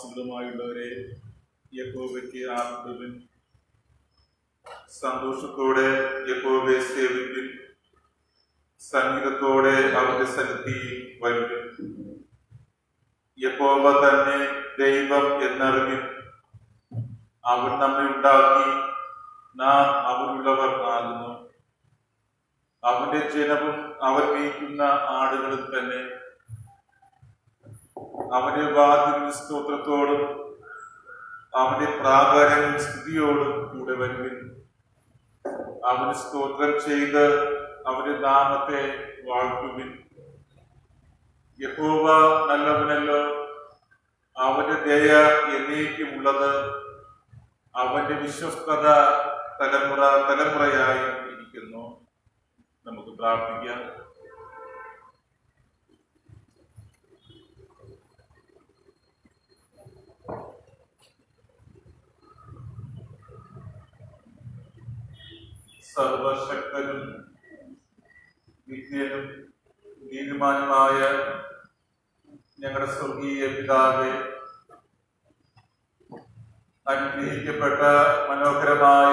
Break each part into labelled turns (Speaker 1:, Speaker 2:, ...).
Speaker 1: വിശ്വാസികളുമായുള്ളവരെ യഹോവയ്ക്ക് ആർപ്പിടുവിൻ. സന്തോഷത്തോടെ യഹോവയെ സേവിപ്പിൻ. സംഗീതത്തോടെ അവന്റെ സന്നിധിയിൽ വരുവിൻ. യഹോവ തന്നെ ദൈവം എന്നറിവിൻ. അവൻ നമ്മെ ഉണ്ടാക്കി, നാം അവനുള്ളവർ ആകുന്നു. അവന്റെ ജനവും അവൻ മേയ്ക്കുന്ന ആടുകളും തന്നെ. അവന്റെ വാതിൽ സ്തോത്രത്തോടും അവന്റെ പ്രാകാരങ്ങൾ സ്തുതിയോടും കൂടെ വരുവിൻ. അവന് സ്തോത്രം ചെയ്ത് അവന്റെ നാമത്തെ വാഴ്ത്തുവിൻ. യഹോവ നല്ലവനല്ലോ, അവന്റെ ദയ എന്നേക്കുമുള്ളത്. അവന്റെ വിശ്വസ്തത തലമുറ തലമുറയായി ഇരിക്കുന്നു. നമുക്ക് പ്രാർത്ഥിക്കാം. സർവശക്തനും വിജ്ഞനും നീതിമാനുമായ ഞങ്ങളുടെ സ്വർഗീയ പിതാവേ, അനുഗ്രഹിക്കപ്പെട്ട മനോഹരമായ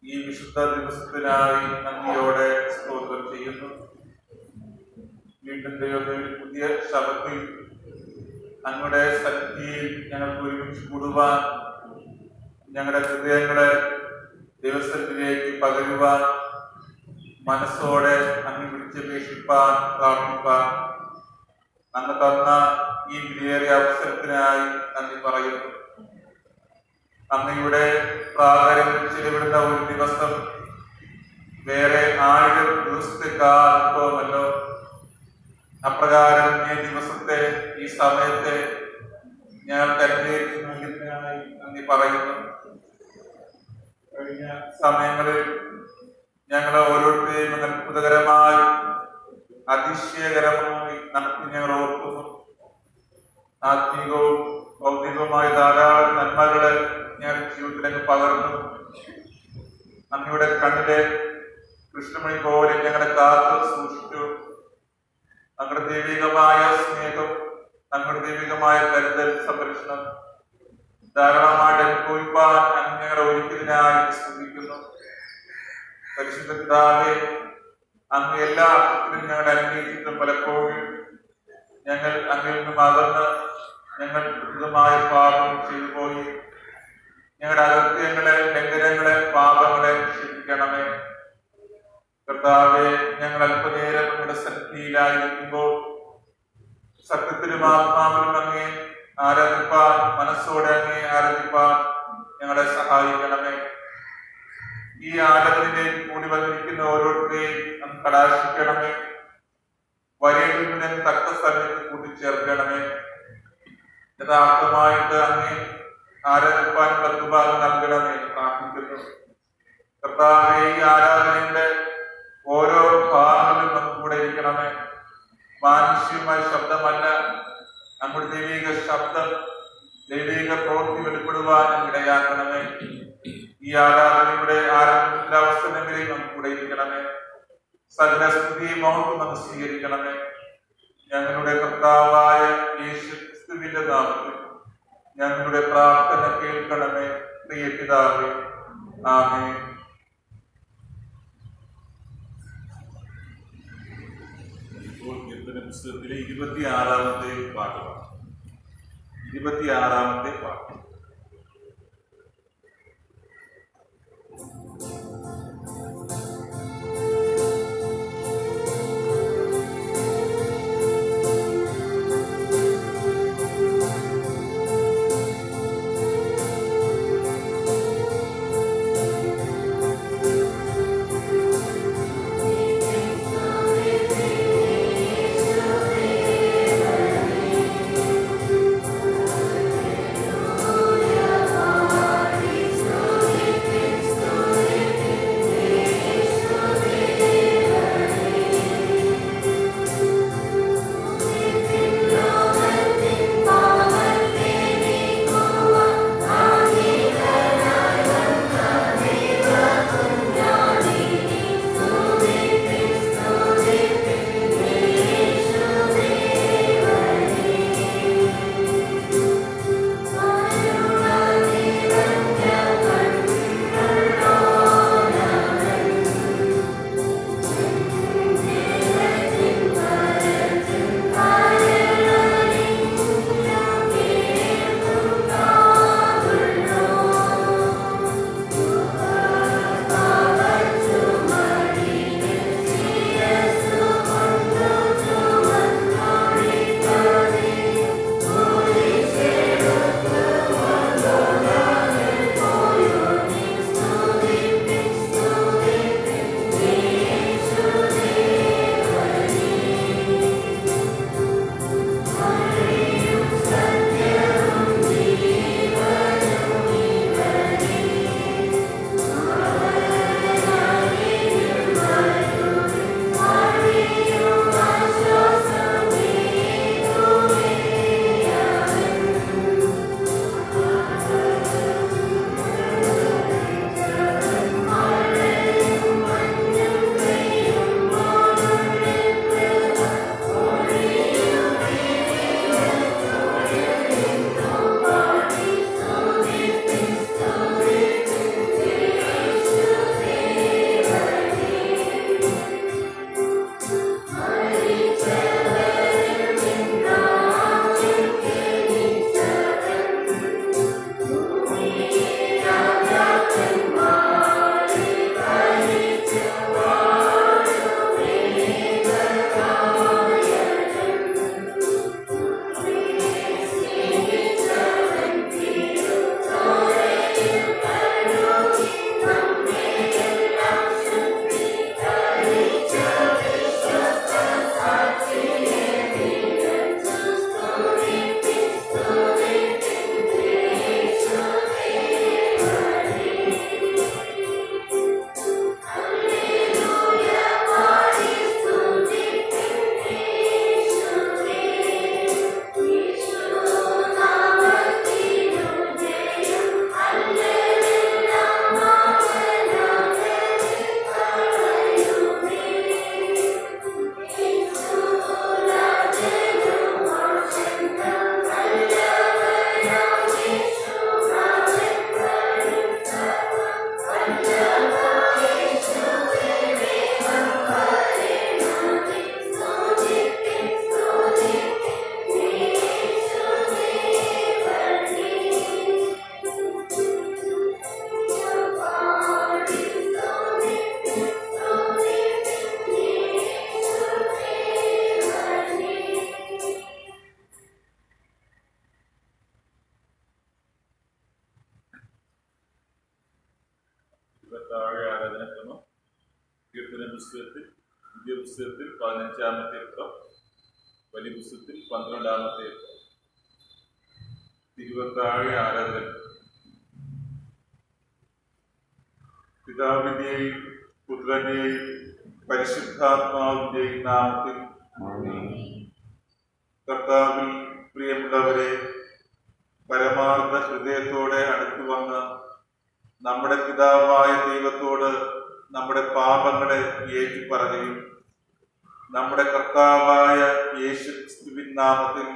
Speaker 1: ഈ വിശുദ്ധ ദിവസത്തിനായി നന്ദിയോടെ സ്തോത്രം ചെയ്യുന്നു. വീണ്ടും ദൈവമേ, പുതിയ ശബത്തിൽ അങ്ങയുടെ സന്നിധിയിൽ ഞങ്ങൾക്ക് ഒരുമിച്ച് കൂടുവാൻ, ഞങ്ങളുടെ ഹൃദയങ്ങളെ ദൈവസന്നിധിയിലേക്ക് പകരുവാൻ, മനസ്സോടെ അങ്ങ് വിളിച്ചപേക്ഷിപ്പാൻ, പ്രാർത്ഥിപ്പാൻ അങ്ങ് തന്ന ഈ വിലയേറിയ അവസരത്തിനായി നന്ദി പറയുന്നു. അങ്ങയുടെ പ്രാകാരങ്ങളിൽ ചിലവിടുന്ന ഒരു ദിവസം വേറെ 1000 ദിവസത്തേക്കാൾ അനുഭവമല്ലോ. അപ്രകാരം ഈ ദിവസത്തെ, ഈ സമയത്തെ ഞാൻ കരുതിയിരിക്കുന്നതിനായി നന്ദി പറയുന്നു. കഴിഞ്ഞ സമയങ്ങളിൽ ഞങ്ങൾ ഓരോരുത്തരെയും അത്ഭുതകരമായി, അതിശയകരമായി നടത്തി ഞങ്ങൾ ഓർക്കുന്നു. ആത്മീകവും ഭൗതികവുമായ ധാരാളം നന്മകളെ ഞാൻ ജീവിതത്തിലേക്ക് പകർന്നു. അങ്ങയുടെ കണ്ണിലെ കൃഷ്ണമണി പോലെ ഞങ്ങളെ കാത്തു സൂക്ഷിച്ചു. അങ്ങയുടെ ദൈവികമായ സ്നേഹം, അങ്ങയുടെ ദൈവികമായ കരുതൽ, സംരക്ഷണം ധാരാളമായിട്ട് അനുഭവിപ്പാൻ അങ്ങ് ഞങ്ങളെ ഒരുക്കിയതിനായി ശ്രമിക്കുന്നു. പരിശുദ്ധ പിതാവേ, അങ്ങ് എല്ലാ അർത്ഥത്തിലും ഞങ്ങളെ അനുഗ്രഹിച്ചിട്ടും പലപ്പോഴും ഞങ്ങൾ അങ്ങിൽ നിന്നും അകന്ന് ഞങ്ങൾ കൃതമായ പാപം ചെയ്തു പോയി. ഞങ്ങളുടെ അകൃത്യങ്ങളെ, ലംഘനങ്ങളെ, പാപങ്ങളെ ക്ഷമിക്കണമേ. കർത്താവേ, ഞങ്ങൾ അല്പനേരം നമ്മുടെ സന്നിധിയിലായിരിക്കുമ്പോൾ സത്യത്തിലും ആത്മാവിലും അങ്ങേ ആരാധിപ്പാൻ, മനസ്സോടെ അങ്ങേ ആരാധിപ്പാൻ ഞങ്ങളെ സഹായിക്കണമേ. ഈ ആരാധനയിലേക്ക് കൂടി വന്നിരിക്കുന്ന ഓരോരുത്തരെയും അങ്ങ് കടാക്ഷിക്കണമേ. വരേണ്ടതിനെ തക്ക സമയത്ത് കൂട്ടിച്ചേർക്കണമേ. യഥാർത്ഥമായിട്ട് അങ്ങേ ആരാധിപ്പാനുള്ള കൃപ നൽകണമേ പ്രാർത്ഥിക്കുന്നു. കർത്താവേ, ഈ ആരാധനയുടെ ഓരോ ഭാഗങ്ങളിലും നമുക്ക് കൂടെ ഇരിക്കണമേ. മാനുഷികമായ ശബ്ദമല്ല, നമ്മുടെ ദൈവിക ശബ്ദം, ദൈവിക പ്രവൃത്തി വെളിപ്പെടുവാൻ ഇടയാക്കണമേ. ഈ ആരാധനയുടെ ആരംഭത്തിന്റെ അവസരങ്ങളിൽ നമുക്ക് കൂടെ ഇരിക്കണമേ. സകല സ്തുതിയും മഹത്വം നമുക്ക് സ്വീകരിക്കണമേ. ഞങ്ങളുടെ കർത്താവായ യേശുക്രിസ്തുവിന്റെ നാമത്തിൽ ഞങ്ങളുടെ പ്രാർത്ഥന കേൾക്കണമേ. പ്രിയ പിതാവേ, ആമേൻ. പുസ്തകത്തിലെ 26-ാമത്തെ പാഠമാണ്. 26-ാമത്തെ പാഠം.
Speaker 2: Oh
Speaker 1: താഴെ ആരാധനക്രമം കീർത്തന പുസ്തകത്തിൽ പുതിയ പുസ്തകത്തിൽ 15-ാമത്തെ പത്രം, വലിയ പുസ്തകത്തിൽ 12-ാമത്തെ പത്രം. തിരുവത്താഴെ ആരാധന. പിതാവിന്റെയും പുത്രന്റെയും പരിശുദ്ധാത്മാവിന്റെയും നാമത്തിൽ. കർത്താവിൽ പ്രിയമുള്ളവരെ, പരമാർത്ഥ ഹൃദയത്തോടെ അടുത്തു വന്ന് നമ്മുടെ പിതാവായ ദൈവത്തോട് നമ്മുടെ പാപങ്ങളെ ഏറ്റുപറയുകയും നമ്മുടെ കർത്താവായ യേശുക്രിസ്തുവിൻ നാമത്തിൽ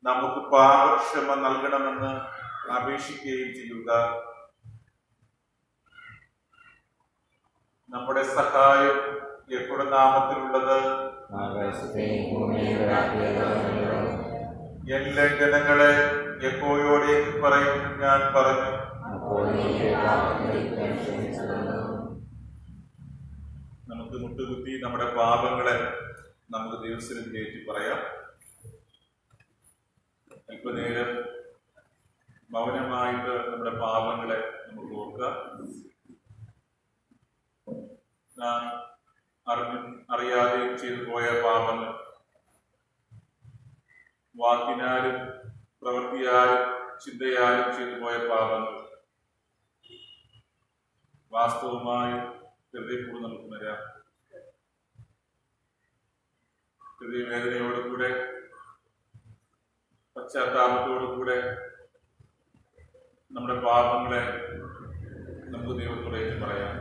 Speaker 1: നമുക്ക് പാപക്ഷമ നൽകണമെന്ന് അപേക്ഷിക്കുകയും ചെയ്യുക. നമ്മുടെ സഹായം യഹോവയുടെ നാമത്തിലുള്ളത്. എൻ ലംഘനങ്ങളെ യഹോവയോട് പറയുമെന്ന് ഞാൻ പറഞ്ഞു. നമുക്ക് മുട്ടുകുത്തി നമ്മുടെ പാപങ്ങളെ നമുക്ക് ദൈവത്തിന് കയറ്റി പറയാം. അല്പനേരം മൗനമായിട്ട് നമ്മുടെ പാപങ്ങളെ നമുക്ക് ഓർക്കാം. നാം അറിയാതെയും ചെയ്തു പോയ പാപങ്ങൾ, വാക്കിനാലും പ്രവൃത്തിയാലും ചിന്തയാലും ചെയ്തു പോയ പാപങ്ങൾ വാസ്തവമായും ഹൃദയപൂർവ്വം നമുക്ക് വരാം. ഹൃദയവേദനയോടുകൂടെ പശ്ചാത്താപത്തോടുകൂടെ നമ്മുടെ പാപങ്ങളെ നമുക്ക് ദൈവത്തോട് ഏറ്റു പറയാം.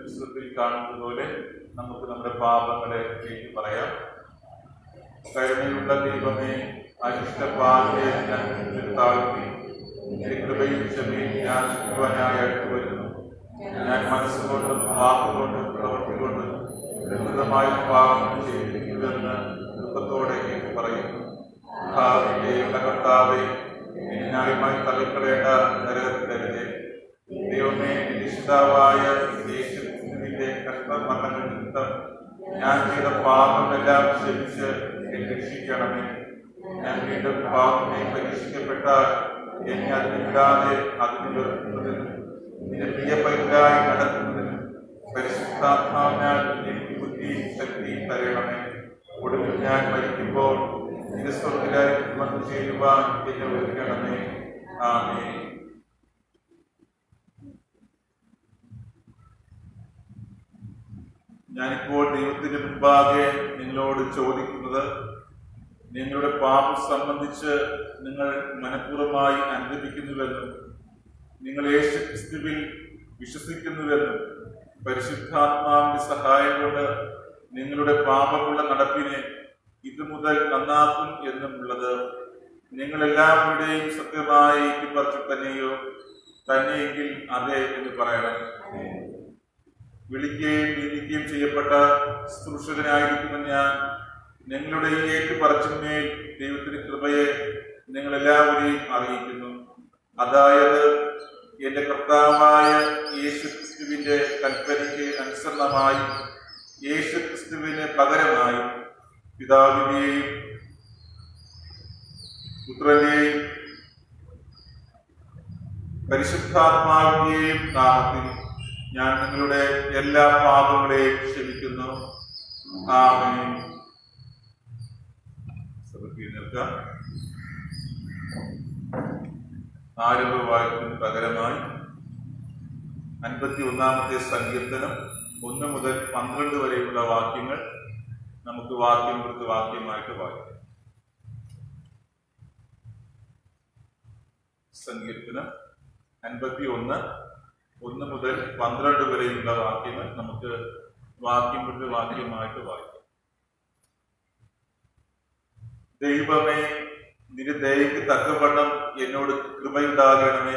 Speaker 1: പുസ്തകത്തിൽ കാണുന്നത് പോലെ നമുക്ക് നമ്മുടെ പാപങ്ങളെ ഏറ്റു പറയാം. കരുണയുള്ള ദൈവമേ, അനിഷ്ടപാപയെ ഞാൻ താഴ്ത്തി കൃപയും ക്ഷമയും ഞാൻ ശുദ്ധനായി അടുത്തു വരുന്നു. ഞാൻ മനസ്സുകൊണ്ടും വാക്കുകൊണ്ടും പ്രവൃത്തികൊണ്ടും വികൃതമായ പാപങ്ങൾ ചെയ്തിരിക്കുന്നുവെന്ന് ദുഃഖത്തോടെ ഏറ്റു പറയുന്നു. കർത്താവേ, ന്യായമായി തള്ളിക്കളയേണ്ട നരകത്തിലരുതേ. ദൈവമേ, നിഷിതാവായ യേശുവിന്റെ കഷ്ടമരണങ്ങളിൽ നിമിത്തം ഞാൻ ചെയ്ത പാപമെല്ലാം ക്ഷമിച്ച് രക്ഷിക്കണമേ. ഞാൻ വീണ്ടും പാപത്തെ പരീക്ഷിക്കപ്പെട്ടാൽ എന്നെ അതിനില്ലാതെ അതിന് വെറുക്കുന്നതിനും നിന്റെ പ്രിയപരിതായി നടക്കുന്നതിനും പരിശുദ്ധാത്മാവിനാൽ എനിക്ക് ബുദ്ധിയും ശക്തിയും തരണമേ. ഒടുവിൽ ഞാൻ മരിക്കുമ്പോൾ തിരുസ്വർഗ്ഗരായി വന്നു ചേരുവാൻ എന്നെ ഒരുക്കണമേ. ആമേൻ. ഞാനിപ്പോൾ ദൈവത്തിന് മുൻപാകെ നിങ്ങളോട് ചോദിക്കുന്നത്, നിങ്ങളുടെ പാപം സംബന്ധിച്ച് നിങ്ങൾ മനഃപൂർവ്വമായി അനുദപിക്കുന്നുവെന്നും നിങ്ങൾ യേശുക്രിസ്തുവിൽ വിശ്വസിക്കുന്നുവെന്നും പരിശുദ്ധാത്മാവിന്റെ സഹായം കൊണ്ട് നിങ്ങളുടെ പാപമുള്ള നടപ്പിനെ ഇതുമുതൽ നന്നാക്കും എന്നുമുള്ളത് നിങ്ങളെല്ലാവരുടെയും സത്യമായി പറഞ്ഞു തന്നെയെങ്കിൽ അതെ എന്ന് പറയണം. വിളിക്കുകയും നിന്ദിക്കുകയും ചെയ്യപ്പെട്ട ശുശ്രൂഷകനായിരിക്കുന്ന ഞാൻ നിങ്ങളുടെ ഈ ഏറ്റുപറച്ചിന്മേൽ ദൈവത്തിന്റെ കൃപയെ നിങ്ങളെല്ലാവരെയും അറിയിക്കുന്നു. അതായത്, എന്റെ കർത്താവായ യേശുക്രിസ്തുവിന്റെ കൽപ്പനയ്ക്ക് അനുസരണമായി യേശുക്രിസ്തുവിന് പകരമായി പിതാവിന്റെയും പുത്രന്റെയും പരിശുദ്ധാത്മാവിന്റെയും നാമത്തിൽ ഞാൻ നിങ്ങളുടെ എല്ലാ പാപങ്ങളെയും ക്ഷമിക്കുന്നു. ആമേൻ. നിൽക്കാം. ആരംഭ വാക്യത്തിന് പകരമായി 51-ാമത്തെ സങ്കീർത്തനം 1 മുതൽ 12 വരെയുള്ള വാക്യങ്ങൾ നമുക്ക് വാക്യം കൊടുത്ത് വാക്യമായിട്ട് വായിക്കാം. സങ്കീർത്തനം 51 1 മുതൽ 12 വരെയുള്ള വാക്യങ്ങൾ നമുക്ക് വാക്യം കൊടുത്ത് വാക്യമായിട്ട് വായിക്കാം. ദൈവമേ, നിന്റെ ദയയ്ക്ക് തക്കവണ്ണം എന്നോട് കൃപയുണ്ടാകണമേ.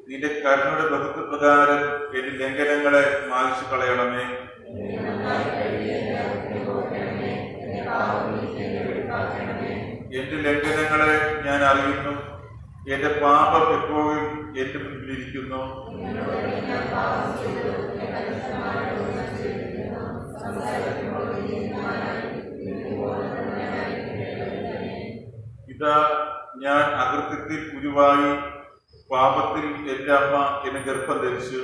Speaker 1: നിന്റെ കരുണയുടെ ബഹുത്വപ്രകാരം എന്റെ ലംഘനങ്ങളെ മായ്ച്ചു കളയണമേ. എന്റെ ലംഘനങ്ങളെ ഞാൻ അറിയുന്നു, എന്റെ പാപം എപ്പോഴും എന്റെ മുന്നിലിരിക്കുന്നു. ഇതാ ഞാൻ അകൃത്യത്തിൽ കുരുവായി, പാപത്തിൽ എന്റെ അമ്മ എന്നെ ഗർഭം ധരിച്ചു.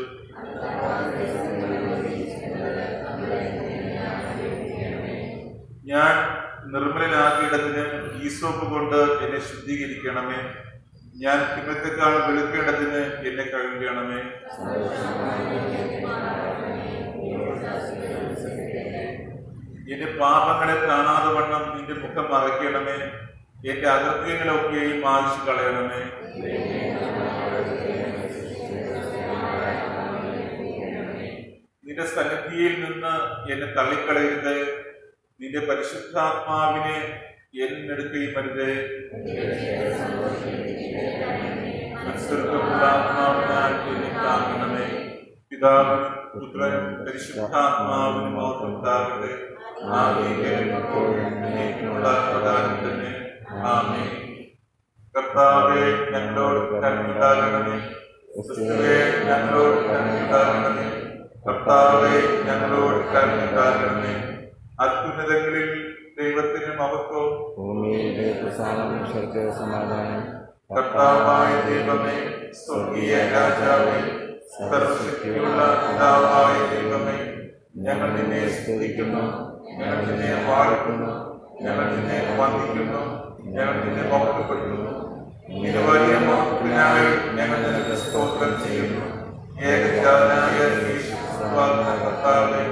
Speaker 1: ഞാൻ നിർമ്മലനാക്കിയിടത്തിന് ഈസോപ്പ് കൊണ്ട് എന്നെ ശുദ്ധീകരിക്കണമേ. ഞാൻ ഹിമത്തെക്കാൾ വെളുക്കേണ്ടതിന് എന്നെ കഴുകണമേ. എന്റെ പാപങ്ങളെ കാണാതെ വണ്ണം നിന്റെ മുഖം മറയ്ക്കണമേ. എന്റെ അകൃത്യങ്ങളൊക്കെയും മായ്ച്ചു കളയണമേ. നിന്റെ സന്നിധിയിൽ നിന്ന് എന്നെ തള്ളിക്കളയരുത്. നിന്റെ പരിശുദ്ധാത്മാവിനെ എന്നെടുക്കുകയും അരുത്. ആത്മാവിനാൽ എന്നെ താങ്ങണമേ. പിതാവിനും പുത്രനും പരിശുദ്ധാത്മാവിനും മഹത്വം ഉണ്ടാകട്ടെ. തന്നെ ആമേൻ. കർത്താവേ, ഞങ്ങളോട് കരുണയുണ്ടാകണമേ. ക്രിസ്തുവേ, ഞങ്ങളോട് കരുണയുണ്ടാകണമേ. കർത്താവേ, ഞങ്ങളോട് കരുണയുണ്ടാകണമേ. അത്യുന്നതങ്ങളിൽ ദൈവത്തിന് മഹത്വം,
Speaker 2: ഭൂമിയിലെ സമാധാനം.
Speaker 1: കർത്താവായ ദൈവമേ, സ്വർഗീയ രാജാവേ, സർവശക്തിയുള്ള പിതാവായ ദൈവമേ, ഞങ്ങൾ നിന്നെ സ്തുതിക്കുന്നു, ഞങ്ങൾ നിന്നെ വാഴ്ത്തുന്നു, ഞങ്ങൾ നിന്നെ വന്ദിക്കുന്നു, ഞങ്ങൾ നിന്നെ മഹത്വപ്പെടുത്തുന്നു. നിന്റെ വലിയ മഹത്വത്തിനായി ഞങ്ങൾ നിനക്ക് സ്തോത്രം ചെയ്യുന്നു. ഏകജാതനായ കർത്താവേ,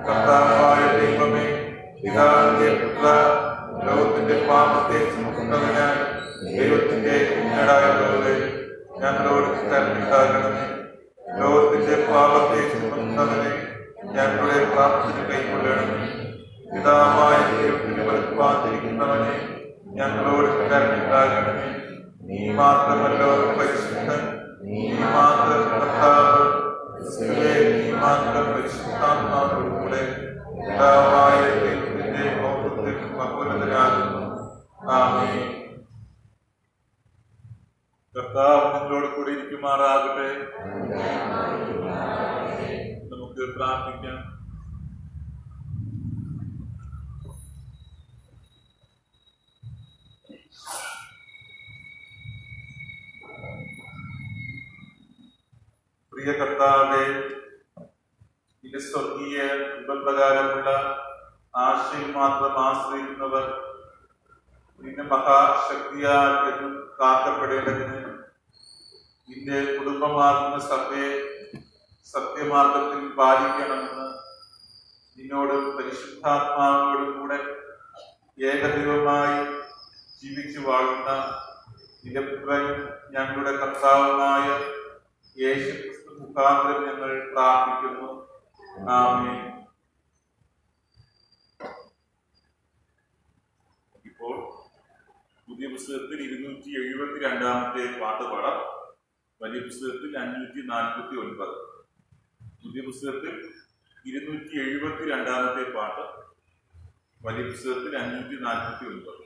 Speaker 1: കർത്താവായ ദൈവമേ, പിതാവിന്റെ പുത്ര, ലോകത്തിന്റെ പാപത്തെ ചുമക്കുന്നതിനായി ദൈവത്തിന്റെ കുഞ്ഞാടായുള്ളവരെ, ഞങ്ങളോട് കരുണയുണ്ടാകണമേ. ലോകത്തിന്റെ പാപത്തെ ചുമക്കുന്നവരെ, ഞങ്ങളുടെ പ്രാർത്ഥന കൈക്കൊള്ളണമേ. പിതാവായ ദൈവത്തിന് വെളുപ്പാതിരിക്കുന്നവനെ, ഞങ്ങളോട് കരുണയുണ്ടാകണമേ. നീ മാത്രമല്ലോ പരിശുദ്ധൻ, നീ മാത്രം കർത്താവ്, നീ മാത്രം പരിശുദ്ധാത്മാവിലൂടെ പിതാവായ ദൈവത്തിന്റെ മഹത്വത്തിൽ മഹോന്നതനാകുന്നു. ആമേൻ. കർത്താവ് നിങ്ങളോട് കൂടി ഇരിക്കുമാറാകട്ടെ. നമുക്ക് പ്രാർത്ഥിക്കാം. പ്രിയ കർത്താവേ, നിന്റെ സ്വർഗീയ ഉപപ്രകാരമുള്ള ആശയം മാത്രം ആശ്രയിക്കുന്നവർ നിന്റെ മഹാശക്തിയാൽ എന്നും കാക്കപ്പെടേണ്ടതിന് നിന്റെ കുടുംബമാകുന്ന സഭയെ സത്യമാർഗത്തിൽ പാലിക്കണമെന്ന് നിന്നോടും പരിശുദ്ധാത്മാവിനോടും കൂടെ ഏകദൈവമായി ജീവിച്ചു വാഴുന്ന നിന്റെ പുത്രനും ഞങ്ങളുടെ കർത്താവുമായ യേശുക്രിസ്തു മുഖാന്തരം ഞങ്ങൾ പ്രാർത്ഥിക്കുന്നു. ആമേൻ. ഇപ്പോൾ പുതിയ പുസ്തകത്തിൽ 272 പാട്ട് പാടാം. വലിയ പുസ്തകത്തിൽ 549. പുതിയ പുസ്തകത്തിൽ 272 പാട്ട്, വലിയ പുസ്തകത്തിൽ 549.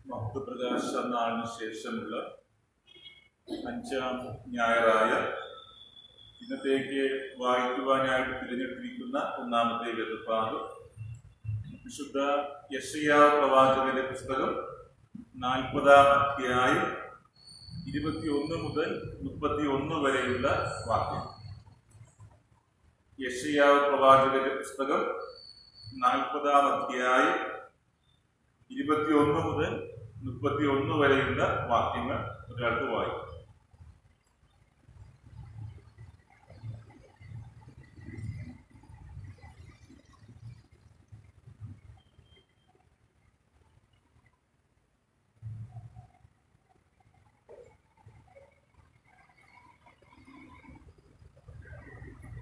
Speaker 1: മഹത്വപ്രകാശ നാളിന് ശേഷമുള്ള 5-ാം ഞായറായ ഇന്നത്തേക്ക് വായിക്കുവാനായിട്ട് തിരഞ്ഞെടുത്തിരിക്കുന്ന ഒന്നാമത്തെ വേദഭാഗം വിശുദ്ധ യെശയ്യാവ് പ്രവാചകന്റെ പുസ്തകം 40-ാം അധ്യായം 21 മുതൽ 31 വരെയുള്ള വാക്യം. യെശയ്യാവ് പ്രവാചകന്റെ പുസ്തകം 40-ാം അധ്യായം 21 മുതൽ 31 വരെയുള്ള വാക്യങ്ങൾ ഒരാൾക്ക് വായിക്കും.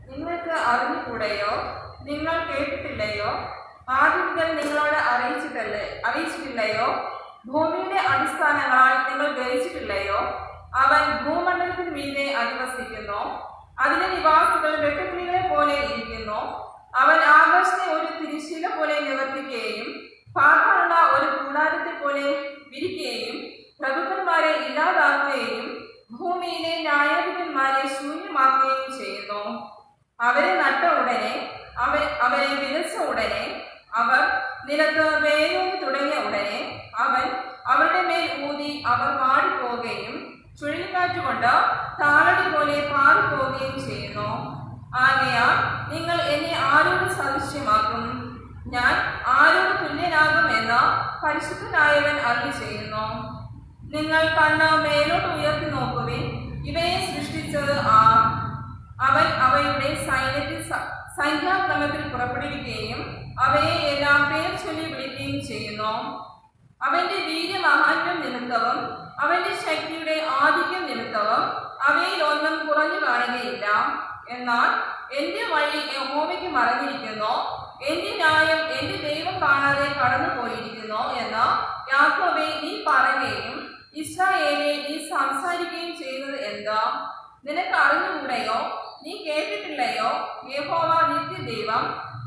Speaker 3: നിങ്ങൾക്ക് അറിഞ്ഞുകൂടെയോ? നിങ്ങൾ കേട്ടിട്ടില്ലയോ? ആദ്യം നിങ്ങളോട് അറിയിച്ചിട്ടില്ലയോ? ഭൂമിയുടെ അടിസ്ഥാനങ്ങളാൽ നിങ്ങൾ ഗ്രഹിച്ചിട്ടില്ലയോ? അവൻ ഭൂമണ്ഡലത്തിന് മീതെ അധിവസിക്കുന്നു. അതിലെ നിവാസികൾ വെട്ടുക്കിളികളെ പോലെ ഇരിക്കുന്നു. അവൻ ആകാശത്തെ ഒരു തിരശ്ശീല പോലെ നിവർത്തിക്കുകയും പാർക്കാനുള്ള ഒരു കൂടാരത്തെ പോലെ വിരിക്കുകയും പ്രഭുക്കന്മാരെ ഇല്ലാതാക്കുകയും ഭൂമിയിലെ ന്യായാധിപന്മാരെ ശൂന്യമാക്കുകയും ചെയ്യുന്നു. അവരെ നട്ട ഉടനെ, അവരെ വിതച്ച ഉടനെ, അവർ നിലത്ത് വേരൂന്നി തുടങ്ങിയ ഉടനെ അവൻ അവരുടെ മേൽ ഊതി അവർ പാടിപ്പോവുകയും ചുഴലിക്കാറ്റുകൊണ്ട് താളടി പോലെ പാറിപ്പോവുകയും ചെയ്യുന്നു. ആകയാൽ നിങ്ങൾ എന്നെ ആരോട് സദൃശ്യമാക്കും? ഞാൻ ആരോട് തുല്യനാകും എന്ന് പരിശുദ്ധനായവൻ അരുളി ചെയ്യുന്നു. നിങ്ങൾ കണ്ണ് മേലോട്ട് ഉയർത്തി നോക്കുവിൻ. ഇവയെ സൃഷ്ടിച്ചത് ആർ? അവൻ അവയുടെ സംഖ്യാക്രമത്തിൽ പുറപ്പെടുവിക്കുകയും അവയെ എല്ലാം പേർ ചൊല്ലി വിളിക്കുകയും ചെയ്യുന്നു. അവന്റെ വീര്യമഹാത്മ്യം നിമിത്തവും അവന്റെ ശക്തിയുടെ ആധിക്യം നിമിത്തവും അവയിൽ ഒന്നും കുറഞ്ഞു കാണുകയില്ല. എന്നാൽ എന്റെ വഴി യഹോവയ്ക്ക് മറഞ്ഞിരിക്കുന്നു, എന്റെ ന്യായം എന്റെ ദൈവം കാണാതെ കടന്നു പോയിരിക്കുന്നു എന്ന് യാക്കോബേ നീ പറയുകയും ഇസ്രായേലേ നീ സംസാരിക്കുകയും ചെയ്യുന്നത് എന്താ? നിനക്ക് അറിഞ്ഞുകൂടെയോ? നീ കേട്ടിട്ടില്ലയോ? യഹോവ നിത്യദൈവം,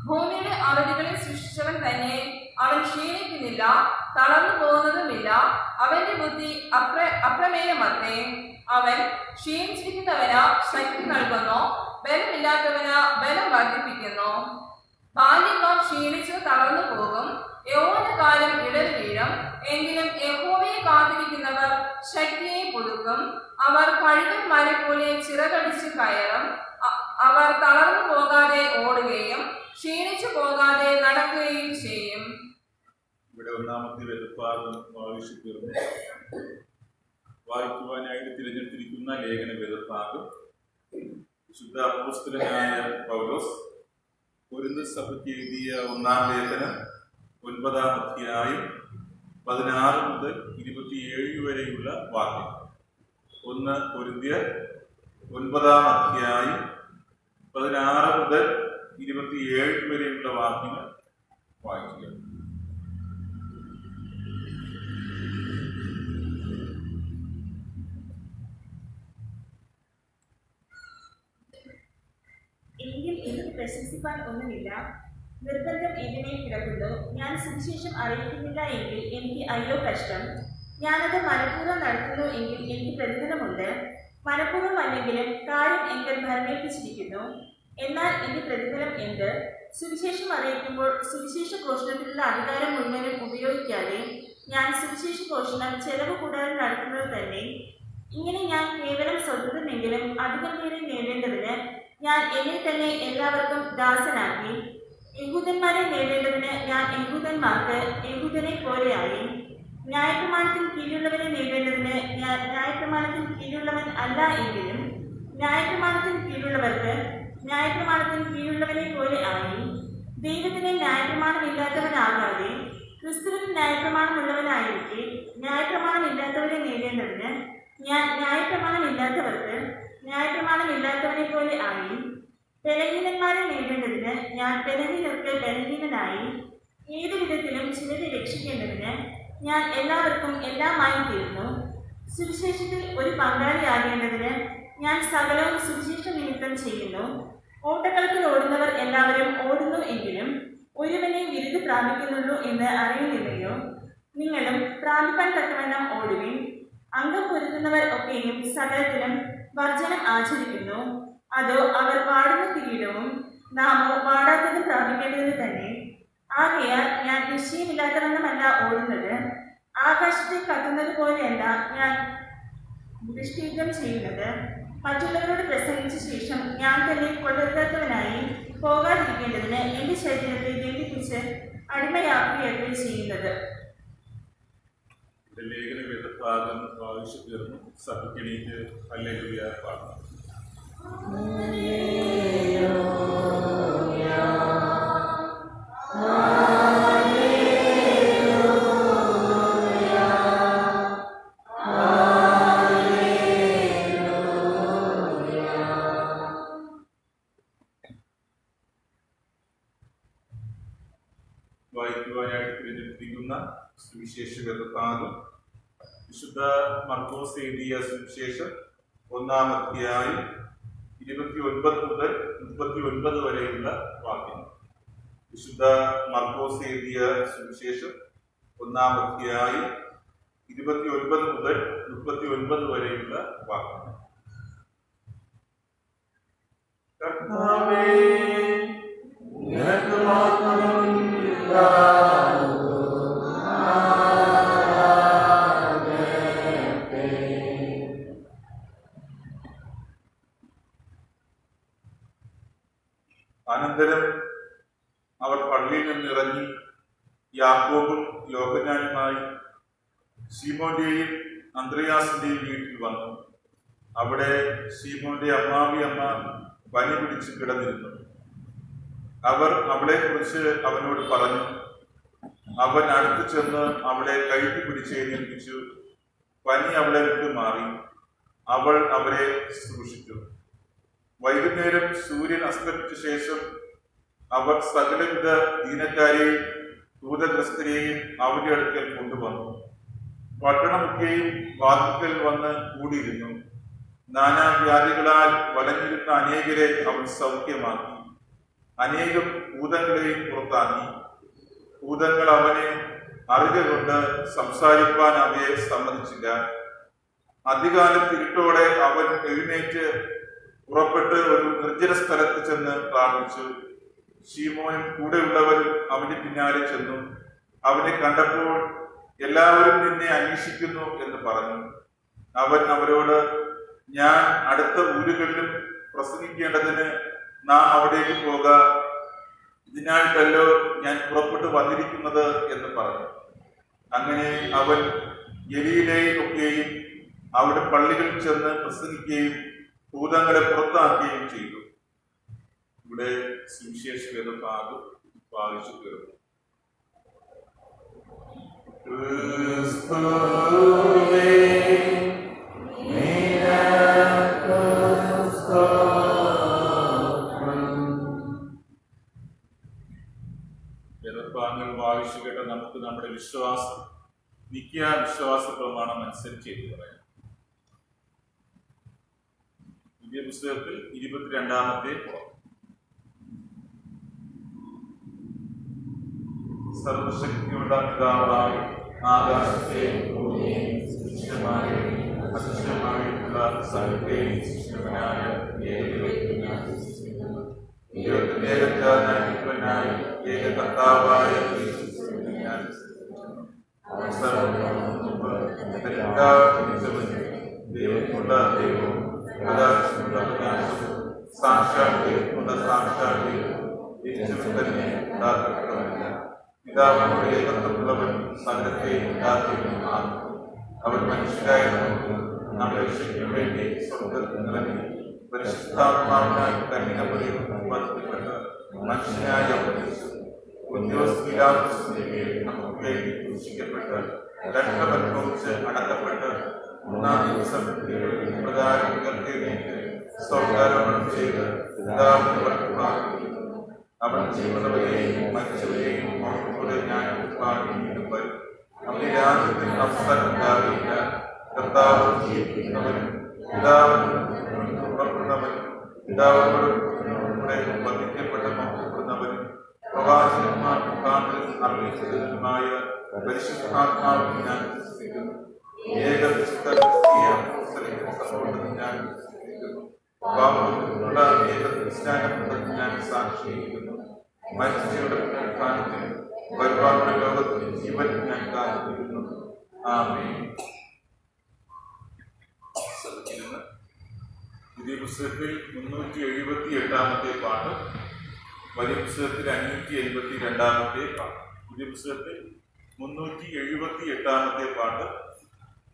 Speaker 3: ഭൂമിയുടെ അറുതികളെ സൃഷ്ടിച്ചവൻ തന്നെ. അവൻ ക്ഷീണിക്കുന്നില്ല, തളർന്നു പോകുന്നതുമില്ല. അവന്റെ ബുദ്ധി അപ്രമേയമത്രേ. അവൻ ക്ഷീണിച്ചിരിക്കുന്നവന് ശക്തി നൽകുന്നു, ബലമില്ലാത്തവന് ബലം വർദ്ധിപ്പിക്കുന്നു. ബാല്യക്കാർ ക്ഷീണിച്ച് തളർന്നു പോകും, യൗവനകാലം ഇടറി വീഴും. എങ്കിലും യഹോവയെ കാത്തിരിക്കുന്നവർ ശക്തിയെ പുതുക്കും. അവർ കഴുകന്മാരെ പോലെ ചിറകടിച്ച് കയറും. അവർ തളർന്നു പോകാതെ ഓടുകയും ക്ഷീണിച്ചു പോകാതെ നടക്കുകയും ചെയ്യും.
Speaker 1: ഇവിടെ ഒന്നാമത്തെ വേദഭാഗം ആവശ്യപ്പെടുന്നു. വായിക്കുവാനായിട്ട് തിരഞ്ഞെടുത്തിരിക്കുന്ന ലേഖന വേദഭാഗം വിശുദ്ധ അപ്പോസ്തലനായ പൗലോസ് കൊരിന്ത്യർ സഭയ്ക്ക് എഴുതിയ 1-ാം ലേഖനം 9-ാം അധ്യായം 16 മുതൽ 27 വരെയുള്ള വാക്യം. 1 കൊരിന്ത്യർ 9-ാം അധ്യായം 16 മുതൽ 27 വരെയുള്ള വാക്യങ്ങൾ വായിക്കുക.
Speaker 4: എങ്കിൽ എനിക്ക് പ്രശംസിക്കാൻ ഒന്നുമില്ല. നിർബന്ധം എന്റെ മേൽ കിടക്കുന്നു. ഞാൻ സുവിശേഷം അറിയിക്കുന്നില്ല എങ്കിൽ എനിക്ക് അയ്യോ കഷ്ടം. ഞാനത് മനഃപൂർവ്വം നടത്തുന്നു എങ്കിൽ എനിക്ക് പ്രതിഫലമുണ്ട്. മനഃപൂർവ്വം അല്ലെങ്കിലും കാര്യം എങ്കിൽ ഭരമേൽപ്പിച്ചിരിക്കുന്നു. എന്നാൽ എന്റെ പ്രതിഫലം എന്ത്? സുവിശേഷം അറിയിക്കുമ്പോൾ സുവിശേഷ ഘോഷണത്തിലുള്ള അധികാരം മുഴുവനും ഉപയോഗിക്കാതെ ഞാൻ സുവിശേഷ ഘോഷണം ചെലവ് കൂടാതെ നടത്തുന്നത് തന്നെ. ഇങ്ങനെ ഞാൻ കേവലം സ്വതന്ത്രമെങ്കിലും അധികം പേരെ നേടേണ്ടതിന് ഞാൻ എന്നെ തന്നെ എല്ലാവർക്കും ദാസനാക്കി. യഹൂദന്മാരെ നേടേണ്ടതിന് ഞാൻ യഹൂദന്മാർക്ക് യഹൂദനെ പോലെയായി. ന്യായപ്രമാണത്തിന് കീഴിലുള്ളവരെ നേടേണ്ടതിന് ഞാൻ ന്യായപ്രമാണത്തിന് കീഴിലുള്ളവൻ അല്ല എങ്കിലും ന്യായപ്രമാണത്തിന് കീഴിലുള്ളവർക്ക് ന്യായപ്രമാണത്തിന് കീഴിലുള്ളവനെ പോലെ ആയി. ദൈവത്തിന് ന്യായപ്രമാണമില്ലാത്തവനാകാതെ ക്രിസ്തുവിന് ന്യായപ്രമാണമുള്ളവനായിരിക്കെ ന്യായപ്രമാണമില്ലാത്തവരെ നേടേണ്ടതിന് ഞാൻ ന്യായപ്രമാണമില്ലാത്തവർക്ക് ന്യായപ്രമാണമില്ലാത്തവനെ പോലെ പോലെ ആയി. ബലഹീനന്മാരെ നേടേണ്ടതിന് ഞാൻ ബലഹീനർക്ക് ബലഹീനനായി. ഏതു വിധത്തിലും ചിലരെ രക്ഷിക്കേണ്ടതിന് ഞാൻ എല്ലാവർക്കും എല്ലാമായി തീർന്നു. സുവിശേഷത്തിൽ ഒരു പങ്കാളിയാകേണ്ടതിന് ഞാൻ സകലവും സുവിശേഷ നിമിത്തം ചെയ്യുന്നു. ഓട്ടക്കളത്തിൽ ഓടുന്നവർ എല്ലാവരും ഓടുന്നു എങ്കിലും ഒരുവനെ വിരുദ് പ്രാപിക്കുന്നുള്ളൂ എന്ന് അറിയുന്നില്ലയോ? നിങ്ങളും പ്രാപിക്കാൻ തക്കവണ്ണം ഓടുവിൻ. അംഗം പൊരുത്തുന്നവർ ഒക്കെയും സകലത്തിലും വർജനം ആചരിക്കുന്നു. അതോ അവർ വാടുന്ന കിരീടവും നാമോ വാടാത്തതും പ്രാപിക്കേണ്ടത് തന്നെ. ആകയാൽ ഞാൻ നിശ്ചയമില്ലാത്തവണ്ണമല്ല ഓടുന്നത്. ആകാശത്തെ കത്തുന്നത് പോലെയല്ല ഞാൻ ദൃഷ്ടിയുദ്ധം ചെയ്യുന്നത്. മറ്റുള്ളവരോട് പ്രസംഗിച്ച ശേഷം ഞാൻ തന്നെ കൊള്ളരുതാത്തവനായി പോകാതിരിക്കേണ്ടതിന് എന്റെ ശരീരത്തെ ദണ്ഡിപ്പിച്ച് അടിമയാക്കുകയല്ലേ ചെയ്യുന്നത്.
Speaker 1: ലേഖനഭാഗം വായിച്ചു തീർന്നു. സഭയ്ക്കെണീറ്റ് ഹല്ലേലൂയ പാടാം. വായിക്കുവാനായിട്ട് തിരഞ്ഞെടുത്തിരിക്കുന്ന സുവിശേഷ ഭാഗം വിശുദ്ധ മർക്കോസ് എഴുതിയ സുവിശേഷം 1-ാം അധ്യായം 29 മുതൽ 39 വരെയുള്ള വാക്യങ്ങൾ. വിശുദ്ധ മർക്കോസ് എഴുതിയ സുവിശേഷം 1-ാം അധ്യായം 29 മുതൽ 39 വരെയുള്ള വാക്യങ്ങൾ. കർത്താവേ, നിനക്ക് മാത്രം അനന്തരം അവർ പള്ളിയിൽ നിന്നിറങ്ങി യാക്കോബും യോഹന്നാനുമായി ശീമോന്റെയും അന്ത്രയാസിന്റെയും വീട്ടിൽ വന്നു. അവിടെ ശീമോന്റെ അമ്മാവി അമ്മ പനി പിടിച്ച് കിടന്നിരുന്നു. അവർ അവളെക്കുറിച്ച് അവനോട് പറഞ്ഞു. അവൻ അടുത്തു ചെന്ന് അവളെ കൈക്ക് പിടിച്ച് എഴുന്നേൽപ്പിച്ചു. പനി അവളെ വിട്ടു മാറി. അവൾ അവരെ ശുശ്രൂഷിച്ചു. വൈകുന്നേരം സൂര്യൻ അസ്തമിച്ച ശേഷം അവർ സകലവിധ ദീനക്കാരെയും ഭൂതഗ്രസ്തരെയും അവരുടെ അടുക്കൽ കൊണ്ടുവന്നു. പട്ടണമൊക്കെയും വാതിൽക്കൽ വന്ന് കൂടിയിരുന്നു. നാനാവ്യാധികളാൽ വലഞ്ഞിരുന്ന അനേകരെ അവൻ സൗഖ്യമാക്കി. അനേകം ഭൂതങ്ങളെയും പുറത്താക്കി. ഭൂതങ്ങൾ അവനെ അറിക കൊണ്ട് സംസാരിപ്പാൻ അവയെ സമ്മതിച്ചില്ല. അധികാലം ഇരുട്ടോടെ അവൻ എഴുന്നേറ്റ് പുറപ്പെട്ട് ഒരു നിർജ്ജന സ്ഥലത്ത് ചെന്ന് പ്രാർത്ഥിച്ചു. ശീമോനും കൂടെയുള്ളവരും അവന്റെ പിന്നാലെ ചെന്നു. അവനെ കണ്ടപ്പോൾ എല്ലാവരും നിന്നെ അന്വേഷിക്കുന്നു എന്ന് പറഞ്ഞു. അവൻ അവരോട്, ഞാൻ അടുത്ത ഊരുകളിലും പ്രസംഗിക്കേണ്ടതിന് നാം അവിടേക്ക് പോക, ഇതിനായിട്ടല്ലോ ഞാൻ പുറപ്പെട്ടു വന്നിരിക്കുന്നത് എന്ന് പറഞ്ഞു. അങ്ങനെ അവൻ ഗലീലയിലൊക്കെയും അവിടെ പള്ളികളിൽ ചെന്ന് പ്രസംഗിക്കുകയും ഭൂതങ്ങളെ പുറത്താക്കുകയും ചെയ്തു. ഇവിടെ സുവിശേഷ ഭാഗം വായിച്ചു തീർന്നു. വേദഭാഗങ്ങൾ വായിച്ചു കേട്ട നമുക്ക് നമ്മുടെ വിശ്വാസം വിശ്വാസ പ്രമാണം അനുസരിച്ച് ചെയ്തു പറയാം. പുതിയ പുസ്തകത്തിൽ 22-ാമത്തെ സർവശക്തിയുള്ള പിതാവായി ആകാശത്തെയും ഭൂമിയെയും സൃഷ്ടിച്ചമായും അദൃശ്യമായിട്ടുള്ള സകലത്തെയും സൃഷ്ടിച്ചവനായ ഏക കർത്താവായ ദൈവത്തിനുള്ള ദൈവവും പ്രകാശമുള്ള പ്രകാശവും സാക്ഷാൽ ദൈവത്തിനുള്ള സാക്ഷാൽ ദൈവവും തന്നെ ഉണ്ടാക്കപ്പെട്ടവല്ല. പിതാവിനോട് ഏകത്വമുള്ളവൻ സകലത്തെയും ഉണ്ടാക്കിയവനുമാണ്. അവൻ മനുഷ്യരായ നമുക്ക് നമ്മുടെ രക്ഷയ്ക്ക് വേണ്ടി സ്വർഗ്ഗത്തിൽ നിറങ്ങി പരിശുദ്ധാത്മാവിനാൽ കന്യകമറിയിൽ വർദ്ധിപ്പെട്ട് മനുഷ്യനായി അവതരിച്ചു. നമുക്ക് വേണ്ടി ക്രൂശിക്കപ്പെട്ട് രക്തമനുഭവിച്ച് അടക്കപ്പെട്ട് 3-ാം ദിവസം പ്രകാരം ഉയർത്തെഴുന്നേറ്റ് സ്വർഗ്ഗാരോഹണം ചെയ്ത് പിതാവിന് പ്രാർത്ഥിക്കുന്നു. അവൻ ജീവനവരെയും മരിച്ചവരെയും ഓർമ്മയോടെ ഞാൻ വീണ്ടും വരും. അവന്റെ രാജ്യത്തിന് അവസാനം ഉണ്ടാകില്ല. കർത്താവ് ജീവിക്കുന്നവനും പിതാവിനും പുറപ്പെടുന്നവനും പിതാവിനോട് കൂടെ വധിക്കപ്പെട്ട മഹത്വപ്പെടുന്നവനും പ്രവാചകന്മാർ മുഖാന്തരം അറിയിച്ചതുമായ പരിശുദ്ധാത്മാവിനെ ഞാൻ വിശ്വസിക്കുന്നു. ഏക വിശുദ്ധ ക്രിസ്തീയ അപ്പോസ്തലിക സഭയോട് ഞാൻ വിശ്വസിക്കുന്നു. പാപത്തിനുള്ള ഏക ക്രിസ്ത്യാനിത്വത്തിൽ ഞാൻ സാക്ഷിക്കുന്നു. മരിച്ചവരുടെ പുനരുത്ഥാനത്തിൽ വരുവാനുള്ള ലോകത്തിൽ ജീവൻ ഞാൻ കാത്തിരിക്കുന്നു. ആമേൻ. പുതിയ പുസ്തകത്തിൽ 378 പാട്ട്, വലിയ പുസ്തകത്തിൽ 582 പാട്ട്. പുതിയ പുസ്തകത്തിൽ 378 പാട്ട്,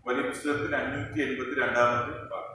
Speaker 1: വലിയ പുസ്തകത്തിൽ 582 പാട്ട്.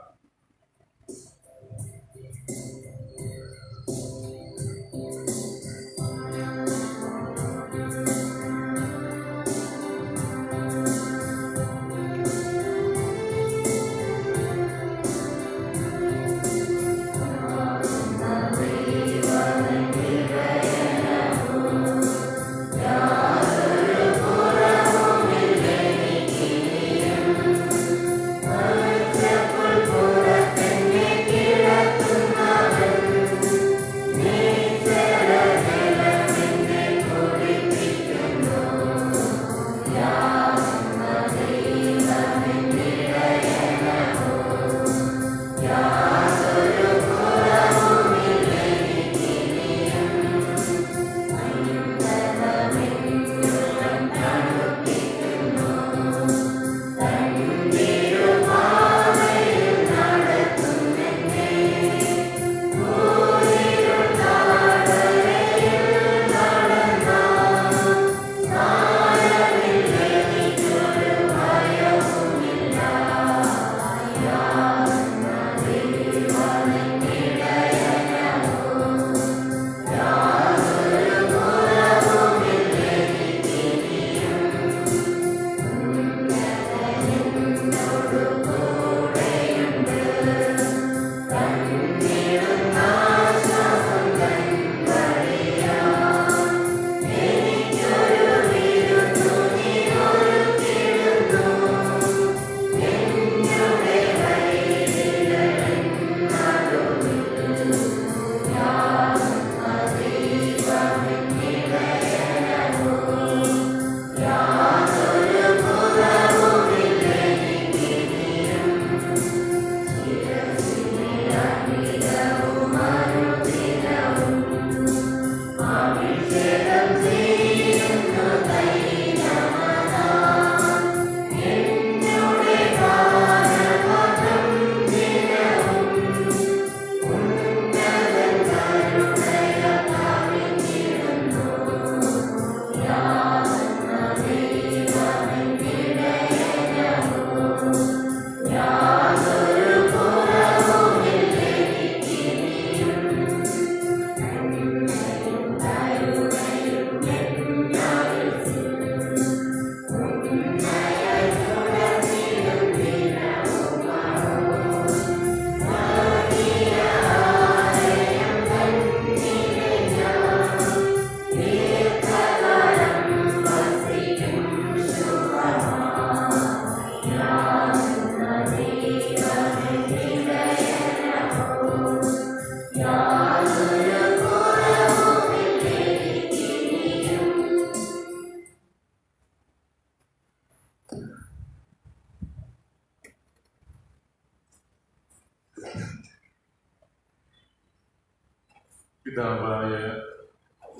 Speaker 1: പിതാവായ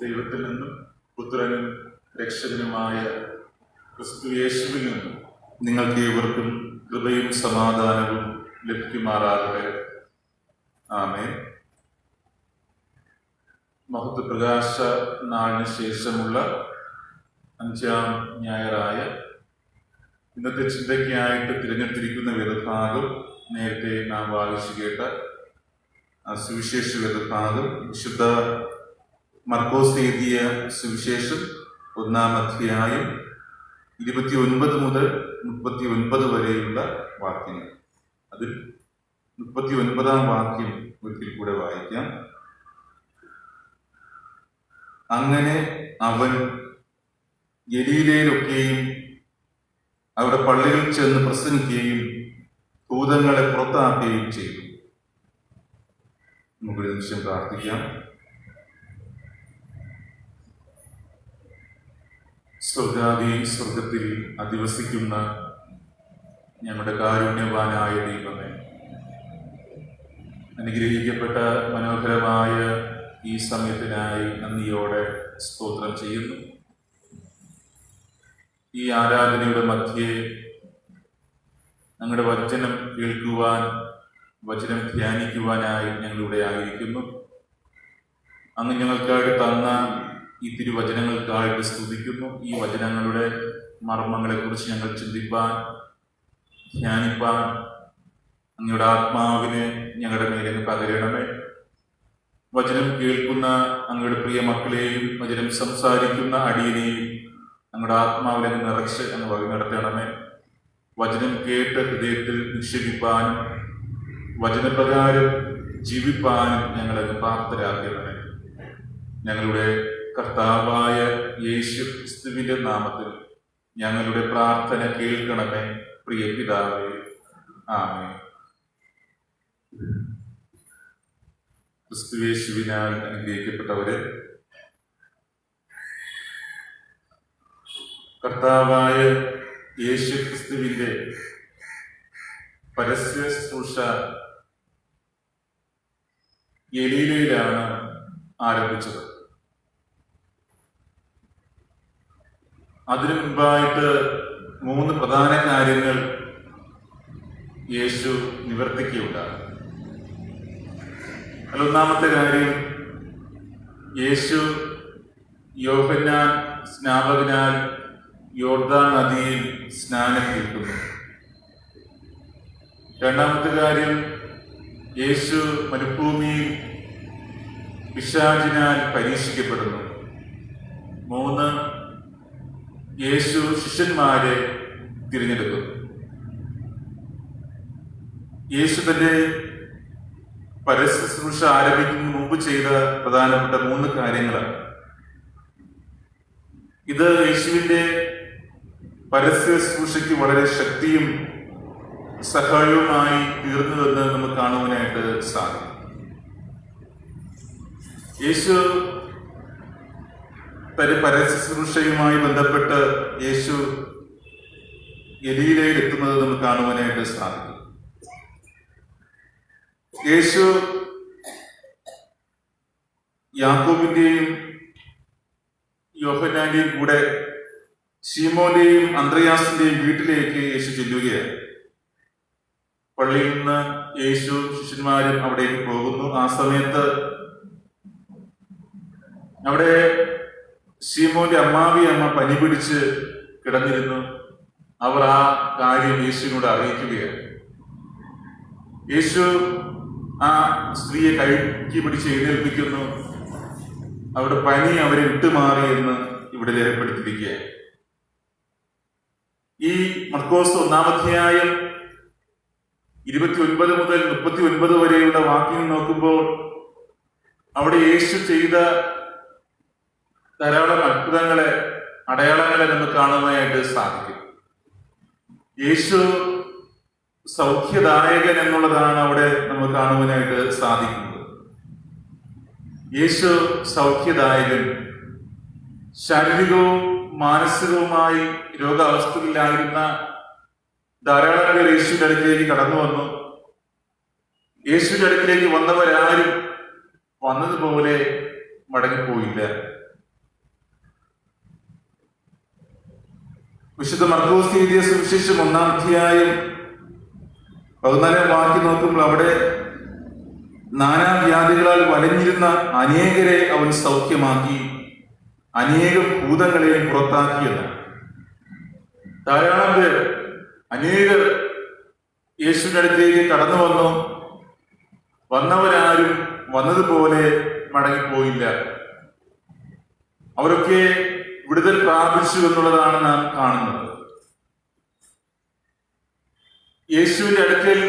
Speaker 1: ദൈവത്തിൽ നിന്നും പുത്രനും രക്ഷകനുമായ ക്രിസ്തു യേശുവിൽ നിന്നും നിങ്ങൾക്ക് ഏവർക്കും കൃപയും സമാധാനവും ലഭിക്കുമാറാകട്ടെ. ആമേൻ. മഹത്വപ്രകാശ നാളിന് ശേഷമുള്ള 5-ാം ഞായറായ ഇന്നത്തെ ചിന്തയ്ക്കായിട്ട് തിരഞ്ഞെടുത്തിരിക്കുന്ന വേദഭാഗം നേരത്തെ നാം വായിച്ചു കേട്ട സുവിശേഷ വേദഭാഗം വിശുദ്ധ മർക്കോസ് എഴുതിയ സുവിശേഷം 1-ാം അധ്യായം 29 മുതൽ 39 വരെയുള്ള വാക്യങ്ങൾ. അതിൽ 39-ാം വാക്യം ഒരിക്കൽ കൂടെ വായിക്കാം. അങ്ങനെ അവൻ ഗലീലയിലൊക്കെയും അവിടെ പള്ളികളിൽ ചെന്ന് പ്രസംഗിക്കുകയും ഭൂതങ്ങളെ പുറത്താക്കുകയും ചെയ്തു. നമുക്കൊരു നിമിഷം പ്രാർത്ഥിക്കാം. സ്വർഗത്തിൽ അധിവസിക്കുന്ന ഞങ്ങളുടെ കാരുണ്യവാനായ ദൈവമേ, അനുഗ്രഹിക്കപ്പെട്ട മനോഹരമായ ഈ സമയത്തിനായി നന്ദിയോടെ സ്തോത്രം ചെയ്യുന്നു. ഈ ആരാധനയുടെ മധ്യേ ഞങ്ങളുടെ വചനം കേൾക്കുവാൻ, വചനം ധ്യാനിക്കുവാനായി ഞങ്ങളിവിടെ ആയിരിക്കുന്നു. അങ്ങ് ഞങ്ങൾക്കായിട്ട് തന്ന ഈ തിരുവചനങ്ങൾക്കായിട്ട് സ്തുതിക്കുന്നു. ഈ വചനങ്ങളുടെ മർമ്മങ്ങളെക്കുറിച്ച് ഞങ്ങൾ ചിന്തിപ്പാൻ, ധ്യാനിപ്പാൻ അങ്ങയുടെ ആത്മാവിനെ ഞങ്ങളുടെ മേലെ പകരണമേ. വചനം കേൾക്കുന്ന അങ്ങയുടെ പ്രിയ മക്കളെയും വചനം സംസാരിക്കുന്ന അടിയനെയും ഞങ്ങളുടെ ആത്മാവിനെ നിറച്ച് അങ്ങ് വഴി നടത്തണമേ. വചനം കേട്ട് ഹൃദയത്തിൽ നിക്ഷേപിപ്പാനും വചനപ്രകാരം ജീവിപ്പാനും ഞങ്ങളെ പ്രാപ്തരാക്കണമേ. ഞങ്ങളുടെ കർത്താവായ യേശു ക്രിസ്തുവിന്റെ നാമത്തിൽ ഞങ്ങളുടെ പ്രാർത്ഥന കേൾക്കണമേ. പ്രിയ പിതാവേ, ആമേൻ. ക്രിസ്തുയേശുവിനാൽ അനുഗ്രഹിക്കപ്പെട്ടവരെ, കർത്താവായ യേശു ക്രിസ്തുവിന്റെ പരസ്യ ശുശ്രൂഷ ഗലീലയിലാണ് ആരംഭിച്ചത്. അതിനു മുമ്പായിട്ട് 3 പ്രധാന കാര്യങ്ങൾ യേശു നിവർത്തിക്കുകയുണ്ടായി. ഒന്നാമത്തെ കാര്യം, യേശു യോഹന്നാൻ സ്നാപകനാൽ യോർദാൻ നദിയിൽ സ്നാനം ഏൽക്കുന്നു. രണ്ടാമത്തെ കാര്യം, യേശു മരുഭൂമിയിൽ പിശാചിനാൽ പരീക്ഷിക്കപ്പെടുന്നു. 3, യേശു ശിഷ്യന്മാരെ തിരഞ്ഞെടുക്കുന്നു. യേശു തന്റെ പരസ്യ ശുശ്രൂഷ ആരംഭിക്കുന്നതിന് മുമ്പ് ചെയ്ത പ്രധാനപ്പെട്ട 3 കാര്യങ്ങളാണ്. ഇത് യേശുവിന്റെ പരസ്യ ശുശ്രൂഷയ്ക്ക് വളരെ ശക്തിയും സഹായവുമായി തീർന്നുവെന്ന് നമുക്ക് കാണുവാനായിട്ട് സാധിക്കും. യേശു തന്റെ പരസ്യ ശുശ്രൂഷയുമായി ബന്ധപ്പെട്ട് യേശു ഗലീലയിൽ എത്തുന്നത് നമുക്ക് കാണുവാനായിട്ട് സാധിക്കും. യേശു യാക്കോബിന്റെയും യോഹന്നാന്റെയും കൂടെ ശീമോന്റെയും അന്ത്രയാസിന്റെയും വീട്ടിലേക്ക് യേശു ചെല്ലുകയാണ്. പള്ളിയിൽ നിന്ന് യേശു ശിഷ്യന്മാരും അവിടേക്ക് പോകുന്നു. ആ സമയത്ത് അവിടെ ശീമോന്റെ അമ്മ പനി പിടിച്ച് കിടന്നിരുന്നു. അവർ ആ കാര്യം യേശുവിനോട് അറിയിക്കുകയാണ്. യേശു ആ സ്ത്രീയെ കൈക്ക് പിടിച്ച് എഴുന്നേൽപ്പിക്കുന്നു. അവിടെ പനി അവരെ വിട്ടുമാറി എന്ന് ഇവിടെ രേഖപ്പെടുത്തിയിരിക്കുകയാണ്. ഈ മർക്കോസ് 1-ാം അധ്യായം 29 മുതൽ 39 വരെയുള്ള വാക്യങ്ങൾ നോക്കുമ്പോൾ അവിടെ യേശു ചെയ്ത ധാരാളം അത്ഭുതങ്ങളെ, അടയാളങ്ങളെ നമുക്ക് കാണുവാനായിട്ട് സാധിക്കും. യേശു സൗഖ്യദായകൻ എന്നുള്ളതാണ് അവിടെ നമുക്ക് കാണുവാനായിട്ട് സാധിക്കുന്നത്. യേശു സൗഖ്യദായകൻ. ശാരീരികവും മാനസികവുമായി രോഗാവസ്ഥയിലായിരുന്ന ധാരാളം പേർ യേശുവിന്റെ അടുക്കിലേക്ക് കടന്നു വന്നു. യേശുവിന്റെ അടുക്കിലേക്ക് വന്നവരാരും വന്നതുപോലെ മടങ്ങിപ്പോയില്ല. വിശുദ്ധ മർക്കോസ് എഴുതിയ സുവിശേഷം 1-ാം അധ്യായം 14-ാം വാക്യം നോക്കുമ്പോൾ അവിടെ നാനാവ്യാധികളാൽ വലഞ്ഞിരുന്ന അനേകരെ അവൻ സൗഖ്യമാക്കി, അനേകം ഭൂതങ്ങളെയും പുറത്താക്കിയെന്ന്. ധാരാളം പേർ, അനേകർ യേശുവിന്റെ അടുത്തേക്ക് കടന്നു വന്നു. വന്നവരാരും വന്നതുപോലെ മടങ്ങിപ്പോയില്ല. അവരൊക്കെ വിടുതൽ പ്രാപിച്ചു എന്നുള്ളതാണ് നാം കാണുന്നത്. യേശുവിന്റെ അടുക്കൽ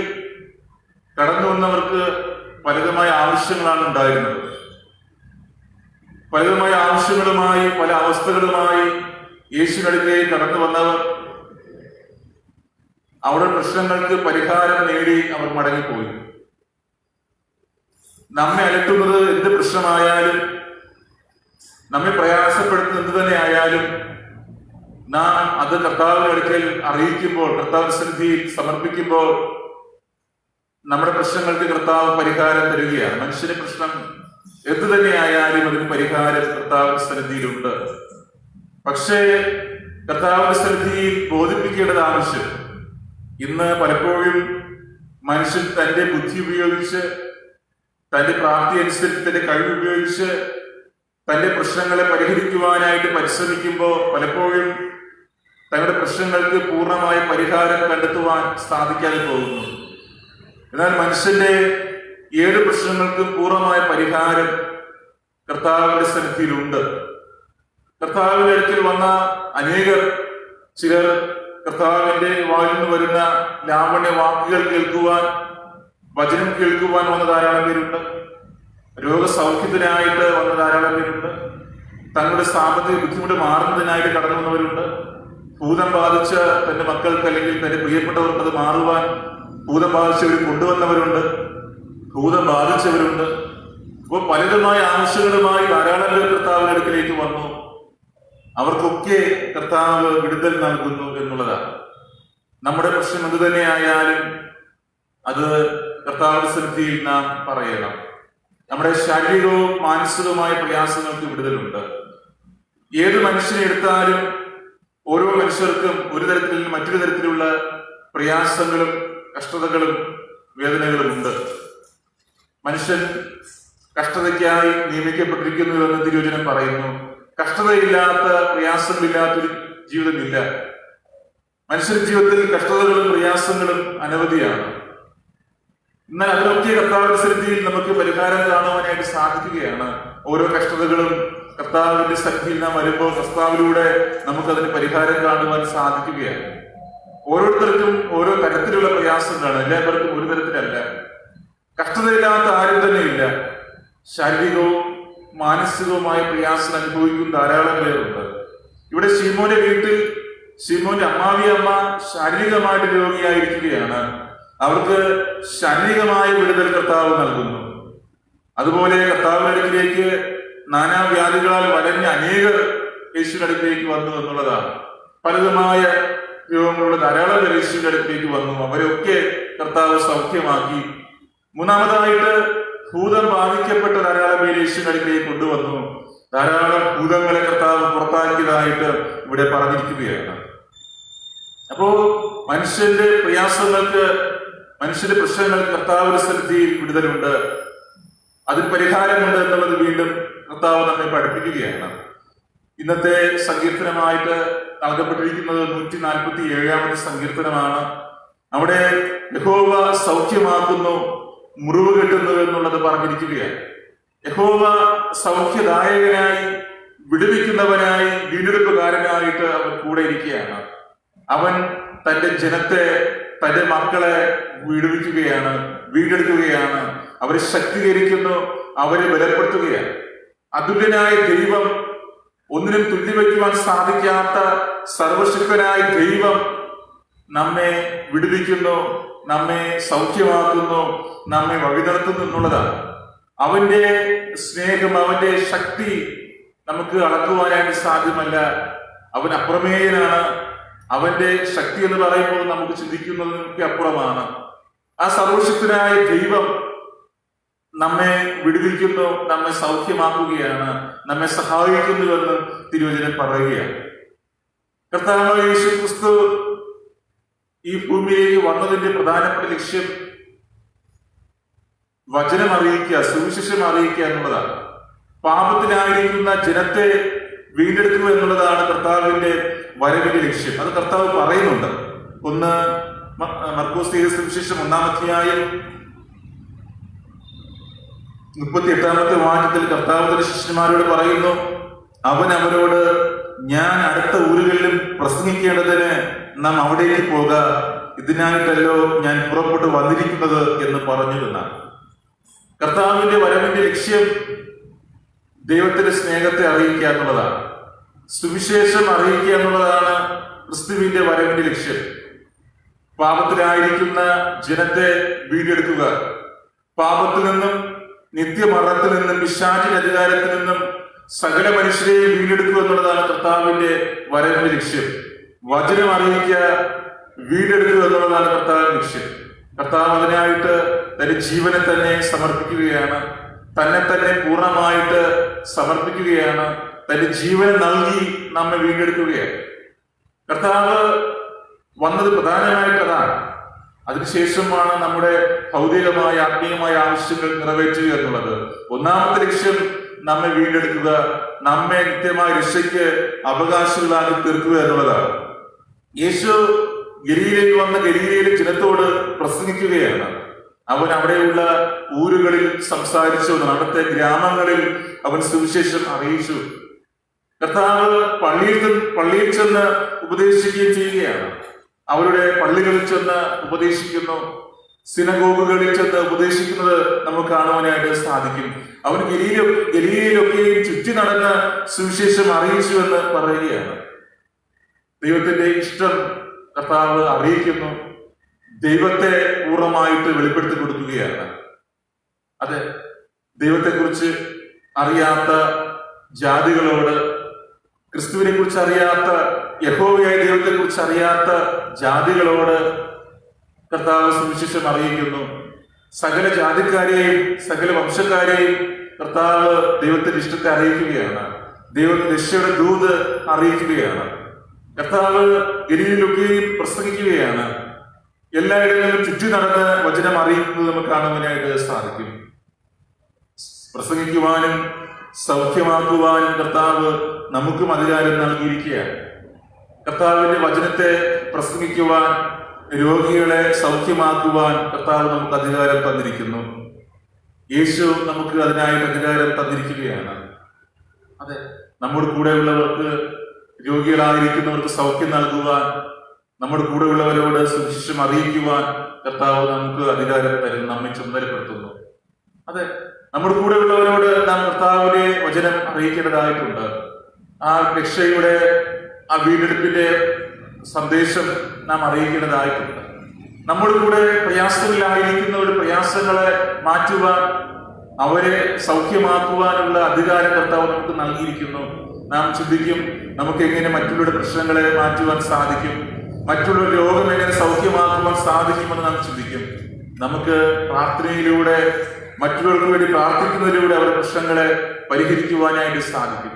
Speaker 1: കടന്നു വന്നവർക്ക് പലതുമായ ആവശ്യങ്ങളാണ് ഉണ്ടായിരുന്നത്. പലതുമായ ആവശ്യങ്ങളുമായി, പല അവസ്ഥകളുമായി യേശുവിനടുത്തേക്ക് കടന്നു വന്നവർ അവിടെ പ്രശ്നങ്ങൾക്ക് പരിഹാരം നേടി അവർ മടങ്ങിപ്പോയി. നമ്മെ അലട്ടുന്നത് എന്ത് പ്രശ്നമായാലും, നമ്മെ പ്രയാസപ്പെടുത്തുന്ന എന്ത് തന്നെ ആയാലും, നാം അത് കർത്താവിന്റെ അടുക്കൽ അറിയിക്കുമ്പോൾ, കർത്താവ് സന്നിധിയിൽ സമർപ്പിക്കുമ്പോൾ നമ്മുടെ പ്രശ്നങ്ങൾക്ക് കർത്താവ് പരിഹാരം തരികയാണ്. മനുഷ്യന്റെ പ്രശ്നം എന്ത് തന്നെയായാലും അതിന് പരിഹാരം കർത്താവിന്റെ സന്നിധിയിലുണ്ട്. പക്ഷേ കർത്താവിന്റെ സന്നിധിയിൽ ബോധിപ്പിക്കേണ്ടത് ആവശ്യം. ഇന്ന് പലപ്പോഴും മനുഷ്യൻ തന്റെ ബുദ്ധി ഉപയോഗിച്ച്, തന്റെ പ്രാപ്തി അനുസരിച്ച്, തന്റെ കഴിവ് ഉപയോഗിച്ച് തന്റെ പ്രശ്നങ്ങളെ പരിഹരിക്കുവാനായിട്ട് പരിശ്രമിക്കുമ്പോൾ പലപ്പോഴും തങ്ങളുടെ പ്രശ്നങ്ങൾക്ക് പൂർണ്ണമായ പരിഹാരം കണ്ടെത്തുവാൻ സാധിക്കാതെ പോകുന്നു. എന്നാൽ മനുഷ്യന്റെ 7 പ്രശ്നങ്ങൾക്കും പൂർണ്ണമായ പരിഹാരം കർത്താവിന്റെ സന്നിധിയിലുണ്ട്. കർത്താവിന്റെ അടുക്കൽ വന്ന അനേകർ, ചിലർ കർത്താവിന്റെ വായിൽ നിന്ന് വരുന്ന ലാവണ്യ വാക്കുകൾ കേൾക്കുവാൻ, വചനം കേൾക്കുവാൻ വന്ന ധാരാളം പേരുണ്ട്. രോഗസൗഖ്യത്തിനായിട്ട് വന്ന ധാരാളം പേരുണ്ട്. തങ്ങളുടെ സാമ്പത്തിക ബുദ്ധിമുട്ട് മാറുന്നതിനായിട്ട് കടന്നു വന്നവരുണ്ട്. ഭൂതം ബാധിച്ച തന്റെ മക്കൾക്ക് അല്ലെങ്കിൽ തന്റെ പ്രിയപ്പെട്ടവർക്ക് അത് മാറുവാൻ ഭൂതം ബാധിച്ചവർ കൊണ്ടുവന്നവരുണ്ട്, ഭൂതം ബാധിച്ചവരുണ്ട്. അപ്പോൾ പലതുമായ ആവശ്യങ്ങളുമായി ധാരാളം പേർ കർത്താവിന്റെ അടുക്കിലേക്ക് വന്നു. അവർക്കൊക്കെ കർത്താവ് വിടുതൽ നൽകുന്നു എന്നുള്ളതാണ്. നമ്മുടെ പ്രശ്നം എന്ത് തന്നെയായാലും അത് കർത്താവിന്റെ സന്നിധിയിൽ നാം പറയണം. നമ്മുടെ ശാരീരികവും മാനസികവുമായ പ്രയാസങ്ങൾക്ക് വിടുതലുണ്ട്. ഏത് മനുഷ്യനെ എടുത്താലും ഓരോ മനുഷ്യർക്കും ഒരു തരത്തിൽ മറ്റൊരു തരത്തിലുള്ള പ്രയാസങ്ങളും കഷ്ടതകളും വേദനകളും ഉണ്ട്. മനുഷ്യൻ കഷ്ടതയ്ക്കായി നിയമിക്കപ്പെട്ടിരിക്കുന്നു എന്ന് തിരുവചനം പറയുന്നു. കഷ്ടതയില്ലാത്ത, പ്രയാസങ്ങളില്ലാത്തൊരു ജീവിതമില്ല. മനുഷ്യന്റെ ജീവിതത്തിൽ കഷ്ടതകളും പ്രയാസങ്ങളും അനവധിയാണ്. എന്നാൽ അതിലൊക്കെ കർത്താവിന്റെ സന്നിധിയിൽ നമുക്ക് പരിഹാരം കാണുവാനായിട്ട് സാധിക്കുകയാണ്. ഓരോ കഷ്ടതകളും കർത്താവിന്റെ സന്നിധിയിൽ നാം വരുമ്പോൾ കർത്താവിലൂടെ നമുക്കതിന് പരിഹാരം കാണുവാൻ സാധിക്കുകയാണ്. ഓരോരുത്തർക്കും ഓരോ തരത്തിലുള്ള പ്രയാസങ്ങളാണ്. എല്ലാവർക്കും ഒരു തരത്തിലല്ല. കഷ്ടതയില്ലാത്ത ആരും തന്നെ ഇല്ല. ശാരീരികവും മാനസികവുമായ പ്രയാസം അനുഭവിക്കുന്ന ധാരാളം പേരുണ്ട്. ഇവിടെ ശീമോന്റെ വീട്ടിൽ ശീമോന്റെ അമ്മാവിയമ്മ ശാരീരികമായിട്ട് രോഗിയായിരിക്കുകയാണ്. അവർക്ക് ശാരീരികമായ വിടുതൽ കർത്താവ് നൽകുന്നു. അതുപോലെ കർത്താവിന്റെ അടുക്കിലേക്ക് നാനാവ്യാധികളാൽ വലഞ്ഞ അനേകർ യേശുവിന്റെ അടുക്കിലേക്ക് വന്നു എന്നുള്ളതാണ്. പലതുമായ രോഗങ്ങളുടെ ധാരാളം പേർ യേശുവിന്റെ അടുക്കിലേക്ക് വന്നു. അവരൊക്കെ കർത്താവ് സൗഖ്യമാക്കി. മൂന്നാമതായിട്ട് ഭൂതം ബാധിക്കപ്പെട്ട ധാരാളം പേര് യേശുവിന്റെ അടുക്കിലേക്ക് കൊണ്ടുവന്നു. ധാരാളം ഭൂതങ്ങളെ കർത്താവ് പുറത്താക്കിയതായിട്ട് ഇവിടെ പറഞ്ഞിരിക്കുകയാണ്. അപ്പോ മനുഷ്യന്റെ പ്രയാസങ്ങൾക്ക്, മനുഷ്യന്റെ പ്രശ്നങ്ങൾക്ക് കർത്താവിന്റെ സന്നിധിയിൽ വിടുതലുണ്ട്, അതിന് പരിഹാരമുണ്ട് എന്നുള്ളത് വീണ്ടും കർത്താവ് നമ്മെ പഠിപ്പിക്കുകയാണ്. ഇന്നത്തെ സങ്കീർത്തനമായിട്ട് നൽകപ്പെട്ടിരിക്കുന്നത് 147-ാമത്തെ സങ്കീർത്തനമാണ്. അവിടെ യഹോവ സൗഖ്യമാക്കുന്നു, മുറിവ് കെട്ടുന്നു എന്നുള്ളത് പറഞ്ഞിരിക്കുകയാണ്. യഹോവ സൗഖ്യദായകനായി, വിടുവിക്കുന്നവനായി, വീണ്ടെടുപ്പുകാരനായിട്ട് അവൻ കൂടെ ഇരിക്കുകയാണ്. അവൻ തന്റെ ജനത്തെ, തന്റെ മക്കളെ വിടുവിക്കുകയാണ്, വീണ്ടെടുക്കുകയാണ്, അവരെ ശക്തീകരിക്കുന്നു, അവരെ ബലപ്പെടുത്തുകയാണ്. അതുല്യനായ ദൈവം, ഒന്നിനും തുല്യവയ്ക്കുവാൻ സാധിക്കാത്ത സർവശക്തനായ ദൈവം നമ്മെ വിടുവിക്കുന്നു, നമ്മെ സൗഖ്യമാക്കുന്നു, നമ്മെ വഴി നടത്തുന്നു എന്നുള്ളതാണ്. അവന്റെ സ്നേഹം, അവന്റെ ശക്തി നമുക്ക് അളക്കുവാനായിട്ട് സാധ്യമല്ല. അവൻ അപ്രമേയനാണ്. അവന്റെ ശക്തി എന്ന് പറയുമ്പോൾ നമുക്ക് ചിന്തിക്കുന്നതിനൊക്കെ അപ്പുറമാണ്. ആ സർവശക്തനായ ദൈവം നമ്മെ വിടുവിക്കുന്നു, നമ്മെ സൗഖ്യമാക്കുകയാണ്, നമ്മെ സഹായിക്കുന്നുവെന്ന് തിരുവചനം പറയുകയാണ്. കർത്താവായ യേശു ക്രിസ്തു ഈ ഭൂമിയിലേക്ക് വന്നതിന്റെ പ്രധാനപ്പെട്ട ലക്ഷ്യം വചനം അറിയിക്കുക, സുവിശേഷം അറിയിക്കുക എന്നുള്ളതാണ്. പാപത്തിലായിരിക്കുന്ന ജനത്തെ വീണ്ടെടുക്കുക എന്നുള്ളതാണ് കർത്താവിന്റെ വരവിന്റെ ലക്ഷ്യം. അത് കർത്താവ് പറയുന്നുണ്ട്. ഒന്ന് മർക്കോസ് സുവിശേഷം 1-ാം അധ്യായം 38-ാമത്തെ വാക്യത്തിൽ കർത്താവ് തന്റെ ശിഷ്യന്മാരോട് പറയുന്നു, അവൻ അവരോട്, ഞാൻ അടുത്ത ഊരുകളിലും പ്രസംഗിക്കേണ്ടതിന് നാം അവിടേക്ക് പോക, ഇതിനായിട്ടല്ലോ ഞാൻ പുറപ്പെട്ടു വന്നിരിക്കുന്നത് എന്ന് പറഞ്ഞു എന്നാണ്. കർത്താവിന്റെ വരവിന്റെ ലക്ഷ്യം ദൈവത്തിന്റെ സ്നേഹത്തെ അറിയിക്കുക എന്നുള്ളതാണ്. സുവിശേഷം അറിയിക്കുക എന്നുള്ളതാണ് ക്രിസ്തുവിന്റെ വരവിന്റെ ലക്ഷ്യം. പാപത്തിലായിരിക്കുന്ന ജനത്തെ വീണ്ടെടുക്കുക, പാപത്തിൽ നിന്നും നിത്യമരണത്തിൽ നിന്നും പിശാചിന്റെ അധികാരത്തിൽ നിന്നും സകല മനുഷ്യരെയും വീണ്ടെടുക്കുക എന്നുള്ളതാണ് കർത്താവിന്റെ വരവിന്റെ ലക്ഷ്യം. വചനം അറിയിക്കുക, വീണ്ടെടുക്കുക എന്നുള്ളതാണ് കർത്താവിന്റെ ലക്ഷ്യം. കർത്താവ് അതിനായിട്ട് തന്റെ ജീവനെ തന്നെ സമർപ്പിക്കുകയാണ്, തന്നെ തന്നെ പൂർണ്ണമായിട്ട് സമർപ്പിക്കുകയാണ്, തന്റെ ജീവനെ നൽകി നമ്മെ വീണ്ടെടുക്കുകയാണ്. കർത്താവ് വന്നത് പ്രധാനമായിട്ട് അതാണ്. അതിനുശേഷമാണ് നമ്മുടെ ഭൗതികമായ ആത്മീയമായ ആവശ്യങ്ങൾ നിറവേറ്റുക എന്നുള്ളത്. ഒന്നാമത്തെ ലക്ഷ്യം നമ്മെ വീണ്ടെടുക്കുക, നമ്മെ നിത്യമായ രക്ഷയ്ക്ക് അവകാശികളാക്കി തീർക്കുക എന്നുള്ളതാണ്. യേശു ഗലീലയിൽ വന്ന ഗലീലയിലെ ജനത്തോട് പ്രസംഗിക്കുകയാണ്. അവൻ അവിടെയുള്ള ഊരുകളിൽ സംസാരിച്ചു, അവിടുത്തെ ഗ്രാമങ്ങളിൽ അവൻ സുവിശേഷം അറിയിച്ചു. കർത്താവ് പള്ളിയിൽ ചെന്ന് ഉപദേശിക്കുകയും ചെയ്യുകയാണ്. അവരുടെ പള്ളികളിൽ ചെന്ന് ഉപദേശിക്കുന്നു, സിനഗോഗുകളിൽ ചെന്ന് ഉപദേശിക്കുന്നത് നമുക്ക് കാണുവാനായിട്ട് സാധിക്കും. അവൻ ഗലീലയിലൊക്കെയും ചുറ്റി നടന്ന് സുവിശേഷം അറിയിച്ചു എന്ന് പറയുകയാണ്. ദൈവത്തിന്റെ ഇഷ്ടം കർത്താവ് അറിയിക്കുന്നു, ദൈവത്തെ പൂർണ്ണമായിട്ട് വെളിപ്പെടുത്തി കൊടുക്കുകയാണ്. അത് ദൈവത്തെക്കുറിച്ച് അറിയാത്ത ജാതികളോട്, ക്രിസ്തുവിനെ കുറിച്ച് അറിയാത്ത, യഹോവയായ ദൈവത്തെ കുറിച്ച് അറിയാത്ത ജാതികളോട് കർത്താവ് സുവിശേഷം അറിയിക്കുന്നു. സകല ജാതിക്കാരെയും സകല വംശക്കാരെയും കർത്താവ് ദൈവത്തിന്റെ ഇഷ്ടത്തെ അറിയിക്കുകയാണ്. ദൈവത്തിന്റെ രക്ഷയുടെ ദൂത് അറിയിക്കുകയാണ്. കർത്താവ് ഗലീലയിലൊക്കെയും പ്രസംഗിക്കുകയാണ്. എല്ലായിടങ്ങളിലും ചുറ്റി നടന്ന് വചനം അറിയിക്കുന്നത് നമുക്ക് കാണുവാനായിട്ട് സാധിക്കും. പ്രസംഗിക്കുവാനും സൗഖ്യമാക്കുവാനും കർത്താവ് നമുക്കും അധികാരം നൽകിയിരിക്കുകയാണ്. കർത്താവിന്റെ വചനത്തെ പ്രസംഗിക്കുവാൻ, രോഗികളെ സൗഖ്യമാക്കുവാൻ കർത്താവ് നമുക്ക് അധികാരം തന്നിരിക്കുന്നു. യേശു നമുക്ക് അതിനായിട്ട് അധികാരം തന്നിരിക്കുകയാണ്. അതെ, നമ്മുടെ കൂടെയുള്ളവർക്ക്, രോഗികളായിരിക്കുന്നവർക്ക് സൗഖ്യം നൽകുവാൻ, നമ്മുടെ കൂടെയുള്ളവരോട് സുവിശേഷം അറിയിക്കുവാൻ കർത്താവ് നമുക്ക് അധികാരം തരുന്നു, നമ്മെ ചുമതലപ്പെടുത്തുന്നു. അതെ, നമ്മുടെ കൂടെയുള്ളവരോട് നാം കർത്താവിന്റെ വചനം അറിയിക്കേണ്ടതായിട്ടുണ്ട്. ആ രക്ഷയുടെ, ആ വീണ്ടെടുപ്പിന്റെ സന്ദേശം നാം അറിയിക്കേണ്ടതായിട്ടുണ്ട്. നമ്മുടെ കൂടെ പ്രയാസങ്ങളിലായിരിക്കുന്നവരുടെ പ്രയാസങ്ങളെ മാറ്റുവാൻ, അവരെ സൗഖ്യമാക്കുവാനുള്ള അധികാരം കർത്താവ് നമുക്ക് നൽകിയിരിക്കുന്നു. നാം ചിന്തിക്കും, നമുക്ക് എങ്ങനെ മറ്റുള്ളവരുടെ പ്രശ്നങ്ങളെ മാറ്റുവാൻ സാധിക്കും, മറ്റുള്ള രോഗം എങ്ങനെ സൗഖ്യമാക്കുവാൻ സാധിക്കുമെന്ന് നാം ചിന്തിക്കും. നമുക്ക് പ്രാർത്ഥനയിലൂടെ, മറ്റുള്ളവർക്ക് വേണ്ടി പ്രാർത്ഥിക്കുന്നതിലൂടെ അവരുടെ പ്രശ്നങ്ങളെ പരിഹരിക്കുവാനായിട്ട് സാധിക്കും.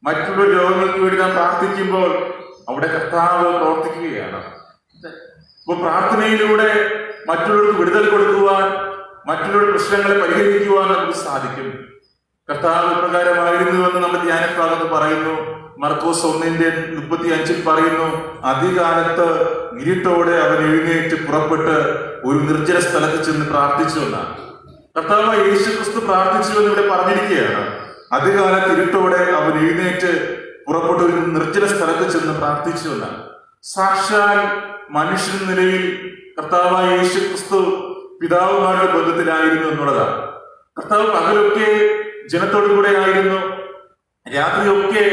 Speaker 1: മറ്റുള്ള രോഗങ്ങൾക്ക് വേണ്ടി നാം പ്രാർത്ഥിക്കുമ്പോൾ അവിടെ കർത്താവ് പ്രവർത്തിക്കുകയാണ്. അപ്പോൾ പ്രാർത്ഥനയിലൂടെ മറ്റുള്ളവർക്ക് വിടുതൽ കൊടുക്കുവാൻ, മറ്റുള്ളവരുടെ പ്രശ്നങ്ങളെ പരിഹരിക്കുവാൻ നമുക്ക് സാധിക്കും. കർത്താവ് ഇപ്രകാരമായിരുന്നുവെന്ന് നമ്മുടെ ധ്യാനഭാഗത്ത് പറയുന്നു. മർക്കോസ് 1:35 പറയുന്നു, അധികാലത്ത് ഇരുട്ടോടെ അവൻ എഴുന്നേറ്റ് പുറപ്പെട്ട് ഒരു നിർജ്ജന സ്ഥലത്ത് ചെന്ന് പ്രാർത്ഥിച്ചു എന്നാണ്. കർത്താവ് യേശു ക്രിസ്തു പ്രാർത്ഥിച്ചു എന്ന് ഇവിടെ പറഞ്ഞിരിക്കുകയാണ്. അധികാലത്ത് ഇരുട്ടോടെ അവൻ എഴുന്നേറ്റ് പുറപ്പെട്ട ഒരു നിർജ്ജന സ്ഥലത്ത് ചെന്ന് പ്രാർത്ഥിച്ചു എന്നാണ്. സാക്ഷാൽ മനുഷ്യൻ നിലയിൽ കർത്താവായ യേശു ക്രിസ്തു പിതാവുമായുള്ള ബന്ധത്തിലായിരുന്നു എന്നുള്ളതാണ്. കർത്താവ് പകലൊക്കെ ജനത്തോടു കൂടെ ആയിരുന്നു, രാത്രിയൊക്കെ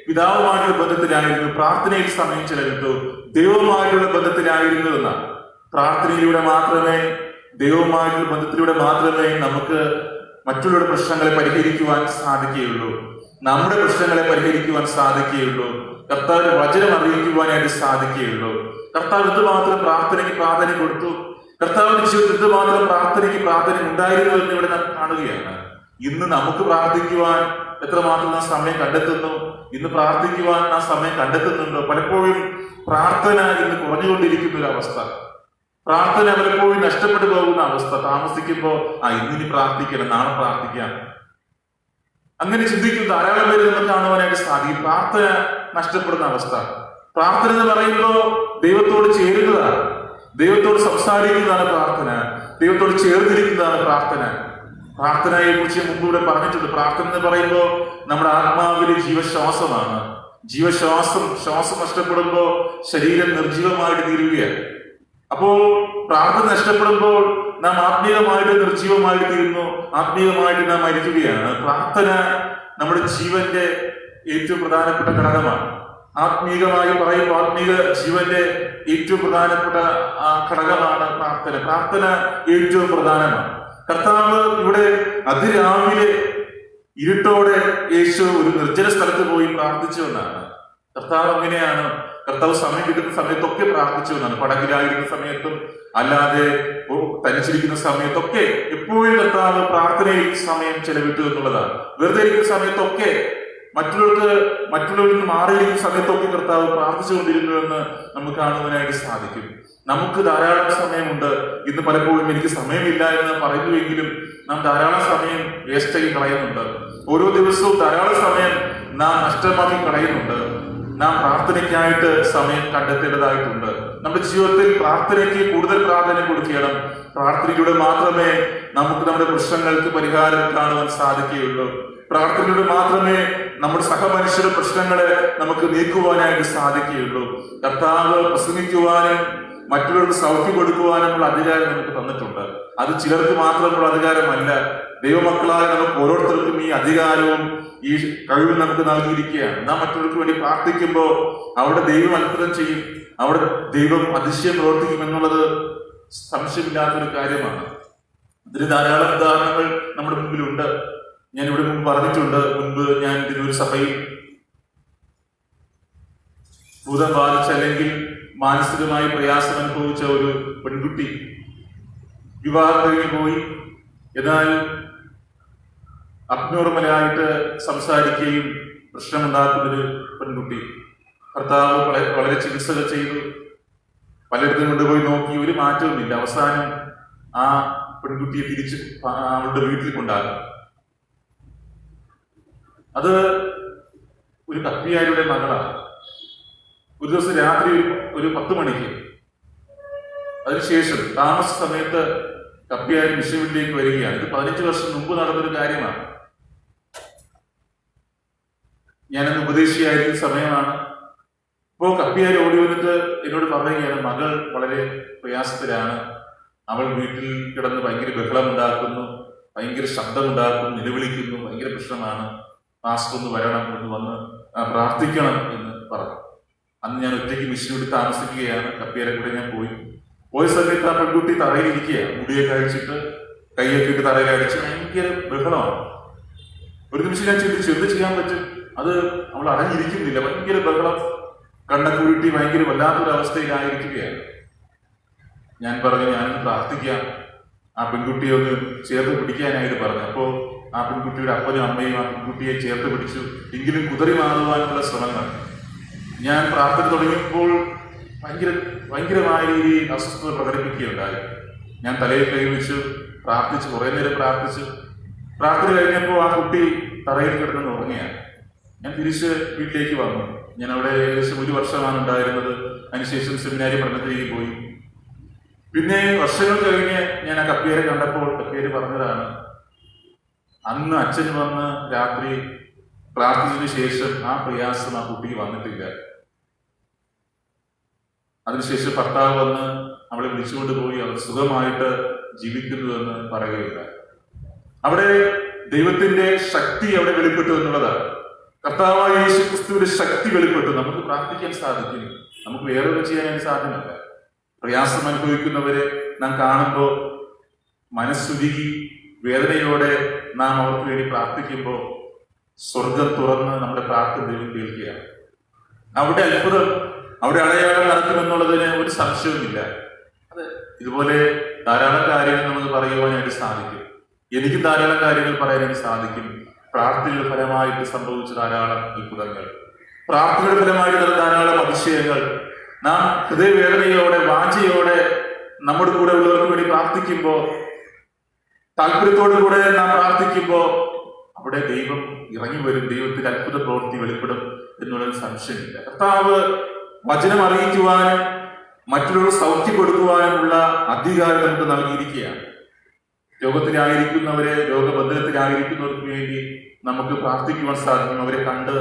Speaker 1: പിതാവുമായിട്ടുള്ള ബന്ധത്തിലായിരുന്നു, പ്രാർത്ഥനയിൽ സമയം ചെലവിട്ടു, ദൈവവുമായിട്ടുള്ള ബന്ധത്തിലായിരുന്നു എന്നാണ്. പ്രാർത്ഥനയിലൂടെ മാത്രമേ, ദൈവവുമായിട്ടുള്ള ബന്ധത്തിലൂടെ മാത്രമേ നമുക്ക് മറ്റുള്ളവരുടെ പ്രശ്നങ്ങളെ പരിഹരിക്കുവാൻ സാധിക്കുകയുള്ളൂ, നമ്മുടെ പ്രശ്നങ്ങളെ പരിഹരിക്കുവാൻ സാധിക്കുകയുള്ളൂ, കർത്താവിന്റെ വചനം അറിയിക്കുവാനായിട്ട് സാധിക്കുകയുള്ളൂ. കർത്താവ് എന്തുമാത്രം പ്രാർത്ഥനയ്ക്ക് പ്രാധാന്യം കൊടുത്തു, കർത്താവിന്റെ ജീവിതത്തിൽ എന്തുമാത്രം പ്രാർത്ഥനയ്ക്ക് പ്രാധാന്യം ഉണ്ടായിരുന്നു എന്ന് ഇവിടെ നാം കാണുകയാണ്. ഇന്ന് നമുക്ക് പ്രാർത്ഥിക്കുവാൻ എത്രമാത്രം നാം സമയം കണ്ടെത്തുന്നു? ഇന്ന് പ്രാർത്ഥിക്കുവാൻ നാം സമയം കണ്ടെത്തുന്നുണ്ടോ? പലപ്പോഴും പ്രാർത്ഥന ഇന്ന് കുറഞ്ഞുകൊണ്ടിരിക്കുന്ന ഒരു അവസ്ഥ, പ്രാർത്ഥന പലപ്പോഴും നഷ്ടപ്പെട്ടു പോകുന്ന അവസ്ഥ. താമസിക്കുമ്പോ ഇന്നിനി പ്രാർത്ഥിക്കണം, നാളെ പ്രാർത്ഥിക്കാം, അങ്ങനെ ചിന്തിക്കുന്ന ധാരാളം പേര് നമുക്ക് കാണുവാനായിട്ട് സാധിക്കും. പ്രാർത്ഥന നഷ്ടപ്പെടുന്ന അവസ്ഥ. പ്രാർത്ഥന എന്ന് പറയുമ്പോൾ ദൈവത്തോട് ചേരുന്നതാണ്, ദൈവത്തോട് സംസാരിക്കുന്നതാണ് പ്രാർത്ഥന, ദൈവത്തോട് ചേർന്നിരിക്കുന്നതാണ് പ്രാർത്ഥന. പ്രാർത്ഥനയെ കുറിച്ച് മുമ്പൂടെ പറഞ്ഞിട്ടുണ്ട്. പ്രാർത്ഥന എന്ന് പറയുമ്പോൾ നമ്മുടെ ആത്മാവിലെ ജീവശ്വാസമാണ്. ശ്വാസം നഷ്ടപ്പെടുമ്പോൾ ശരീരം നിർജീവമായിട്ട് തീരുകയാണ്. അപ്പോൾ പ്രാർത്ഥന നഷ്ടപ്പെടുമ്പോൾ നാം ആത്മീയമായിട്ട് നിർജീവമായിട്ട് തീരുന്നു, ആത്മീയമായിട്ട് നാം മരിക്കുകയാണ്. പ്രാർത്ഥന നമ്മുടെ ജീവന്റെ ഏറ്റവും പ്രധാനപ്പെട്ട ഘടകമാണ്. ആത്മീയമായി പറയുമ്പോൾ ആത്മീയ ജീവന്റെ ഏറ്റവും പ്രധാനപ്പെട്ട ഘടകമാണ് പ്രാർത്ഥന. പ്രാർത്ഥന ഏറ്റവും പ്രധാനമാണ്. കർത്താവ് ഇവിടെ അതിരാവിലെ ഇരുട്ടോടെ യേശു ഒരു നിർജ്ജന സ്ഥലത്ത് പോയി പ്രാർത്ഥിച്ചു എന്നാണ്. കർത്താവ് അങ്ങനെയാണ്. കർത്താവ് സമയം കിട്ടുന്ന സമയത്തൊക്കെ പ്രാർത്ഥിച്ചു എന്നാണ്. പടകിലായിരുന്ന സമയത്തും അല്ലാതെ തനിച്ചിരിക്കുന്ന സമയത്തൊക്കെ എപ്പോഴും കർത്താവ് പ്രാർത്ഥനയിൽ സമയം ചെലവിട്ടു എന്നുള്ളതാണ്. വെറുതെ ഇരിക്കുന്ന സമയത്തൊക്കെ മറ്റുള്ളവരിൽ നിന്ന് മാറിയിരിക്കുന്ന സമയത്തൊക്കെ കർത്താവ് പ്രാർത്ഥിച്ചുകൊണ്ടിരുന്നു എന്ന് നമുക്ക് കാണുവാനായിട്ട് സാധിക്കും. നമുക്ക് ധാരാളം സമയമുണ്ട്. ഇന്ന് പലപ്പോഴും എനിക്ക് സമയമില്ല എന്ന് പറയുന്നുവെങ്കിലും നാം ധാരാളം സമയം വേസ്റ്റായി കളയുന്നുണ്ട്. ഓരോ ദിവസവും ധാരാളം സമയം നാം നഷ്ടമാക്കി കളയുന്നുണ്ട്. നാം പ്രാർത്ഥനയ്ക്കായിട്ട് സമയം കണ്ടെത്തേണ്ടതായിട്ടുണ്ട്. നമ്മുടെ ജീവിതത്തിൽ പ്രാർത്ഥനയ്ക്ക് കൂടുതൽ പ്രാധാന്യം കൊടുക്കണം. പ്രാർത്ഥനയിലൂടെ മാത്രമേ നമുക്ക് നമ്മുടെ പ്രശ്നങ്ങൾക്ക് പരിഹാരം കാണുവാൻ സാധിക്കുകയുള്ളൂ. പ്രാർത്ഥനയിലൂടെ മാത്രമേ നമ്മുടെ സഹമനുഷ്യരുടെ പ്രശ്നങ്ങളെ നമുക്ക് നീക്കുവാനായിട്ട് സാധിക്കുകയുള്ളൂ. കർത്താവ് പ്രസംഗിക്കുവാനും മറ്റുള്ളവർക്ക് സൗഖ്യം കൊടുക്കുവാനുമുള്ള അധികാരം നമുക്ക് തന്നിട്ടുണ്ട്. അത് ചിലർക്ക് മാത്രമുള്ള അധികാരമല്ല. ദൈവമക്കളായ നമുക്ക് ഓരോരുത്തർക്കും ഈ അധികാരവും ഈ കഴിവും നമുക്ക് നൽകിയിരിക്കുകയാണ്. നാം മറ്റുള്ളവർക്ക് വേണ്ടി പ്രാർത്ഥിക്കുമ്പോൾ അവിടെ ദൈവം അത്ഭുതം ചെയ്യും, അവിടെ ദൈവം അതിശയം പ്രവർത്തിക്കും എന്നുള്ളത് സംശയമില്ലാത്തൊരു കാര്യമാണ്. ഇതിന് ധാരാളം ഉദാഹരണങ്ങൾ നമ്മുടെ മുമ്പിലുണ്ട്. ഞാൻ ഇവിടെ മുമ്പ് പറഞ്ഞിട്ടുണ്ട്. മുൻപ് ഞാൻ ഒരു സഭയിൽ ഭൂതം ബാധിച്ച അല്ലെങ്കിൽ മാനസികമായി പ്രയാസം അനുഭവിച്ച ഒരു പെൺകുട്ടി വിവാഹം കഴിഞ്ഞ് പോയി. എന്നാൽ അബ്നോർമലായിട്ട് സംസാരിക്കുകയും പ്രശ്നമുണ്ടാക്കുന്നൊരു പെൺകുട്ടി. ഭർത്താവ് വളരെ ചികിത്സകൾ ചെയ്തു, പലയിടത്തും കൊണ്ടുപോയി നോക്കി, ഒരു മാറ്റവുമില്ല. അവസാനം ആ പെൺകുട്ടിയെ തിരിച്ച് അവളുടെ വീട്ടിൽ കൊണ്ടാകും. അത് ഒരു കപ്പിയാരുടെ മകളാണ്. ഒരു ദിവസം രാത്രി ഒരു 10 മണിക്ക് അതിനുശേഷം താമസ സമയത്ത് കപ്പിയാർ വിഷുവിലേക്ക് വരികയാണ്. ഇത് 15 വർഷം മുമ്പ് നടന്നൊരു കാര്യമാണ്. ഞാനന്ന് ഉപദേശിയായിരിക്കുന്ന സമയമാണ്. ഇപ്പോൾ കപ്പിയാർ ഓടി വന്നിട്ട് എന്നോട് പറയുകയാണ്, മകൾ വളരെ പ്രയാസത്തിലാണ്. അവൾ വീട്ടിൽ കിടന്ന് ഭയങ്കര ബഹളം ഉണ്ടാക്കുന്നു, ഭയങ്കര ശബ്ദമുണ്ടാക്കുന്നു, നിലവിളിക്കുന്നു, ഭയങ്കര പ്രശ്നമാണ്. പാസ്റ്റർ ഒന്ന് വരണം, എന്ന് വന്ന് പ്രാർത്ഥിക്കണം എന്ന് പറഞ്ഞു. അന്ന് ഞാൻ ഒറ്റയ്ക്ക് മിഷനോട് താമസിക്കുകയാണ്. കപ്പിയാരെ കൂടെ ഞാൻ പോയ സമയത്ത് ആ പെൺകുട്ടി തറയിലിരിക്കുകയാണ്. മുടിയൊക്കെ അഴിച്ചിട്ട് കൈയൊക്കെ ഇട്ട് തറയിൽ അടിച്ച് ഭയങ്കര ബഹളമാണ്. ഒരു നിമിഷം ഞാൻ ചിന്തിച്ചു, എന്ത് ചെയ്യാൻ പറ്റും? അത് അവൾ അടങ്ങിയിരിക്കുന്നില്ല, ഭയങ്കര ബഹളം, കണ്ണൊക്കെ ഉരുട്ടി ഭയങ്കര വല്ലാത്തൊരു അവസ്ഥയിലായിരിക്കുകയാണ്. ഞാൻ പറഞ്ഞു, ഞാനൊന്ന് പ്രാർത്ഥിക്കാം, ആ പെൺകുട്ടിയെ ഒന്ന് ചേർത്ത് പിടിക്കാനായിട്ട് പറഞ്ഞു. അപ്പോൾ ആ പെൺകുട്ടിയുടെ അപ്പനും അമ്മയും ആ പെൺകുട്ടിയെ ചേർത്ത് പിടിച്ചു. എങ്കിലും കുതറി മാറുവാനുള്ള ശ്രമങ്ങൾ. ഞാൻ പ്രാർത്ഥന തുടങ്ങിയപ്പോൾ ഭയങ്കരമായ രീതിയിൽ അസ്വസ്ഥത പ്രകടിപ്പിക്കുകയുണ്ടായി. ഞാൻ തലയിൽ കൈവച്ചു പ്രാർത്ഥിച്ചു, കുറേ നേരം പ്രാർത്ഥിച്ചു. പ്രാർത്ഥന കഴിഞ്ഞപ്പോൾ ആ കുട്ടി തറയിൽ കിടന്ന് ഉറങ്ങിയാണ്. ഞാൻ തിരിച്ച് വീട്ടിലേക്ക് വന്നു. ഞാൻ അവിടെ ഏകദേശം 1 വർഷമാണ് ഉണ്ടായിരുന്നത്. അതിനുശേഷം സെമിനാരി പഠനത്തിലേക്ക് പോയി. പിന്നെ വർഷങ്ങൾ കഴിഞ്ഞ് ഞാൻ ആ കപ്പിയാരെ കണ്ടപ്പോൾ കപ്പിയാര് പറഞ്ഞതാണ്, അന്ന് അച്ഛൻ വന്ന് രാത്രി പ്രാർത്ഥിച്ചതിന് ശേഷം ആ പ്രയാസം ആ കുട്ടിക്ക് വന്നിട്ടില്ല. അതിനുശേഷം ഭർത്താവ് വന്ന് അവളെ വിളിച്ചുകൊണ്ട് പോയി, അവർ സുഖമായിട്ട് ജീവിക്കുന്നുവെന്ന് പറയുകയില്ല. അവിടെ ദൈവത്തിന്റെ ശക്തി അവിടെ വെളിപ്പെട്ടു എന്നുള്ളതാണ്. കർത്താവായ യേശു ക്രിസ്തുവിന്റെ ശക്തി വെളിപ്പെട്ടു. നമുക്ക് പ്രാർത്ഥിക്കാൻ സാധിക്കും. നമുക്ക് വേറൊന്നും ചെയ്യാനായിട്ട് സാധ്യമല്ല. പ്രയാസം അനുഭവിക്കുന്നവരെ നാം കാണുമ്പോൾ മനസ്സുരുകി വേദനയോടെ നാം അവർക്ക് വേണ്ടി പ്രാർത്ഥിക്കുമ്പോൾ സ്വർഗം തുറന്ന് നമ്മുടെ പ്രാർത്ഥന ദൈവം കേൾക്കുകയാണ്. അവിടെ അത്ഭുതം, അവിടെ അടയാളം നടക്കുമെന്നുള്ളതിന് ഒരു സംശയവുമില്ല. അത് ഇതുപോലെ ധാരാളം കാര്യങ്ങൾ നമുക്ക് പറയുവാനായിട്ട് സാധിക്കും. എനിക്കും ധാരാളം കാര്യങ്ങൾ പറയാനായിട്ട് സാധിക്കും. പ്രാർത്ഥനയുടെ ഫലമായിട്ട് സംഭവിച്ച ധാരാളം അത്ഭുതങ്ങൾ, പ്രാർത്ഥനയുടെ ഫലമായിട്ട് ധാരാളം അതിശയങ്ങൾ. നാം ഹൃദയവേദനയോടെ വാഞ്ചയോടെ നമ്മുടെ കൂടെ ഉള്ളവർക്ക് വേണ്ടി പ്രാർത്ഥിക്കുമ്പോൾ, താല്പര്യത്തോടു കൂടെ നാം പ്രാർത്ഥിക്കുമ്പോൾ അവിടെ ദൈവം ഇറങ്ങി വരും. ദൈവത്തിന്റെ അത്ഭുത പ്രവൃത്തി വെളിപ്പെടും എന്നുള്ളത് സംശയമില്ല. കർത്താവ് വചനം അറിയിക്കുവാനും മറ്റുള്ളവർ സൗഖ്യം കൊടുക്കുവാനുമുള്ള അധികാരം നമുക്ക് നൽകിയിരിക്കുകയാണ്. രോഗത്തിലായിരിക്കുന്നവരെ, രോഗബന്ധനത്തിലായിരിക്കുന്നവർക്ക് വേണ്ടി നമുക്ക് പ്രാർത്ഥിക്കുവാൻ സാധിക്കും. അവരെ കണ്ട്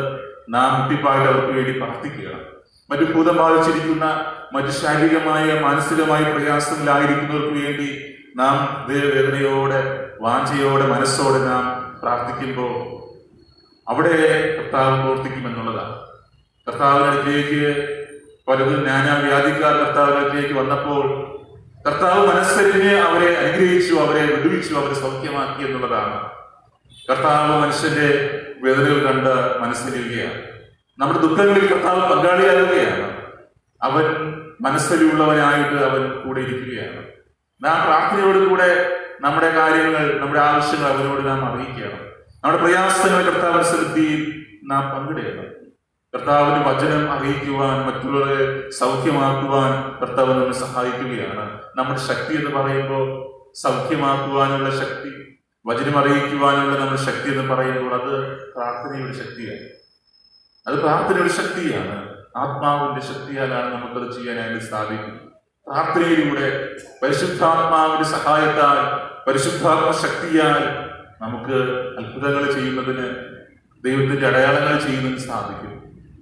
Speaker 1: നാം മുട്ടിപ്പായിട്ട് അവർക്ക് വേണ്ടി പ്രാർത്ഥിക്കുക. മറ്റു ഭൂതം ബാധിച്ചിരിക്കുന്ന, മറ്റു ശാരീരികമായ മാനസികമായ പ്രയാസങ്ങളിലായിരിക്കുന്നവർക്ക് വേണ്ടി നാം ഹൃദയവേദനയോടെ, വാഞ്ചയോടെ, മനസ്സോടെ നാം പ്രാർത്ഥിക്കുമ്പോൾ അവിടെ കർത്താവ് പ്രവർത്തിക്കുമെന്നുള്ളതാണ്. കർത്താവിനടുത്തേക്ക് പലരും നാനാവ്യാധിക്കാർ കർത്താവിനടുത്തേക്ക് വന്നപ്പോൾ കർത്താവ് മനസ്സരിഞ്ഞ് അവരെ അനുഗ്രഹിച്ചു, അവരെ വിടുവിച്ചു, അവരെ സൗഖ്യമാക്കി എന്നുള്ളതാണ്. കർത്താവ് മനുഷ്യന്റെ വേദനകൾ കണ്ട് മനസ്സിലിരിക്കുകയാണ്. നമ്മുടെ ദുഃഖങ്ങളിൽ കർത്താവ് പങ്കാളിയാകുകയാണ്. അവൻ മനസ്സിലുള്ളവനായിട്ട് അവൻ കൂടെ ഇരിക്കുകയാണ്. നാം പ്രാർത്ഥനയോട് കൂടെ നമ്മുടെ കാര്യങ്ങൾ, നമ്മുടെ ആവശ്യങ്ങൾ അവരോട് നാം അറിയിക്കണം. നമ്മുടെ പ്രയാസങ്ങൾ കർത്താവ് മനസ്സിലെത്തി നാം പങ്കിടണം. കർത്താവിന്റെ വചനം അറിയിക്കുവാൻ, മറ്റുള്ളവരെ സൗഖ്യമാക്കുവാൻ കർത്താവ് നമ്മെ സഹായിക്കുകയാണ്. നമ്മുടെ ശക്തി എന്ന് പറയുമ്പോൾ സൗഖ്യമാക്കുവാനുള്ള ശക്തി, വചനം അറിയിക്കുവാനുള്ള നമ്മുടെ ശക്തി എന്ന് പറയുമ്പോൾ അത് പ്രാർത്ഥനയുടെ ശക്തിയാണ്. അത് പ്രാർത്ഥനയുടെ ശക്തിയാണ്. ആത്മാവിന്റെ ശക്തിയാലാണ് നമുക്കത് ചെയ്യാനായിട്ട് സാധിക്കുന്നത്. പ്രാർത്ഥനയിലൂടെ പരിശുദ്ധാത്മാവിന്റെ സഹായത്താൽ, പരിശുദ്ധാത്മ ശക്തിയാൽ നമുക്ക് അത്ഭുതങ്ങൾ ചെയ്യുന്നതിന്, ദൈവത്തിന്റെ അടയാളങ്ങൾ ചെയ്യുന്നതിന് സാധിക്കും.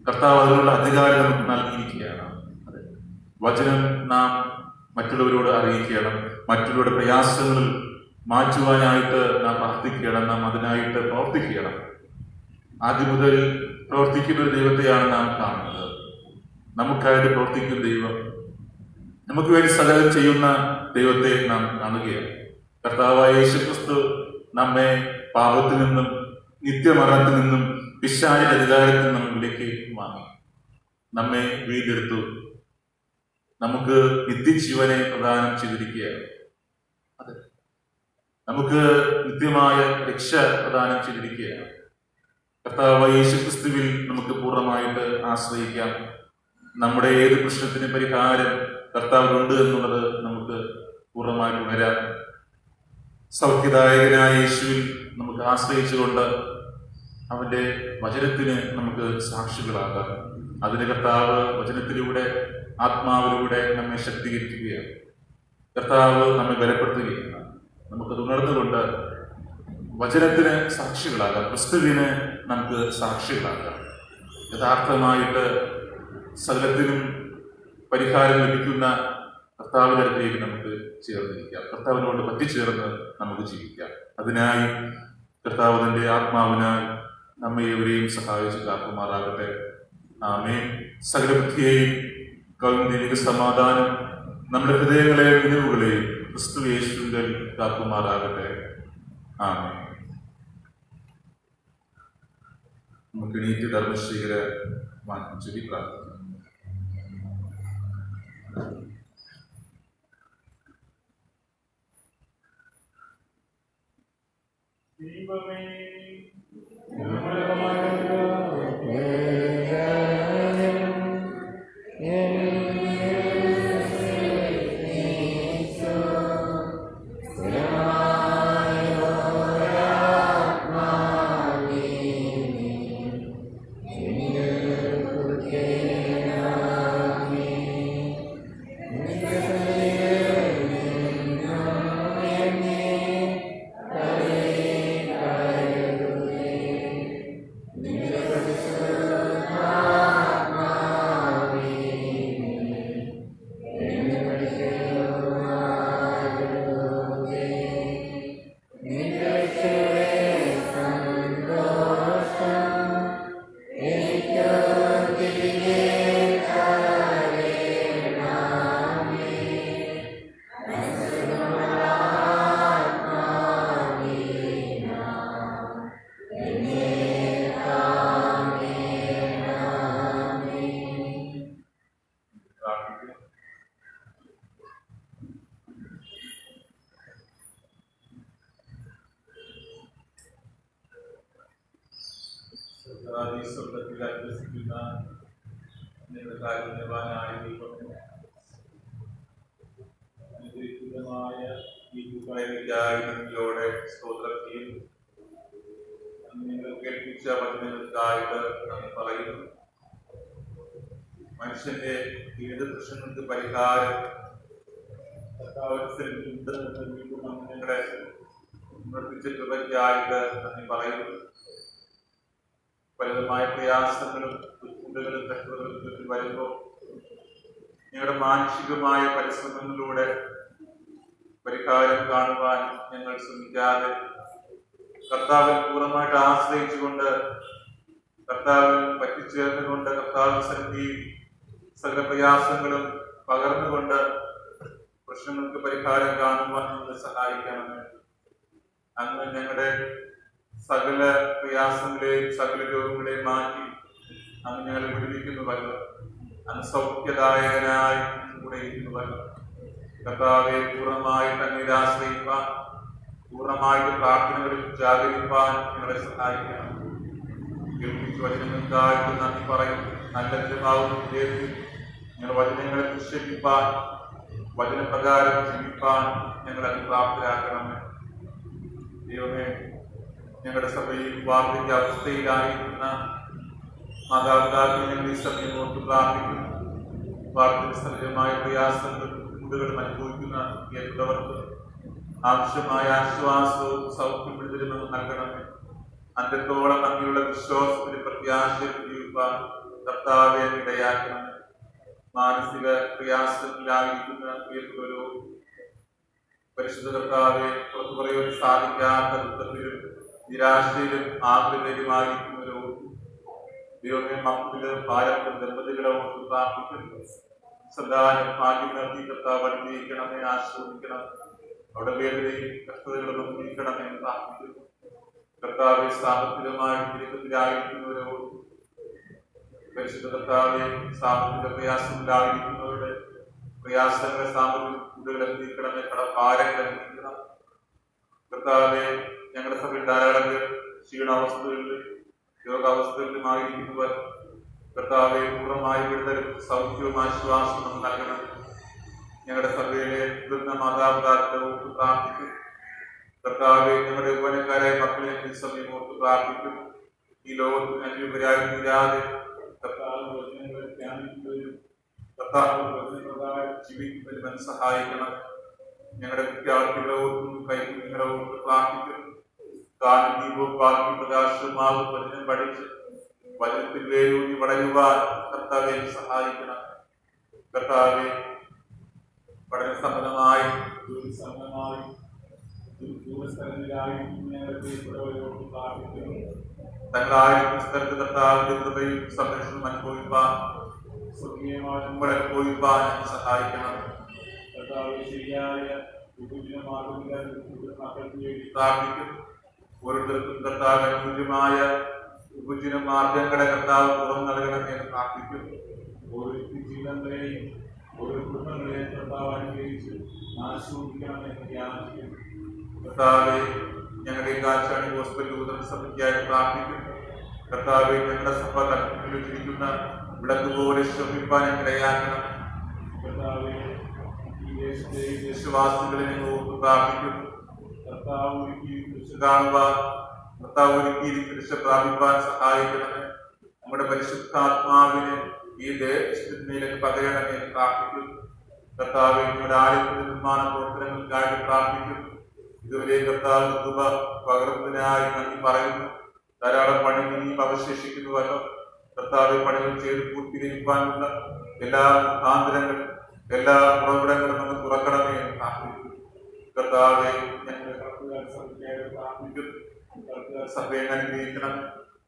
Speaker 1: കർത്താവ് അതിനുള്ള അധികാരം നമുക്ക് നൽകിയിരിക്കുകയാണ്. വചനം നാം മറ്റുള്ളവരോട് അറിയിക്കണം. മറ്റുള്ളവരുടെ പ്രയാസങ്ങൾ മാറ്റുവാനായിട്ട് നാം പ്രാർത്ഥിക്കണം. നാം അതിനായിട്ട് പ്രവർത്തിക്കണം. ആദ്യം മുതൽ പ്രവർത്തിക്കുന്ന ഒരു ദൈവത്തെയാണ് നാം കാണുന്നത്. നമുക്കായിട്ട് പ്രവർത്തിക്കുന്ന ദൈവം, നമുക്ക് വേണ്ടി സകലം ചെയ്യുന്ന ദൈവത്തെ നാം കാണുകയാണ്. കർത്താവായ യേശുക്രിസ്തു നമ്മെ പാപത്തിൽ നിന്നും, നിത്യമരണത്തിൽ നിന്നും, പിശാചിന്റെ അധികാരത്തിൽ നിന്നും വിലക്കി വാങ്ങി, നമ്മെ വീണ്ടെടുത്തു, നമുക്ക് നിത്യജീവനെ പ്രദാനം ചെയ്തിരിക്കുകയാണ്. അതെ, നമുക്ക് നിത്യമായ രക്ഷ പ്രദാനം ചെയ്തിരിക്കുകയാണ്. കർത്താവായ യേശുക്രിസ്തുവിൽ നമുക്ക് പൂർണ്ണമായിട്ട് ആശ്രയിക്കാം. നമ്മുടെ ഏത് പ്രശ്നത്തിന് പരിഹാരം കർത്താവിനുണ്ട് എന്നുള്ളത് നമുക്ക് പൂർണ്ണമായിട്ട് ഉണരാം. സൗഖ്യദായകനായ യേശുവിൽ നമുക്ക് ആശ്രയിച്ചുകൊണ്ട് അവന്റെ വചനത്തിന് നമുക്ക് സാക്ഷികളാകാം. അതിന് കർത്താവ് വചനത്തിലൂടെ, ആത്മാവിലൂടെ നമ്മെ ശക്തീകരിക്കുകയാണ്. കർത്താവ് നമ്മെ ബലപ്പെടുത്തുകയാണ്. നമുക്കത് ഉണർന്നുകൊണ്ട് വചനത്തിന് സാക്ഷികളാകാം, ക്രിസ്തുവിന് നമുക്ക് സാക്ഷികളാകാം. യഥാർത്ഥമായിട്ട് സകലത്തിനും പരിഹാരം ലഭിക്കുന്ന കർത്താവിന്റെ അടുത്തേക്ക് നമുക്ക് ചേർന്നിരിക്കാം. കർത്താവിനോട് പറ്റിച്ചേർന്ന് നമുക്ക് ജീവിക്കാം. അതിനായി കർത്താവ് തന്റെ ആത്മാവിനാൽ നമ്മെ എവരെയും സഹായിച്ച് കാക്കുമാറാകട്ടെ. ആമേൻ. സകല ബുദ്ധിയെയും കൗന്ദര്യ സമാധാനം നമ്മുടെ ഹൃദയങ്ങളെയും നിലവുകളെയും ക്രിസ്തു യേശുവിൽ കാക്കുമാറാകട്ടെ. ആമേൻ. നമുക്ക് എണീറ്റ് ധർമ്മശീകര മാറ്റി ചൊല്ലി പ്രാർത്ഥിക്കാം. ദൈവമേ, സ്തോത്രം ചെയ്യുന്നു. നിങ്ങൾ കേൾപ്പിച്ച വചനങ്ങൾക്കായിട്ട് നന്ദി പറയുന്നു. മനുഷ്യന്റെ ഏത് പ്രശ്നങ്ങൾക്ക് പരിഹാരം നിങ്ങളുടെ പ്രവർത്തിച്ച കൃപയ്ക്കായിട്ട് നന്ദി പറയുന്നു. പലതുമായ പ്രയാസങ്ങളും ബുദ്ധിമുട്ടുകളും കഷ്ടതകളും വരുമ്പോൾ നിങ്ങളുടെ മാനുഷികമായ പരിശ്രമങ്ങളിലൂടെ പരിഹാരം കാണുവാൻ ഞങ്ങൾ ശ്രമിക്കാതെ കർത്താവിൽ പൂർണ്ണമായിട്ട് ആശ്രയിച്ചുകൊണ്ട് കർത്താവിൽ പറ്റിച്ചേർന്നുകൊണ്ട് കർത്താവിൻ സന്നിധിയിൽ സകല പ്രയാസങ്ങളും പകർന്നുകൊണ്ട് പ്രശ്നങ്ങൾക്ക് പരിഹാരം കാണുവാൻ ഞങ്ങളെ സഹായിക്കണമേ. അങ്ങ് ഞങ്ങളുടെ സകല പ്രയാസങ്ങളെയും സകല രോഗങ്ങളെയും മാറ്റി അങ്ങ് ഞങ്ങളെ വിടുവിക്കുന്നുവല്ലോ. അങ്ങ് സൗഖ്യദായകനായി കൂടെ ഇരിക്കുന്നുവല്ലോ. കർത്താവെ പൂർണ്ണമായിട്ട് അങ്ങയിൽ ആശ്രയിപ്പാൻ, പൂർണ്ണമായിട്ട് പ്രാർത്ഥനകളിൽ ജാഗരിപ്പാൻ ഞങ്ങളെ സഹായിക്കണം. കേൾപ്പിച്ച വചനങ്ങൾക്കായിട്ട് നന്ദി പറയും. നല്ല ജനമാവും വിജയത്തിൽ ഞങ്ങൾ വചനങ്ങളെ നിക്ഷേപിപ്പാൻ, വചനപ്രകാരം ജീവിപ്പാൻ ഞങ്ങളെ പ്രാപ്തരാക്കണമേ. ദൈവമേ, ഞങ്ങളുടെ സഭയിൽ വാർദ്ധക്യ അവസ്ഥയിലായിരിക്കുന്ന മാതാപിതാക്കൾ ഞങ്ങൾ ഈ സമയം ഓർത്ത് പ്രാർത്ഥിക്കുന്നു. വാർദ്ധക്യസഹജമായ പ്രയാസങ്ങൾ ബുദ്ധിമുട്ടുകളും അനുഭവിക്കുന്ന ഏതൊരുവർക്ക് ആവശ്യമായ ആശ്വാസവും സൗഖ്യം വിടുതലും നൽകണമേ. അന്ത്യത്തോളം അങ്ങനെയുള്ള വിശ്വാസത്തിന് പ്രത്യാശയിൽ ജീവിപ്പാൻ കർത്താവെ ഇടയാക്കണമേ. മാനസിക പ്രയാസത്തിലായിരിക്കുന്ന ഏതൊരു പരിശുദ്ധ കർത്താവെ പുറത്തു പറയുവാൻ സാധിക്കാത്ത ദുഃഖത്തിലും നിരാശയിലും ആഗ്രഹമായിരിക്കുന്നവരോ ദൈവമേ, മക്കളിലും ഭാരത്തിലും ദമ്പതികളെ ഓർത്ത് പ്രാർത്ഥിക്കുന്നു. സന്താനം ഭാഗ്യം നൽകി കർത്താവ് അനുഗ്രഹിക്കണമേ, ആശ്രയിക്കണം. അവിടെ വേദനയും കഷ്ടതകളും അനുഭവിക്കണമേ എന്ന് പ്രാർത്ഥിക്കുന്നു. കർത്താവെ, സാമ്പത്തികമായി ദുരിതത്തിലായിരിക്കുന്നവരോ പരിശുദ്ധ കർത്താവെ, സാമ്പത്തിക പ്രയാസത്തിലായിരിക്കുന്നവരുടെ പ്രയാസങ്ങളെ സാമ്പത്തിക കൂടുതൽ അനുഭവിക്കണമേ, കടഭാരങ്ങൾ അനുഭവിക്കണം. കർത്താവെ, ഞങ്ങളുടെ സഭയിൽ ധാരാളം ക്ഷീണാവസ്ഥകളിലും രോഗാവസ്ഥകളിലുമായിരിക്കുന്നവർ കർത്താവെ പൂർണ്ണമായി വിടുതലും സൗഖ്യവും ആശ്വാസവും നൽകണം. ഞങ്ങളുടെ സഭയിലെ മുതിർന്ന മാതാപിതാക്കളെ ഓർത്ത് പ്രാർത്ഥിക്കും. കർത്താവെ, ഞങ്ങളുടെ യൗവനക്കാരായ മക്കളെ ഈ സമയം ഓർത്ത് പ്രാർത്ഥിക്കും. ഈ ലോകത്തിന് അനുപരായി തീരാതെ കർത്താവിന്റെ വചനങ്ങളെ ധ്യാനിക്കുന്നതിനും കർത്താവിന്റെ വചനപ്രകാരം ജീവിക്കുന്നതിനും സഹായിക്കണം. ഞങ്ങളുടെ വിദ്യാർത്ഥികളെ ഓർത്തും കൈകുഞ്ഞുങ്ങളെ ഓർത്ത് പ്രാർത്ഥിക്കും. കാലദീപവും ബാക്കി പ്രകാശവുമാകും വചനം പഠിച്ച് വചനത്തിൽ വേരൂന്നി വളരുവാൻ കർത്താവെ സഹായിക്കണം. കർത്താവെ, പഠന സംബന്ധമായി ജോലി സംബന്ധമായി ദൂരസ്ഥലങ്ങളിലായി തങ്ങളായിരിക്കും സ്ഥലത്ത് കർത്താവിന്റെ കൃപയും സംരക്ഷണം അനുഭവിപ്പാൻ സ്വർഗീയമായ നമ്മൾ അനുഭവിപ്പാൻ സഹായിക്കണം. കർത്താവ് ശരിയായ മക്കൾക്ക് വേണ്ടി പ്രാർത്ഥിക്കും. ഓരോരുത്തർക്കും കർത്താവ് അനുകൂലമായ ഉപജീവന മാർഗങ്ങളെ കർത്താവ് തുറന്നു നൽകണമെന്ന് പ്രാർത്ഥിക്കും. ഓരോ ജീവിതങ്ങളെയും ഓരോ കുടുംബങ്ങളെയും കർത്താവ് അനുഗ്രഹിച്ച് ആശ്രയിക്കണമെന്ന് ധ്യാനിക്കും. കർത്താവെ, ഞങ്ങളുടെ കാഴ്ചാണി ഹോസ്പിറ്റൽ ഉദര സഭയ്ക്കായി പ്രാർത്ഥിക്കും. കർത്താവെ, ഞങ്ങളുടെ സഭ കൽപ്പിച്ചിരിക്കുന്ന വിളക്ക് പോലെ ശ്രമിപ്പാൻ ഇടയാക്കണം. കർത്താവെ, ഈ ദേശത്തെ ദേശവാസികളെ ഞങ്ങൾ ഓർത്ത് പ്രാർത്ഥിക്കുന്നു. കർത്താവ് ഒരുക്കി കാണുവാൻ, കർത്താവ് ഒരുക്കിയിരിക്കുന്ന രക്ഷ പ്രാപിപ്പാൻ സഹായിക്കണമേ. നമ്മുടെ പരിശുദ്ധാത്മാവിനെ ഈ ദേശത്തിലേക്ക് പകരണമേ പ്രാർത്ഥിക്കുന്നു. കർത്താവ്, ഞങ്ങളുടെ ആലയത്തിന്റെ നിർമ്മാണ പ്രവർത്തനങ്ങൾക്കായിട്ട് പ്രാർത്ഥിക്കുന്നു. ഇതുവരെ കർത്താവ് കൃപ പകർന്നതിനായി നന്ദി പറയുന്നു. ധാരാളം പണി ഇനിയും അവശേഷിക്കുന്നുവല്ലോ. കർത്താവ്, പണികൾ ചെയ്ത് പൂർത്തീകരിക്കാനുള്ള എല്ലാ മുഖാന്തരങ്ങളും എല്ലാ ഉറവിടങ്ങളും നമുക്ക് തുറക്കണമേ എന്ന് പ്രാർത്ഥിക്കുന്നു. കർത്താവെ, ഞങ്ങളുടെ പ്രാർത്ഥിക്കുന്നു. സഭയെ അനുഗ്രഹിക്കണം.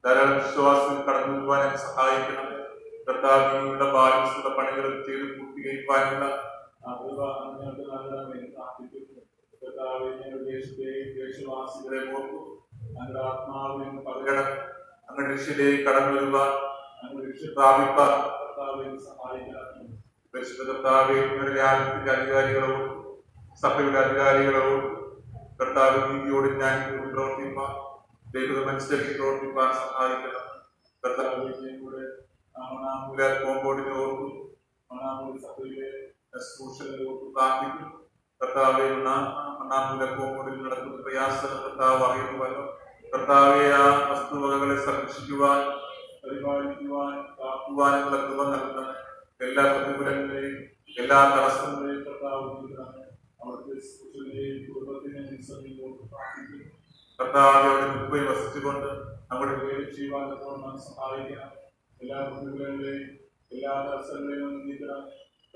Speaker 1: ധാരാളം വിശ്വാസം കടന്നു വരുവാൻ സഹായിക്കണം. കർത്താവിനുള്ള ബാലൻസുള്ള പണികൾ ചെയ്ത് പൂർത്തീകരിക്കാനുള്ള കർത്താവെ, ഞങ്ങളുടെ ദേശത്തെയും ദേശവാസികളെ ഓർക്കും. ഞങ്ങളുടെ ആത്മാവിൽ പകരണം. ഞങ്ങളുടെ രക്ഷയിലേക്ക് കടന്നു വരുവാൻ, ഞങ്ങളുടെ രക്ഷ പ്രാപിപ്പാൻ കർത്താവെ സഹായിക്കണം. പരിശുദ്ധ കർത്താവെ, ഞങ്ങളുടെ രാജ്യത്തിന്റെ അധികാരികളോടും സഭയുടെ അധികാരികളോടും കർത്താവ് നീതിയോട് ഞാൻ പ്രവർത്തിപ്പാൻ, ദൈവമനുസരിച്ച് പ്രവർത്തിപ്പാൻ സഹായിക്കണം. കർത്താവ്, ഞങ്ങളുടെ മണാമൂല കോമ്പൗണ്ടിനെ ഓർക്കും. മണാമൂല സഭയിലെ ശുശ്രൂഷകളെ ഓർത്ത് പ്രാർത്ഥിക്കും. കർത്താവെ, മണാമൂല കോമ്പൗണ്ടിൽ നടക്കുന്ന പ്രയാസങ്ങൾ കർത്താവ് അറിയുന്നുവല്ലോ. കർത്താവെ, ആ വസ്തുവകകളെ സംരക്ഷിക്കുവാൻ, പരിപാലിക്കുവാൻ, കാക്കുവാനുള്ള കൃപ നൽകുന്ന എല്ലാ പ്രതികൂലങ്ങളെയും എല്ലാ തടസ്സങ്ങളെയും കർത്താവ് അവിടുത്തെ കുടുംബത്തിനെ പ്രാർത്ഥിക്കുന്നു. കർത്താവ്, അവിടെ മുൻപേ വസിച്ചുകൊണ്ട് നമ്മുടെ പേര് ചെയ്യുവാൻ സഹായിക്കണം. എല്ലാ പ്രതികൂലങ്ങളെയും എല്ലാ തടസ്സങ്ങളെയും നീക്കണം.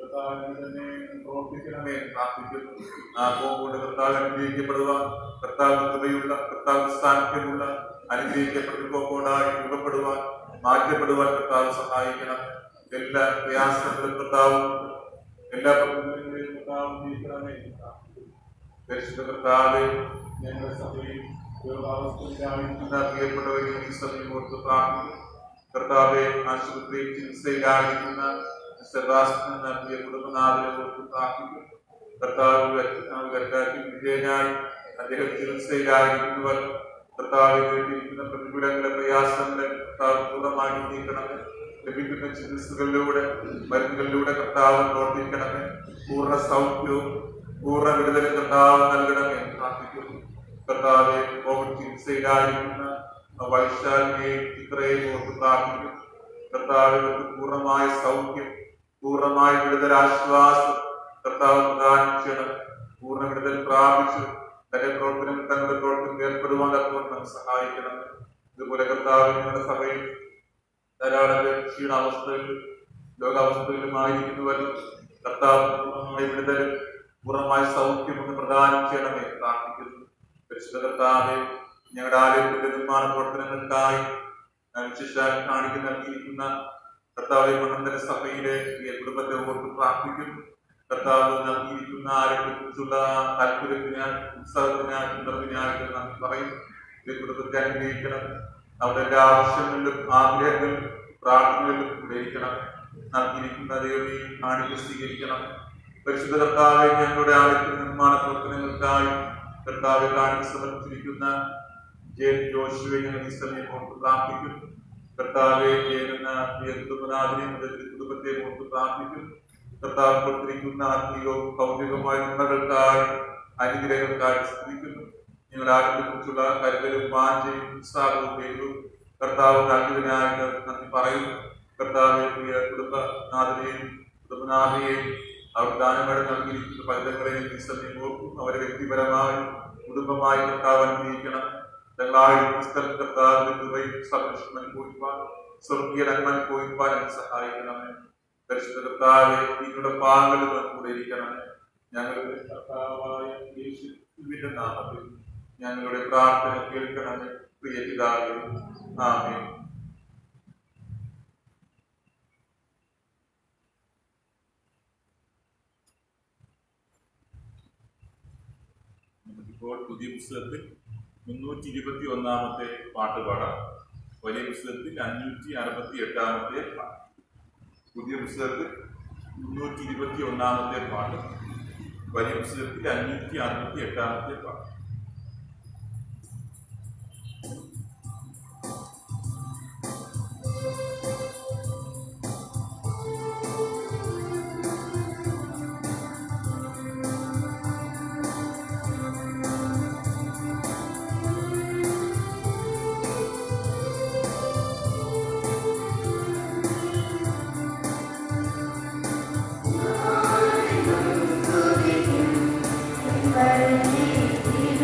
Speaker 1: കർത്താവിനെ തന്നെ പ്രവർത്തിക്കണമേ പ്രാർത്ഥിക്കുന്നു. ആ പോകുകൊണ്ട് കർത്താവ് അനുഗ്രഹിക്കപ്പെടുവാൻ, കർത്താവ് കൃപയുള്ള, കർത്താവ് സാന്നിധ്യമുള്ള, അനുഗ്രഹിക്കപ്പെട്ട പോകുകൊണ്ടായി രൂപപ്പെടുവാൻ, മാറ്റപ്പെടുവാൻ കർത്താവ് സഹായിക്കണം. എല്ലാ പ്രയാസങ്ങളും കർത്താവും എല്ലാ പ്രതിബന്ധങ്ങളെയും കർത്താവ് നീക്കണമേ. പരിശുദ്ധ കർത്താവെ, ഞങ്ങളുടെ സഭയിൽ രോഗാവസ്ഥയിലായിരിക്കുന്ന പ്രിയപ്പെട്ടവരും ഈ സമയം ഓർത്ത് പ്രാർത്ഥിക്കുന്നു. കർത്താവെ, ആശുപത്രിയിൽ ചികിത്സയിലായിരിക്കുന്ന സെബാസ്റ്റ്യൻ എന്ന പ്രിയ കുടുംബനാഥനെ ഓർത്ത് പ്രാർത്ഥിക്കുന്നു. കർത്താവ് വിജയനായി അദ്ദേഹം ചികിത്സയിലായിരിക്കുന്നവർ കർത്താവിൽ കേട്ടിരിക്കുന്ന പ്രതികൂലങ്ങളെ, പ്രയാസങ്ങളെ കർത്താവ് പൂർണ്ണമായി നീക്കണമേ. ലഭിക്കുന്ന ചികിത്സകളിലൂടെ, മരുന്നുകളിലൂടെ കർത്താവ് പ്രവർത്തിക്കണമേ. പൂർണ്ണ സൗഖ്യവും പൂർണ്ണ വിടുതലും കർത്താവ് നൽകണമേ പ്രാർത്ഥിക്കുന്നു. കർത്താവെ, കോവിഡ് ചികിത്സയിലായിരിക്കുന്ന വൈശാലിനെയും ചിത്രയെയും ഓർത്ത് പ്രാർത്ഥിക്കുന്നു. കർത്താവിന് പൂർണ്ണമായ സൗഖ്യം, പൂർണ്ണമായ വിടുതലാശ്വാസം കർത്താവ് പ്രദാനം ചെയ്യണം. പൂർണ്ണ വിടുതൽ പ്രാപിച്ചു തന്റെ പ്രവർത്തനം ഏർപ്പെടുവാൻ തക്കവണ്ണം സഹായിക്കണം. ഇതുപോലെ കർത്താവ് നിങ്ങളുടെ സഭയിൽ ധാരാളം ക്ഷീണാവസ്ഥയിലും രോഗാവസ്ഥയിലുമായിരിക്കുന്നവരും കർത്താവ് പൂർണ്ണമായ വിടുതലും പൂർണ്ണമായ സൗഖ്യമൊക്കെ പ്രദാനം ചെയ്യണമേ പ്രാർത്ഥിക്കുന്നു. പരിശുദ്ധ കർത്താവെ, ഞങ്ങളുടെ ആലയത്തിന്റെ നിർമ്മാണ പ്രവർത്തനങ്ങൾക്കായി കാണിക്കുന്ന നൽകിയിരിക്കുന്ന കർത്താവെ, മണ്ണന്തര സഭയിലെ ഈ കുടുംബത്തെ ഓർത്ത് പ്രാർത്ഥിക്കുന്നു. കർത്താവ് നൽകിയിരിക്കുന്ന ആരോഗ്യത്തെക്കുറിച്ചുള്ള താല്പര്യത്തിനാൽ, ഉത്സവത്തിനാൽ, ഉണർവിനായിട്ട് നന്ദി പറയും. ഈ കുടുംബത്തെ അനുഗ്രഹിക്കണം. അവരുടെ എല്ലാ ആവശ്യങ്ങളിലും ആഗ്രഹങ്ങളിലും പ്രാർത്ഥനകളിലും ഉപയോഗിക്കണം. നൽകിയിരിക്കുന്ന ദൈവമേ, കാണിക്ക സ്വീകരിക്കണം. പരിശുദ്ധ കർത്താവെ, ഞങ്ങളുടെ ആലയത്തിന്റെ നിർമ്മാണ പ്രവർത്തനങ്ങൾക്കായി കർത്താവെ കാണിക്ക സമർപ്പിച്ചിരിക്കുന്ന ജോഷുവെ ഞങ്ങൾ ഈ സമയം ഓർത്ത് പ്രാർത്ഥിക്കുന്നു. കർത്താവെ, ചെയ്യുന്ന കുടുംബനാഥനെയും കുടുംബത്തെ ഓർത്ത് പ്രാർത്ഥിക്കുന്നു. കർത്താവ് കൊടുത്തിരിക്കുന്ന ആത്മീയവും ഭൗതികമായ നന്മകൾക്കായി, അനുഗ്രഹങ്ങൾക്കായി സ്തുതിക്കുന്നു. ഞങ്ങളുടെ ആരോഗ്യത്തെക്കുറിച്ചുള്ള കരുതലും വാഞ്ചയും ഉത്സാഹവും ദൈവവും കർത്താവ് നൽകിയതിനായിട്ട് നന്ദി പറയുന്നു. കർത്താവെ, പ്രിയ കുടുംബനാഥനെയും കുടുംബനാഥയെയും അവർ ദാനമായി നൽകിയിരിക്കുന്ന ഫലിതങ്ങളെയും ഈ സമയം ഓർക്കും. അവരെ വ്യക്തിപരമായി, കുടുംബമായി കർത്താവ് അനുഗ്രഹിക്കണം. കർത്താവിന്റെ കൃപയും സംരക്ഷണം അനുഭവിക്കുവാൻ, സ്വർഗീയ നന്മ അനുഭവിക്കുവാൻ സഹായിക്കണമേ. പരിശുദ്ധ കർത്താവെ, നിങ്ങളുടെ പാങ്ങളിൽ കൂടെ ഇരിക്കണമേ. ഞങ്ങളുടെ കർത്താവായ യേശുവിന്റെ നാമത്തിൽ ഞങ്ങളുടെ പ്രാർത്ഥന കേൾക്കണമേ. പ്രിയ പിതാവേ, ആമേൻ. നമുക്കിപ്പോൾ പുതിയ പുസ്തകത്തിൽ 321 പാട്ട് പാടാം. വലിയ പുസ്തകത്തിൽ 568 പാട്ട്. പുതിയ പുസ്തകത്തിൽ 321 പാട്ട്. വലിയ പുസ്തകത്തിൽ 568 പാട്ട്.
Speaker 5: Thank you.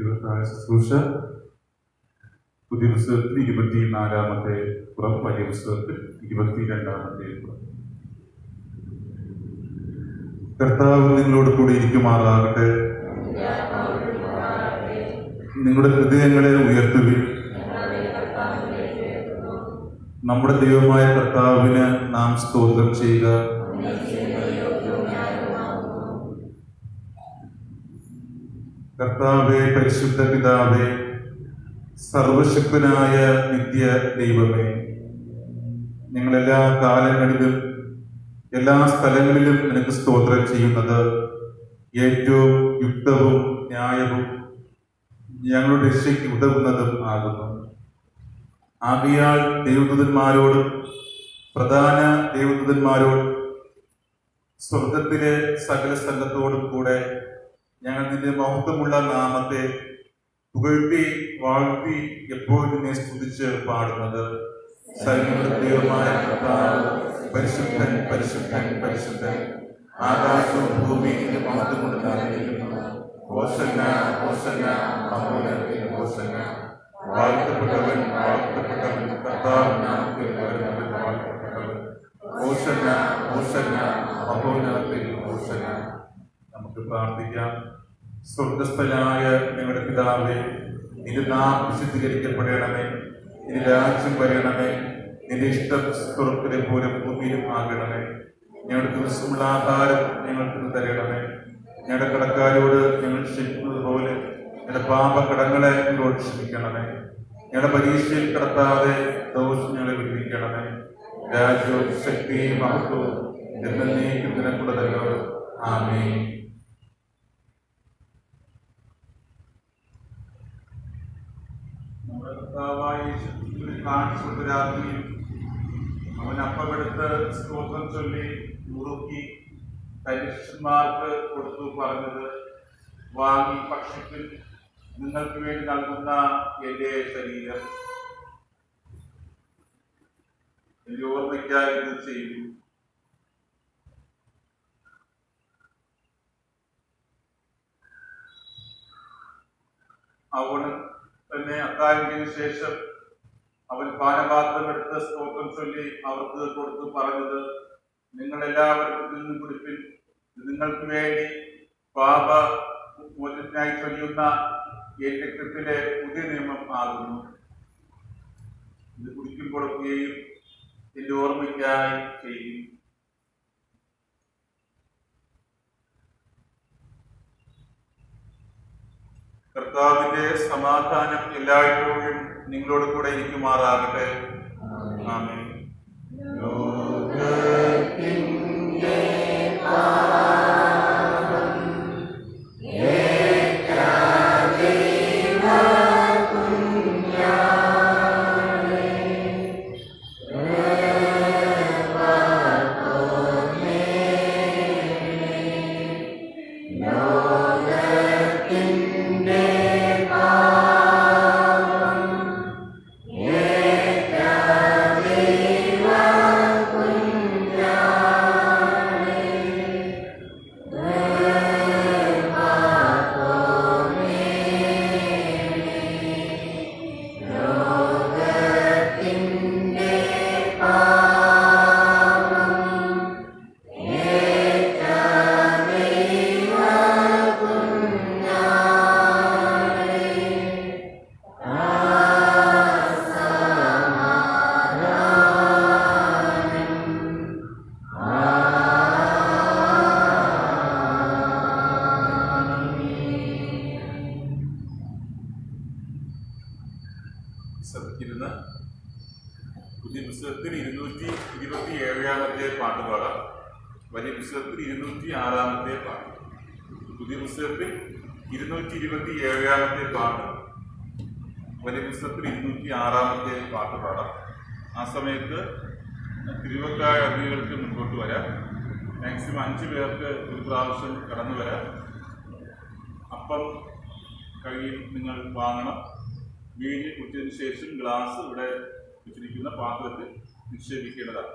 Speaker 1: തിരുവത്താഴ ശുശ്രൂഷ പുതിയ പുസ്തകത്തിൽ 24-ാമത്തെ പുറം, വലിയ പുസ്തകത്തിൽ 22-ാമത്തെ പുറം. കർത്താവ് നിങ്ങളോട് കൂടി ഇരിക്കുമാറാകട്ടെ. നിങ്ങളുടെ ഹൃദയങ്ങളെ ഉയർത്തുവിൻ. നമ്മുടെ ദൈവമായ കർത്താവിന് നാം സ്തോത്രം ചെയ്യുക. കർത്താവേ, പരിശുദ്ധ പിതാവേ, സർവശക്തനായ നിത്യ ദൈവമേ, ഞങ്ങളെല്ലാ കാലങ്ങളിലും എല്ലാ സ്ഥലങ്ങളിലും നിനക്ക് സ്തോത്രം ചെയ്യുന്നത് ഏറ്റവും യുക്തവും ന്യായവും ഞങ്ങളുടെ രക്ഷയ്ക്ക് ഉതകുന്നതും ആകുന്നു. ആകയാൽ ദൈവദൂതന്മാരോടും പ്രധാന ദൈവദൂതന്മാരോടും സ്വർഗത്തിലെ സകല സംഘത്തോടും കൂടെ ഞങ്ങൾ നിന്റെ മഹത്വമുള്ള നാമത്തെ പുകഴ്ത്തി വാഴ്ത്തി എപ്പോഴും നിന്നെ സ്തുതിച്ച് പാടുന്നത് സൈന്യങ്ങളുടെ ദൈവമായ കർത്താവ് പരിശുദ്ധൻ പരിശുദ്ധൻ പരിശുദ്ധൻ. ആകാശവും ഭൂമിയും മഹത്വം കൊണ്ട് നിറഞ്ഞിരിക്കുന്നു. ഹോശന്ന ഹോശന്ന മഹോന്നതത്തിൽ ഹോശന്ന. വാഴ്ത്തപ്പെട്ടവൻ വാഴ്ത്തപ്പെട്ടവൻ കർത്താവ് നാമത്തിൽ വരുന്നവൻ വാഴ്ത്തപ്പെട്ടവൻ. ഹോശന്ന ഹോശന്ന മഹോന്നതത്തിൽ ഹോശന്ന. നമുക്ക് പ്രാർത്ഥിക്കാം. സ്വർഗസ്ഥനായ ഞങ്ങളുടെ പിതാവേ, നിന്റെ നാമം വിശുദ്ധീകരിക്കപ്പെടണമേ. നിന്റെ രാജ്യം വരണമേ. നിന്റെ ഇഷ്ടം സ്വർഗത്തിലെ പോലെ ഭൂമിയിലും ആകണമേ. ഞങ്ങളുടെ ദിവസമുള്ള ആഹാരം ഞങ്ങൾക്ക് തരണമേ. ഞങ്ങളുടെ കടക്കാരോട് ഞങ്ങൾ ക്ഷമിക്കുന്നത് പോലെ ഞങ്ങളുടെ പാപകടങ്ങളെ ഞങ്ങളോട് ക്ഷമിക്കണമേ. ഞങ്ങളുടെ പരീക്ഷയിൽ കടത്താതെ ദോഷം ഞങ്ങളെ വിടുവിക്കണമേ. രാജ്യവും ശക്തിയും മഹത്വവും എന്നേക്കും നിനക്കുള്ളതല്ലോ. ആമേൻ. കാണിച്ചു രാത്രിയിൽ അവൻ അപ്പമെടുത്ത് സ്തോത്രം ചൊല്ലി മുറുക്കി പരീക്ഷന്മാർക്ക് കൊടുത്തു പറഞ്ഞത്, വാങ്ങി ഭക്ഷിപ്പിൻ, നിങ്ങൾക്ക് വേണ്ടി നൽകുന്ന എന്റെ ശരീരം. എന്റെ ഓർമ്മയ്ക്കായി ഇത് ചെയ്യും. അവന് തന്നെ അത്താഴത്തിന് ശേഷം അവൻ പാനപാത്രം എടുത്ത് സ്തോത്രം ചൊല്ലി അവർക്ക് കൊടുത്തു പറഞ്ഞത്, നിങ്ങൾ എല്ലാവരും ഇതിൽ നിന്ന് കുടിപ്പിൻ, ഇത് നിങ്ങൾക്ക് വേണ്ടി പാപ മോചനത്തിനായി ചൊല്ലുന്ന എന്റെ രക്തത്തിലെ പുതിയ നിയമം ആകുന്നു. ഇത് കുടിക്കുമ്പോഴൊക്കെയും എന്റെ ഓർമ്മയ്ക്കായി ചെയ്യും. കർത്താവിന്റെ സമാധാനം എല്ലായ്പ്പോഴും നിങ്ങളോട് കൂടെ ഇരിക്കുമാറാകട്ടെ. ആമേൻ. ശ്രദ്ധിച്ചിരുന്ന പുതിയ പുസ്തകത്തിൽ 227-ാമത്തെ പാട്ട് പാടാം. വലിയ പുസ്തകത്തിൽ 206-ാമത്തെ പാട്ട്. പുതിയ പുസ്തകത്തിൽ 227-ാമത്തെ പാട്ട്, വലിയ പുസ്തകത്തിൽ 206-ാമത്തെ പാട്ട് പാടാം. ആ സമയത്ത് തിരുവക്കായ അതിഥികൾക്ക് മുൻപോട്ട് വരാം. മാക്സിമം 5 പേർക്ക് ഒരു പ്രാവശ്യം കടന്നു വരാം. അപ്പം കയ്യിൽ നിങ്ങൾ വാങ്ങണം. വീഞ്ഞ് കുടിച്ചതിന് ശേഷം ഗ്ലാസ് ഇവിടെ വെച്ചിരിക്കുന്ന പാത്രത്തിൽ നിക്ഷേപിക്കേണ്ടതാണ്.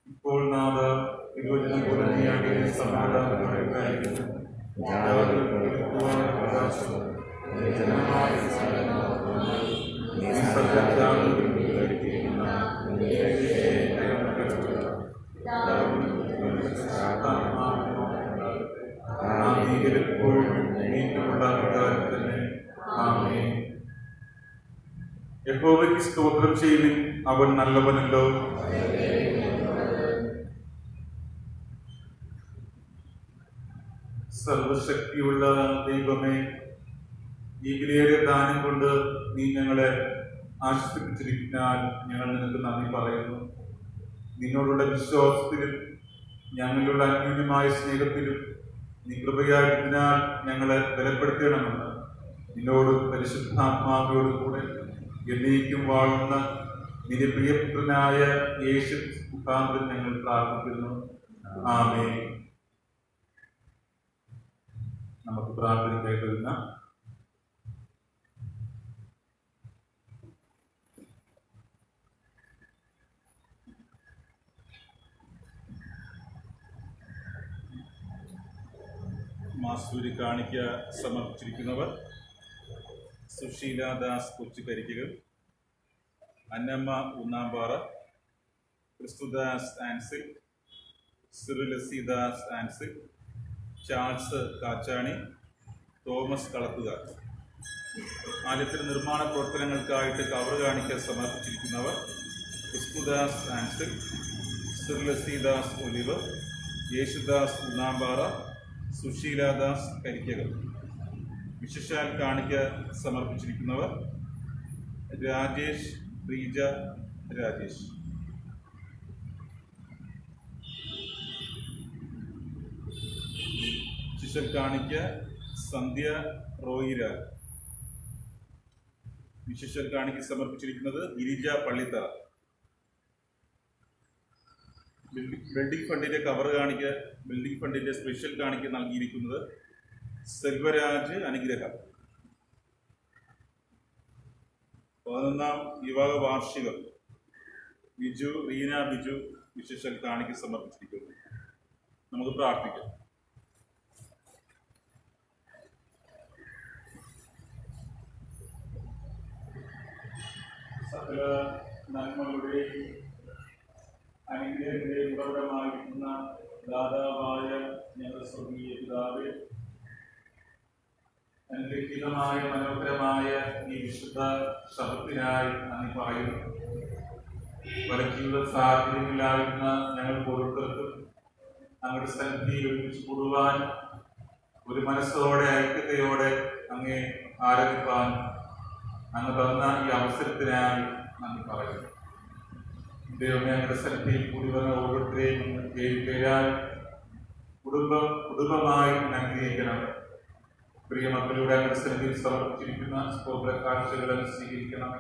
Speaker 1: ഇപ്പോൾ നാഥ തിരുവചനം പോലെ നീ അങ്ങയുടെ സമാധാനം അയക്കുന്നു. യഹോവയ്ക്ക് സ്തോത്രം ചെയ്യുവിൻ, അവൻ നല്ലവനല്ലോ. സർവശക്തിയുള്ള ദൈവമേ, ഈ വിലയേറിയ ദാനം കൊണ്ട് നീ ഞങ്ങളെ ആശ്വസിപ്പിച്ചിരിക്കാൻ ഞങ്ങൾ നിനക്ക് നന്ദി പറയുന്നു. നിന്നോടുള്ള വിശ്വാസത്തിലും ഞങ്ങളുടെ അന്യോന്യമായ സ്നേഹത്തിലും നീ കൃപയായതിനാൽ ഞങ്ങളെ ബലപ്പെടുത്തണമെന്ന് നിന്നോട് പരിശുദ്ധാത്മാവിനോട് കൂടെ എന്നേക്കും വാഴുന്ന നിന്റെ പ്രിയപുത്രനായ യേശു മുഖാന്തരം ഞങ്ങൾ പ്രാർത്ഥിക്കുന്നു. ആമേൻ. നമുക്ക് പ്രാർത്ഥനയ്ക്കായി വരുന്ന മാസൂരി കാണിക്ക സമർപ്പിച്ചിരിക്കുന്നവർ സുശീല ദാസ് കൊച്ചുകരിക്കുകൾ, അന്നമ്മ ഉന്നാമ്പാറ, ക്രിസ്തുദാസ് ആൻസിൽ, സിറുലസിദാസ് ആൻസിൽ, ചാൾസ് കാച്ചാണി, തോമസ് കളത്തുകാർ. ആലയത്തിലെ നിർമ്മാണ പ്രവർത്തനങ്ങൾക്കായിട്ട് കവർ കാണിക്ക സമർപ്പിച്ചിരിക്കുന്നവർ ക്രിസ്തുദാസ് ആൻസിൽ, സിറുലസിദാസ് ഒലിവർ, യേശുദാസ് ഉന്നാമ്പാറ, സുശീലാദാസ് കരിക്കകൾ. വിശേഷാൽ കാണിക്ക സമർപ്പിച്ചിരിക്കുന്നവർ രാജേഷ്, പ്രീജ രാജേഷ്. വിശേഷാൽ കാണിക്ക സന്ധ്യ റോയിരാൽ. വിശേഷാൽ കാണിക്ക സമർപ്പിച്ചിരിക്കുന്നത് ഗിരിജ പള്ളിത്തറ. ബിൽഡിംഗ് ഫണ്ടിന്റെ കവർ കാണിക്ക, ബിൽഡിംഗ് ഫണ്ടിന്റെ സ്പെഷ്യൽ കാണിക്ക നൽകിയിരിക്കുന്നത് സെൽവരാജ് അനുഗ്രഹം. 11ാം വിവാഹ വാർഷികം ബിജു, റീന ബിജു വിശേഷൽ കാണിക്ക സമർപ്പിച്ചിരിക്കുന്നു. നമുക്ക് പ്രാർത്ഥിക്കാം. സകല നന്മകളുടെയും അനുഗ്രഹത്തിന്റെ ഉറവിടമായിരിക്കുന്ന ദാതാവായ ഞങ്ങളുടെ സ്വർഗീയ പിതാവേ, അനുഗ്രഹീതമായ മനോഹരമായ ഈ വിശുദ്ധ ശബ്ദത്തിനായി നന്ദി പറയുന്നു. പല ജീവിത സാഹചര്യങ്ങളിലായിരുന്ന ഞങ്ങൾ ഓരോരുത്തർക്കും ഞങ്ങളുടെ സന്നിധിയിൽ ഒരുമിച്ച് കൂടുവാൻ, ഒരു മനസ്സോടെ ഐക്യതയോടെ അങ്ങേ ആരാധിപ്പാൻ അങ്ങ് തന്ന ഈ അവസരത്തിനായി നന്ദി പറയുന്നു. ദൈവമേ, ഞങ്ങളുടെ സന്നിധിയിൽ കൂടി വന്ന ഓരോരുത്തരെയും പേരാൽ കുടുംബമായി അനുഗ്രഹിക്കണം. പ്രിയ മക്കളുടെ ഞങ്ങളുടെ സന്നിധിയിൽ സമർപ്പിച്ചിരിക്കുന്ന സ്തോത്ര കാഴ്ചകളെ സ്വീകരിക്കണം.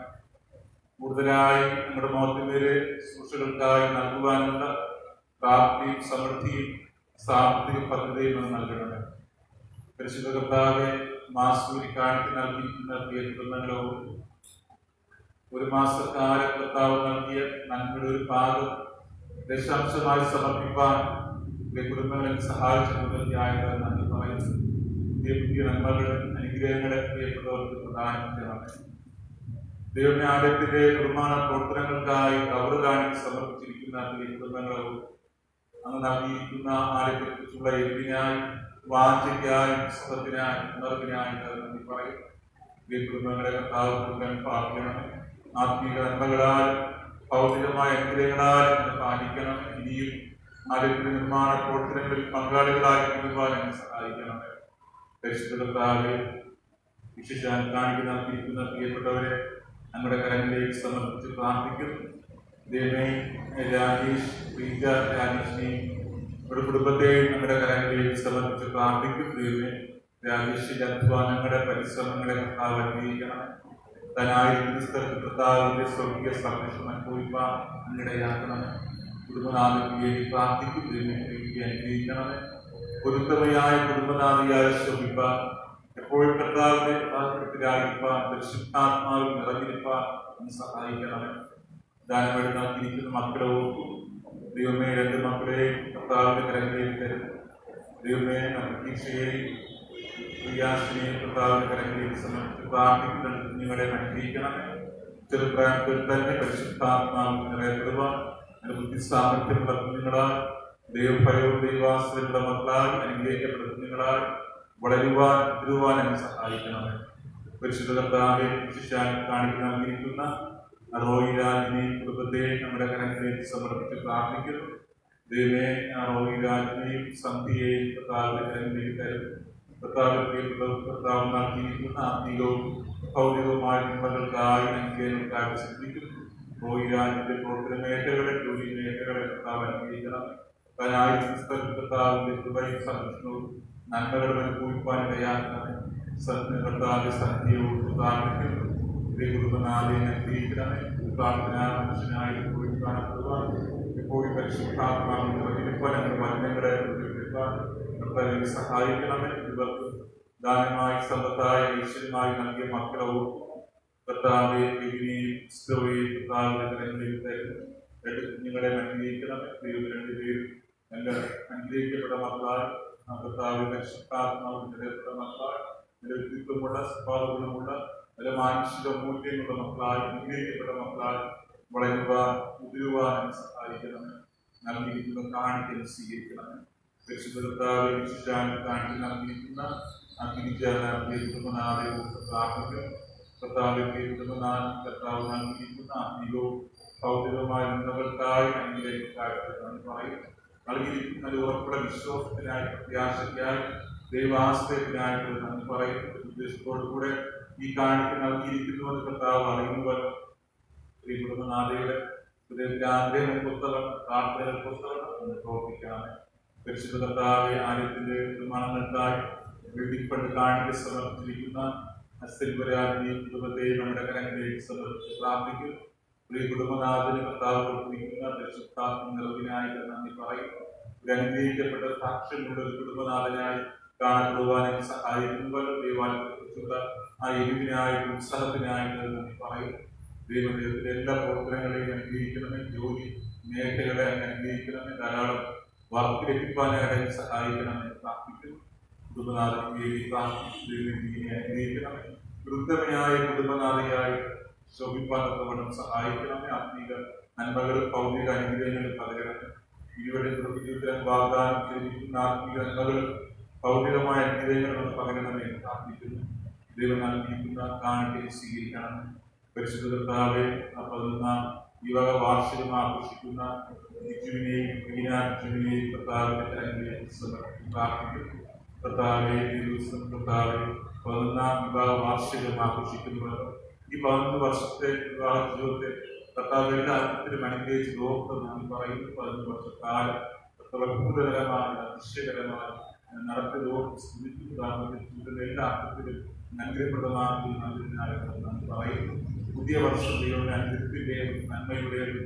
Speaker 1: കൂടുതലായി നമ്മുടെ മുഖത്തിൻ്റെ ശുശ്രൂഷകൾക്കായി നൽകുവാനുള്ള പ്രാപ്തിയും സമൃദ്ധിയും സാമ്പത്തിക പദ്ധതിയും നൽകണം. പരിശുദ്ധ കർത്താവെ, മാസൂരി കാണിക്ക് നൽകിയിരിക്കുന്ന പ്രിയ കുടുംബങ്ങളോട് ഒരു മാസക്കാലം കർത്താവ് നൽകിയ നന്മയുടെ ഒരു ഭാഗം ദശാംശമായി സമർപ്പിക്കാൻ കുടുംബങ്ങളെ സഹായിച്ചതിനായിട്ട് നന്ദി പറയുന്നു. പുതിയ പുതിയ നന്മകളെ, അനുഗ്രഹങ്ങളെ പ്രിയപ്പെട്ടവർക്ക് പ്രദാനം ചെയ്യണം. ദൈവമേ, ആലയത്തിന്റെ നിർമ്മാണ പ്രവർത്തനങ്ങൾക്കായി കവർ കാണിക്ക് സമർപ്പിച്ചിരിക്കുന്ന പ്രിയ കുടുംബങ്ങളോട് അങ്ങ് നൽകിയിരിക്കുന്ന ആലയത്തെക്കുറിച്ചുള്ള എരിവിനായി, വാഞ്ചയ്ക്കായി, സുഖത്തിനായി, ഉണർവിനായി നന്ദി പറയും. പ്രിയ കുടുംബങ്ങളെ കർത്താവ് കൊടുക്കാൻ പ്രാർത്ഥിക്കണം. ആത്മീയ നന്മകളാൽ, ഭൗതികമായ അനുഗ്രഹങ്ങളാൽ പാലിക്കണം. ഇനിയും ആലയത്തിന്റെ നിർമ്മാണ പ്രവർത്തനങ്ങളിൽ പങ്കാളികളായി തീരുവാൻ എന്നെ സഹായിക്കണം. പരിശുദ്ധ കർത്താവെ, വിശേഷാൽ കാണിക്ക് നൽകിയിരിക്കുന്ന പ്രിയപ്പെട്ടവരെ നമ്മുടെ കരങ്ങളിലേക്ക് സമർപ്പിച്ച് പ്രാർത്ഥിക്കും. ദൈവമേ, രാജേഷ്, പ്രീജ രാജേഷിനെയും ഒരു കുടുംബത്തെയും നമ്മുടെ കരങ്ങളിലേക്ക് സമർപ്പിച്ച് പ്രാർത്ഥിക്കും. ദൈവമേ, രാജേഷിന്റെ അധ്വാനങ്ങളെ, പരിശ്രമങ്ങളെ കർത്താവ് അനുഗ്രഹിക്കണം. തനായിരിക്കുന്ന സ്ഥലത്ത് കർത്താവിന്റെ സ്വർഗീയ സംരക്ഷണം അനുഭവിക്കാൻ അങ്ങിടയാക്കണം. കുടുംബനാഥയ്ക്ക് വേണ്ടി പ്രാർത്ഥിക്കും. ദൈവമേ, അനുഗ്രഹിക്കണമേ. പൊരുത്തമയായ കുടുംബനാഥിയായി ശോഭിപ്പാൻ എപ്പോഴും കർത്താവിന്റെ താല്പര്യത്തിലായിരിക്കാൻ പരിശുദ്ധാത്മാവിൽ നിറഞ്ഞിരിക്കാൻ ഒന്ന് സഹായിക്കണമേ. ദാനമായി നൽകിയിരിക്കുന്ന മക്കളെ ഓർക്കും. ദൈവമേ, 2 മക്കളെയും കർത്താവിന്റെ കരങ്ങളിലേക്ക് തരും. ദൈവമേ, പ്രതീക്ഷയെയും പ്രയാസിനെയും കർത്താവിന്റെ കരങ്ങളിലേക്ക് സമർപ്പിച്ച് പ്രാർത്ഥിക്കുന്ന കുഞ്ഞുങ്ങളെ അനുഗ്രഹിക്കണമേ. ചെറുപ്രായത്തിൽ തന്നെ പരിശുദ്ധാത്മാവിൽ നിറയപ്പെടുക. ബുദ്ധി സാമർഥ്യമുള്ള കുഞ്ഞുങ്ങളാൽ, ദൈവഭയവും ദൈവാശ്രയമുള്ള മക്കളാൽ അനുഗ്രഹിക്കപ്പെട്ട കുഞ്ഞുങ്ങളാൽ വളരുവാൻ എന്നെ സഹായിക്കണമേ. പരിശുദ്ധ കർത്താവെ ശിഷ്യാൻ കാണിക്കുന്ന റോയിരാജിനെയും കുടുംബത്തെയും നമ്മുടെ കരങ്ങളിലേക്ക് സമർപ്പിച്ച് പ്രാർത്ഥിക്കുന്നു. ദൈവമേ, റോയിരാജിനെയും സന്ധ്യയെയും കർത്താവിന്റെ കരങ്ങളിലേക്ക് തരും. കർത്താവ് നൽകിയിരിക്കുന്ന ആത്മീയവും ഭൗതികവുമായ നിയമങ്ങൾക്കായി അനുഗ്രഹങ്ങൾക്കായി ശ്രദ്ധിക്കുന്നു. റോയിരാജിന്റെ പ്രവർത്തന മേഖലകളെ, ജോലി മേഖലകളെ കർത്താവ് അനുഗ്രഹിക്കണം. കർത്താവിന്റെ കൃപയും സംരക്ഷണവും നന്മകളും അനുഭവിക്കാൻ ഇടയാക്കണമേ. കർത്താവിന്റെ സന്ധ്യയോട് പ്രാർത്ഥിക്കുന്നു. കുടുംബനാഥെ അനുഗ്രഹിക്കണമേ. പ്രാർത്ഥനാ മനുഷ്യനായി കാണപ്പെടുവാൻ എപ്പോഴും പരിശുദ്ധാത്മാവിന്റെ വചനങ്ങളെ കർത്താവിനെ സഹായിക്കണമേ. ഇവർക്ക് ദാനമായി സമ്പത്തായി ഐശ്വര്യമായി നൽകിയ മക്കളവും കർത്താവെ കർത്താവിന്റെ കരങ്ങളിലേക്ക് തരുന്നു. 2 കുഞ്ഞുങ്ങളെ അനുഗ്രഹിക്കണമേ. ദൈവം 2 പേരും നല്ല അനുഗ്രഹിക്കപ്പെട്ട മക്കളാൽ കർത്താവിന്റെ പരിശുദ്ധാത്മാവിന്റെ നിറയപ്പെട്ട മക്കളാൽ നല്ല വ്യക്തിത്വമുള്ള സ്വഭാവഗുണമുള്ള നല്ല മാനുഷിക മൂല്യമുള്ള മക്കളാൽ അനുഗ്രഹിക്കപ്പെട്ട മക്കളാൽ മുതിരുവാൻ സഹായിക്കണമേ. നൽകിയിരിക്കുന്ന കാണിക്കൽ സ്വീകരിക്കണമേ. പരിശുദ്ധ കർത്താവെ ശിഷ്യാൻ കാണിക്കൽ നൽകിയിരിക്കുന്ന പ്രാർത്ഥിക്കും. കർത്താവ് നൽകിയിരിക്കുന്ന ആത്മീയവും ഭൗതികമായ നിന്ദകൾക്കായി അനുഗ്രഹിക്കായി പറയും. നൽകിയിരിക്കുന്ന ഉറപ്പുള്ള വിശ്വാസത്തിനായി, പ്രത്യാശയ്ക്കായി, ദൈവാശ്രയത്തിനായിട്ട് നന്ദി പറയും. ഉദ്ദേശത്തോടുകൂടെ ഈ കാണിക്ക് നൽകിയിരിക്കുന്നുവെന്ന് കർത്താവ് അറിയുന്നുവല്ലോ. ശ്രീ കുടുംബനാഥയുടെ ഹൃദയത്തിലെ ആഗ്രഹങ്ങൾക്കൊത്തവൻ പ്രാർത്ഥനകൾക്കൊത്തവൻ എന്ന് പ്രവർത്തിക്കാമേ. പരിശുദ്ധ കർത്താവെ ആലയത്തിന്റെ നിർമ്മാണങ്ങൾക്കായി വീട്ടിൽപ്പെട്ട് കാണിക്ക് സമർപ്പിച്ചിരിക്കുന്ന അസ്ഥിപരാജിനെയും കുടുംബത്തെയും നമ്മുടെ കരങ്ങളിലേക്ക് സമർപ്പിച്ച് പ്രാർത്ഥിക്കും. ശ്രീ കുടുംബനാഥന് കർത്താവ് കൊടുത്തിരിക്കുന്ന പരിശുദ്ധാത്മ നിറവിനായി നന്ദി പറയും. ഒരു അനുഗ്രഹിക്കപ്പെട്ട സാക്ഷ്യമുള്ള ഒരു കുടുംബനാഥനായി കാണപ്പെടുവാനും സഹായിക്കുന്നുവല്ലോ. ദൈവാലയത്തെക്കുറിച്ചുള്ള ആ എരിവിനായിട്ട് ഉത്സാഹത്തിനായിട്ട് നന്ദി പറയും. ദൈവദൈവത്തിന്റെ എല്ലാ പ്രവർത്തനങ്ങളെയും അനുഗ്രഹിക്കണമേ. ജോലി മേഖലകളെ അനുഗ്രഹിക്കണമേ. ധാരാളം വർക്ക് ലഭിക്കാനായിട്ട് സഹായിക്കണമെന്ന് പ്രാർത്ഥിക്കുന്നു. കുടുംബനാഥനെ അനുഗ്രഹിക്കണമേ. വൃദ്ധമയായ കുടുംബനാഥയായി ശോഭിപ്പാനത്തോളം സഹായിക്കണമേ. ആത്മീക നന്മകളും ഭൗതിക അനുഗ്രഹങ്ങളും പകരണമേ. ഇരുവരുടെ ജീവിതത്തിലും വാഗ്ദാനം ചെയ്തിരിക്കുന്ന ആത്മീക നന്മകളും ഭൗതികമായ അനുഗ്രഹങ്ങളും പകരണമേ എന്ന് പ്രാർത്ഥിക്കുന്നു. ദൈവം നൽകിയിരിക്കുന്ന കാണിക്കൽ സ്വീകരിക്കണമേ. പരിശുദ്ധ കർത്താവെ 11ാം വിവാഹ വാർഷികം ആഘോഷിക്കുന്ന ജിജുവിനെയും കർത്താവിന്റെ കരങ്ങളിലേക്ക് സമർപ്പിച്ച് പ്രാർത്ഥിക്കുന്നു. കർത്താവെ, ഈ ദിവസം കർത്താവെ 11ാം വിവാഹ വാർഷികം ആഘോഷിക്കുന്നുവല്ലോ. ഈ 11 വർഷത്തെ വിവാഹ ജീവിതത്തെ കർത്താവ് എല്ലാ അർത്ഥത്തിലും അനുഗ്രഹിച്ച് നന്ദി പറയുന്നു. 11 വർഷക്കാലം അത്ഭുതകരമായ അതിശയകരമായ നടത്തിയ എല്ലാ അർത്ഥത്തിലും അനുഗ്രഹപ്രദമായി നന്ദി പറയുന്നു. പുതിയ വർഷം ദൈവങ്ങളുടെ അനുഗ്രഹത്തിന്റെയും നന്മയുടെയും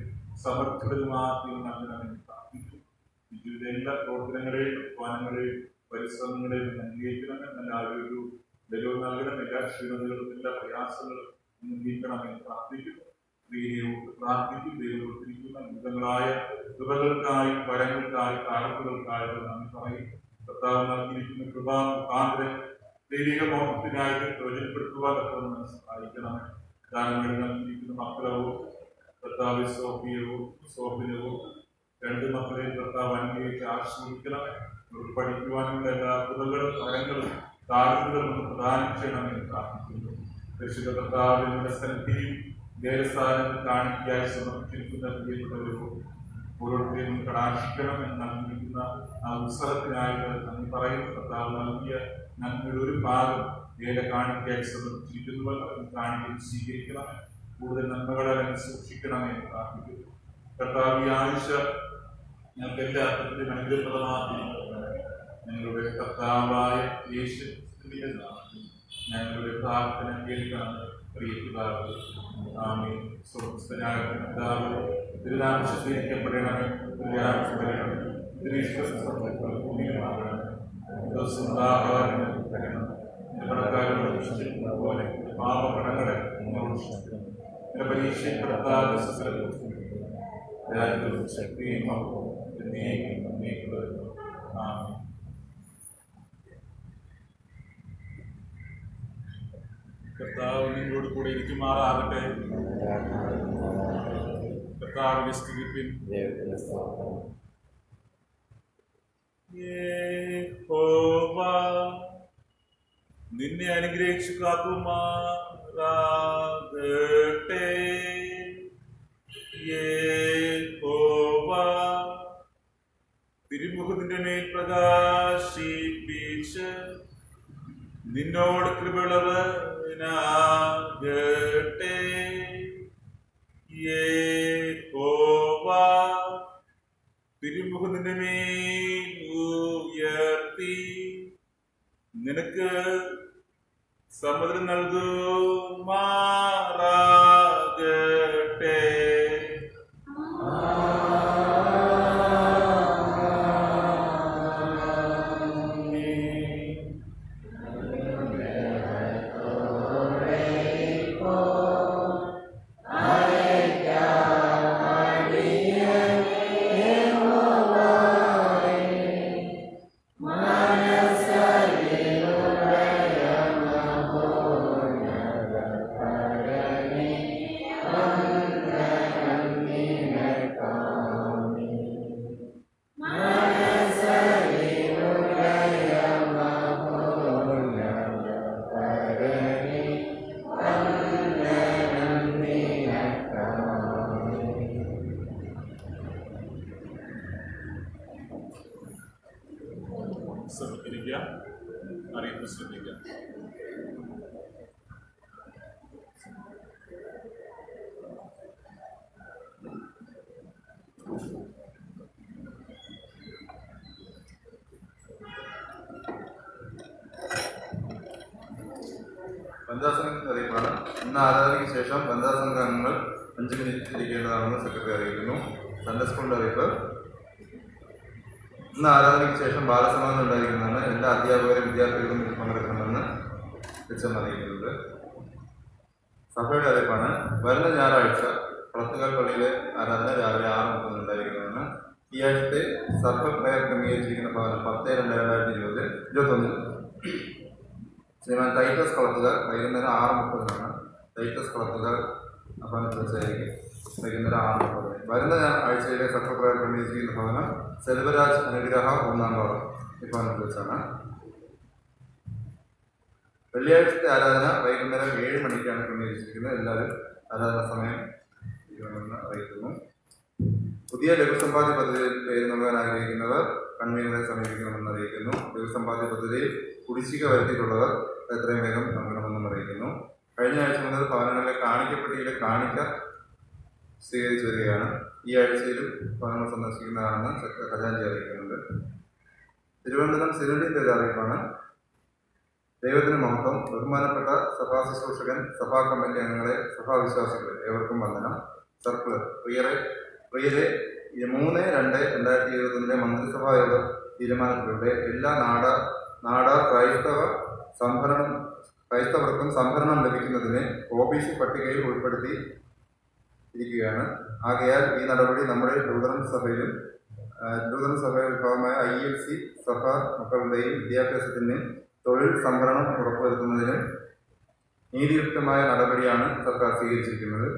Speaker 1: സമർത്ഥിതമാക്കി നൽകണമെന്ന് പ്രാർത്ഥിക്കുന്നു. ജീവിതത്തിലെ എല്ലാ പ്രവർത്തനങ്ങളെയും അധ്വാനങ്ങളെയും പരിശ്രമങ്ങളെയും അനുഗ്രഹിക്കണമെന്ന് നല്ല ആരോഗ്യവും ബലവും നൽകണം. എല്ലാ ക്ഷീണതകളും എല്ലാ പ്രയാസങ്ങളും നീക്കണമെന്ന് പ്രാർത്ഥിക്കുന്നു. സ്ത്രീയോട് പ്രാർത്ഥിക്കും. ദൈവം കൊടുത്തിരിക്കുന്ന വിവിധങ്ങളായ കൃപകൾക്കായി, വരങ്ങൾക്കായി, കാലത്തുകൾക്കായി നന്ദി പറയും. കർത്താവ് നൽകിയിരിക്കുന്ന കൃപാ മുഖാന്തരം ദൈവിക മോഹത്തിനായിട്ട് പ്രയോജനപ്പെടുത്തുവാൻ തക്കവണ്ണം സഹായിക്കണമേ. ദാനങ്ങൾ നൽകിയിരിക്കുന്ന മക്കളവും കർത്താവ് സോഫിനവും 2 മക്കളെയും കർത്താവ് അനുഗ്രഹിച്ച് ആശ്രയിക്കണമേ. പഠിക്കുവാനുള്ള എല്ലാ കൃപകളും വരങ്ങളും താഴ്ത്തുകളും പ്രദാനം ചെയ്യണമെന്ന് പ്രാർത്ഥിക്കുന്നു. പരിശുദ്ധ കർത്താവിന്റെ സന്നിധിയിൽ ദേവസ്ഥാനത്ത് കാണിക്കായി സമർപ്പിച്ചിരിക്കുന്ന പ്രിയപ്പെട്ടവരും ഓരോരുത്തരെയും കടാക്ഷിക്കണമെന്ന് നൽകിയിരിക്കുന്ന ആ ഉത്സവത്തിനായിട്ട് നന്ദി പറയുന്നു. കർത്താവ് നൽകിയ നന്മയുടെ ഒരു ഭാഗം കാണിക്കായി സമർപ്പിച്ചിരിക്കുന്നുവല്ലോ. കാണിക്കൽ സ്വീകരിക്കണമേ. കൂടുതൽ നന്മകളെ സൂക്ഷിക്കണമെന്ന് പ്രാർത്ഥിക്കുന്നു. കർത്താവ് ഈ ആഴ്ച ഞങ്ങൾക്ക് എല്ലാ അർത്ഥത്തിലും അനുഗ്രഹപ്രദമാക്കി ഞങ്ങളുടെ കർത്താവായ യേശു ഞങ്ങളുടെ പ്രാർത്ഥന കേൾക്കണം. പ്രിയപിതാവ്, ആമേൻ. സ്വർഗ്ഗസ്ഥനായ പിതാവേ, തിരുനാമം ശുദ്ധീകരിക്കപ്പെടണമേ. തിരുരാജ്യം വരണമേ. തിരുവിശ്വാസം ഭൂമിയിലുമാകണമേ. ദിവസം ആഹാരം തരണം. ക്ഷമിച്ചിരിക്കുന്ന പോലെ പാപകടങ്ങളെ പരീക്ഷപ്പെടുത്താതെ രാജ്യവും ശക്തിയും കർത്താവ് നിങ്ങളോട് കൂടെ ഇരിക്കുമാറാകട്ടെ. കർത്താവിനെ സ്തുതിപ്പിൻ. യഹോവ നിന്നെ അനുഗ്രഹിച്ചു കാക്കുമാറാകട്ടെ. യഹോവ തിരുമുഖത്തിന്റെ മേൽ പ്രകാശിപ്പിച്ച് നിന്നോട് കൃപയുള്ളവനാകട്ടെ. യഹോവ തിരുമുഖത്തിന്റെ മേൽ ഉയർത്തി നിനക്ക് സമുദ്രം നൽകുമാറാകട്ടെ. ശ്രദ്ധിക്കുക, അറിയിപ്പ് ശ്രദ്ധിക്കുക.
Speaker 5: ബന്ധാസനത്തിന്റെ അറിയിപ്പാണ്. ഇന്ന് ആരാധനയ്ക്ക് ശേഷം ബന്ധാസന അംഗങ്ങൾ 5 മിനിറ്റ് ഇരിക്കേണ്ടതാണെന്ന് സെക്രട്ടറി അറിയിക്കുന്നു. സൺഡേ സ്കൂളിന്റെ അറിയിപ്പ്. ഇന്ന് ആരാധനയ്ക്ക് ശേഷം ബാലസമാധാനം ഉണ്ടായിരിക്കുന്നതാണ്. എല്ലാ അധ്യാപകരും വിദ്യാർത്ഥികളും ഇതിൽ പങ്കെടുക്കണമെന്ന് എച്ച്.എം അറിയിക്കുന്നുണ്ട്. സഭയുടെ അറിയിപ്പാണ്. വരുന്ന ഞായറാഴ്ച കളത്തുകാൽ പള്ളിയിലെ ആരാധന രാവിലെ 6:30 ഉണ്ടായിരിക്കുന്നതാണ്. ഈ ആഴ്ചത്തെ സർവ പ്രയർ ക്രമീകരിച്ചിരിക്കുന്ന ഭവനം 10/2/2021 ശ്രീമാൻ ടൈറ്റസ് കളത്തുകാർ വൈകുന്നേരം 6:30 ടൈറ്റസ് കളത്തുകാർ ഭവനത്തിൽ വെച്ചായിരിക്കും വൈകുന്നേരം 6:30. വരുന്ന ആഴ്ചയിലെ സർവ പ്രയർ ക്രമീകരിച്ചിരിക്കുന്ന ഭവനം സെൽവരാജ് അനുഗ്രഹ 1-ാം വാർഡ് ഈ ഭവനത്തിൽ വെച്ചാണ്. വെള്ളിയാഴ്ചത്തെ ആരാധന വൈകുന്നേരം 7 മണിക്കാണ് ക്രമീകരിച്ചിരിക്കുന്നത്. എല്ലാവരും ആരാധന സമയം ഇരിക്കണമെന്ന് അറിയിക്കുന്നു. പുതിയ ലഘുസമ്പാദ്യ പദ്ധതിയിൽ പേര് നൽകാൻ ആഗ്രഹിക്കുന്നവർ കൺവീനറെ സമീപിക്കണമെന്ന് അറിയിക്കുന്നു. ലഘുസമ്പാദ്യ പദ്ധതിയിൽ കുടിശ്ശിക വരുത്തിയിട്ടുള്ളവർ എത്രയും വേഗം നൽകണമെന്നും അറിയിക്കുന്നു. കഴിഞ്ഞ ആഴ്ച മുതൽ ഭവനങ്ങളിലെ കാണിക്കപ്പെട്ടിയിലെ കാണിക്ക സ്വീകരിച്ചു വരികയാണ്. ഈ ആഴ്ചയിലും ഭവനങ്ങൾ സന്ദർശിക്കുന്നതാണെന്ന് ഖജാൻജി അറിയിക്കുന്നുണ്ട്. തിരുവനന്തപുരം സിനഡിന്റെ ഒരു അറിയിപ്പാണ്. ദൈവത്തിന് മഹത്വം. ബഹുമാനപ്പെട്ട സഭാ ശുശ്രൂഷകൻ, സഭാ കമ്മിറ്റി അംഗങ്ങളെ, സഭാവിശ്വാസികളെ ഏവർക്കും വന്ദനം. സർക്കുലർ. പ്രിയരെ 3/2/2021 മന്ത്രിസഭാ യോഗ തീരുമാനത്തിലൂടെ എല്ലാ നാട ക്രൈസ്തവർക്കും സംഭരണം ലഭിക്കുന്നതിന് OBC പട്ടികയിൽ ഉൾപ്പെടുത്തി ഇരിക്കുകയാണ്. ആകയാൽ ഈ നടപടി നമ്മുടെ ലൂതറൻ സഭയുടെ വിഭാഗമായ ILC സഭ മക്കളുടെയും വിദ്യാഭ്യാസത്തിനും തൊഴിൽ സംഭരണം ഉറപ്പുവരുത്തുന്നതിനും നീതിയുക്തമായ നടപടിയാണ് സർക്കാർ സ്വീകരിച്ചിരിക്കുന്നത്.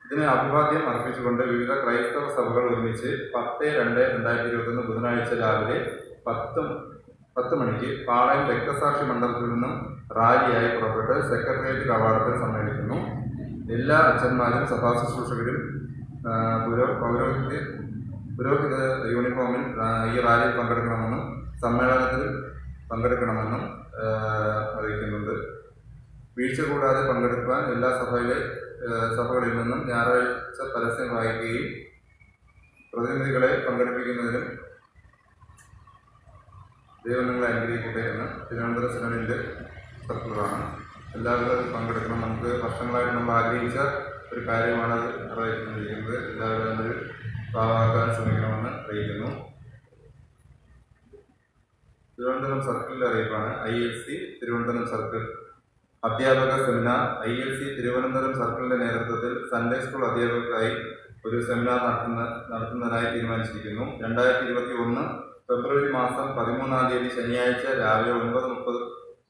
Speaker 5: ഇതിന് അഭിവാദ്യം അർപ്പിച്ചുകൊണ്ട് വിവിധ ക്രൈസ്തവ സഭകൾ ഒരുമിച്ച് 10/2/2021 ബുധനാഴ്ച രാവിലെ 10 മണിക്ക് പാളയം രക്തസാക്ഷി മണ്ഡലത്തിൽ നിന്നും റാലിയായി പുറപ്പെട്ട് സെക്രട്ടേറിയറ്റ് കവാടത്തിൽ സമ്മേളിക്കുന്നു. എല്ലാ അച്ഛന്മാരും സഭാ ശുശ്രൂഷകരും പുരോഹിത യൂണിഫോമിൽ ഈ റാലിയിൽ പങ്കെടുക്കണമെന്നും സമ്മേളനത്തിൽ പങ്കെടുക്കണമെന്നും അറിയിക്കുന്നുണ്ട്. വീഴ്ച കൂടാതെ പങ്കെടുക്കുവാൻ എല്ലാ സഭകളിൽ നിന്നും ഞായറാഴ്ച പരസ്യം വായിക്കുകയും പ്രതിനിധികളെ പങ്കെടുപ്പിക്കുന്നതിനും ദൈവം നിങ്ങളെ അനുഗ്രഹിക്കട്ടെ എന്ന് തിരുവനന്തപുരം സിനഡിൻ്റെ സർക്കുലറാണ്. എല്ലാവരും അതിൽ പങ്കെടുക്കണം. നമുക്ക് വർഷങ്ങളായിട്ട് നമ്മൾ ആഗ്രഹിച്ച ഒരു കാര്യമാണ് അത് അറിയിക്കുന്നത്. എല്ലാവരും അതിൽ ഭാഗമാക്കാൻ ശ്രമിക്കണമെന്ന് അറിയിക്കുന്നു. തിരുവനന്തപുരം സർക്കിളിൻ്റെ അറിയിപ്പാണ്. ILC തിരുവനന്തപുരം സർക്കിൾ അധ്യാപക സെമിനാർ ILC തിരുവനന്തപുരം സർക്കിളിന്റെ നേതൃത്വത്തിൽ സൺഡേ സ്കൂൾ അധ്യാപകർക്കായി ഒരു സെമിനാർ നടത്തുന്നതിനായി തീരുമാനിച്ചിരിക്കുന്നു. 2021 ഫെബ്രുവരി മാസം 13-ാം തീയതി ശനിയാഴ്ച രാവിലെ 9:30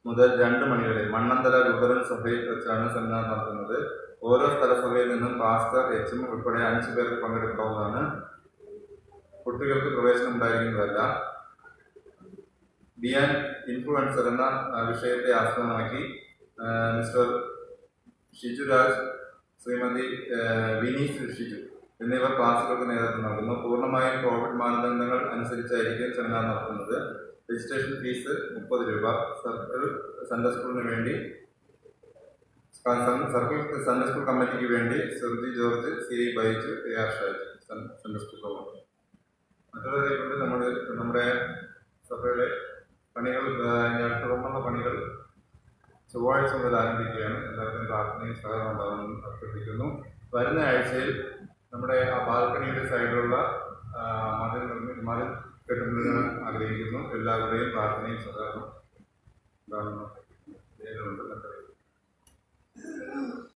Speaker 5: മുതൽ 2 മണി വരെ മണ്ണന്തല ലൂതറൻ സഭയിൽ വെച്ചാണ് സെമിനാർ നടത്തുന്നത്. ഓരോ സ്ഥലസഭയിൽ നിന്നും പാസ്റ്റർ, HM ഉൾപ്പെടെ 5 പേർക്ക് പങ്കെടുക്കാവുന്നതാണ്. കുട്ടികൾക്ക് പ്രവേശനം ഉണ്ടായിരിക്കുന്നതല്ല. ബി ആൻ ഇൻഫ്ലുവൻസർ എന്ന വിഷയത്തെ ആസ്പദമാക്കി മിസ്റ്റർ ഷിജുരാജ്, ശ്രീമതി വിനീസ് ഷിജു എന്നിവർ ക്ലാസുകൾക്ക് നേതൃത്വം നൽകുന്നു. പൂർണ്ണമായും കോവിഡ് മാനദണ്ഡങ്ങൾ അനുസരിച്ചായിരിക്കും സെമിനാർ നടത്തുന്നത്. രജിസ്ട്രേഷൻ ഫീസ് 30 രൂപ. സർക്കിൾ സൺഡേ സ്കൂളിന് വേണ്ടി സർക്കിൾ സൺഡേ സ്കൂൾ കമ്മിറ്റിക്ക് വേണ്ടി Surji George, CI Baiju, AR Shaji Sunday school പ്രവർത്തനം. മറ്റുള്ളവരെ കൊണ്ട് നമ്മുടെ സഭയുടെ പണികൾ തുടർന്നുള്ള പണികൾ ചൊവ്വാഴ്ച മുതൽ ആരംഭിക്കുകയാണ്. എല്ലാവർക്കും പ്രാർത്ഥനയും സഹകരണം ഉണ്ടാകുമെന്ന് അഭ്യർത്ഥിക്കുന്നു. വരുന്ന ആഴ്ചയിൽ നമ്മുടെ ആ ബാൽക്കണിയുടെ സൈഡിലുള്ള മതിൽ കെട്ടുന്നതിന് ആഗ്രഹിക്കുന്നു. എല്ലാവരുടെയും പ്രാർത്ഥനയും സഹകരണം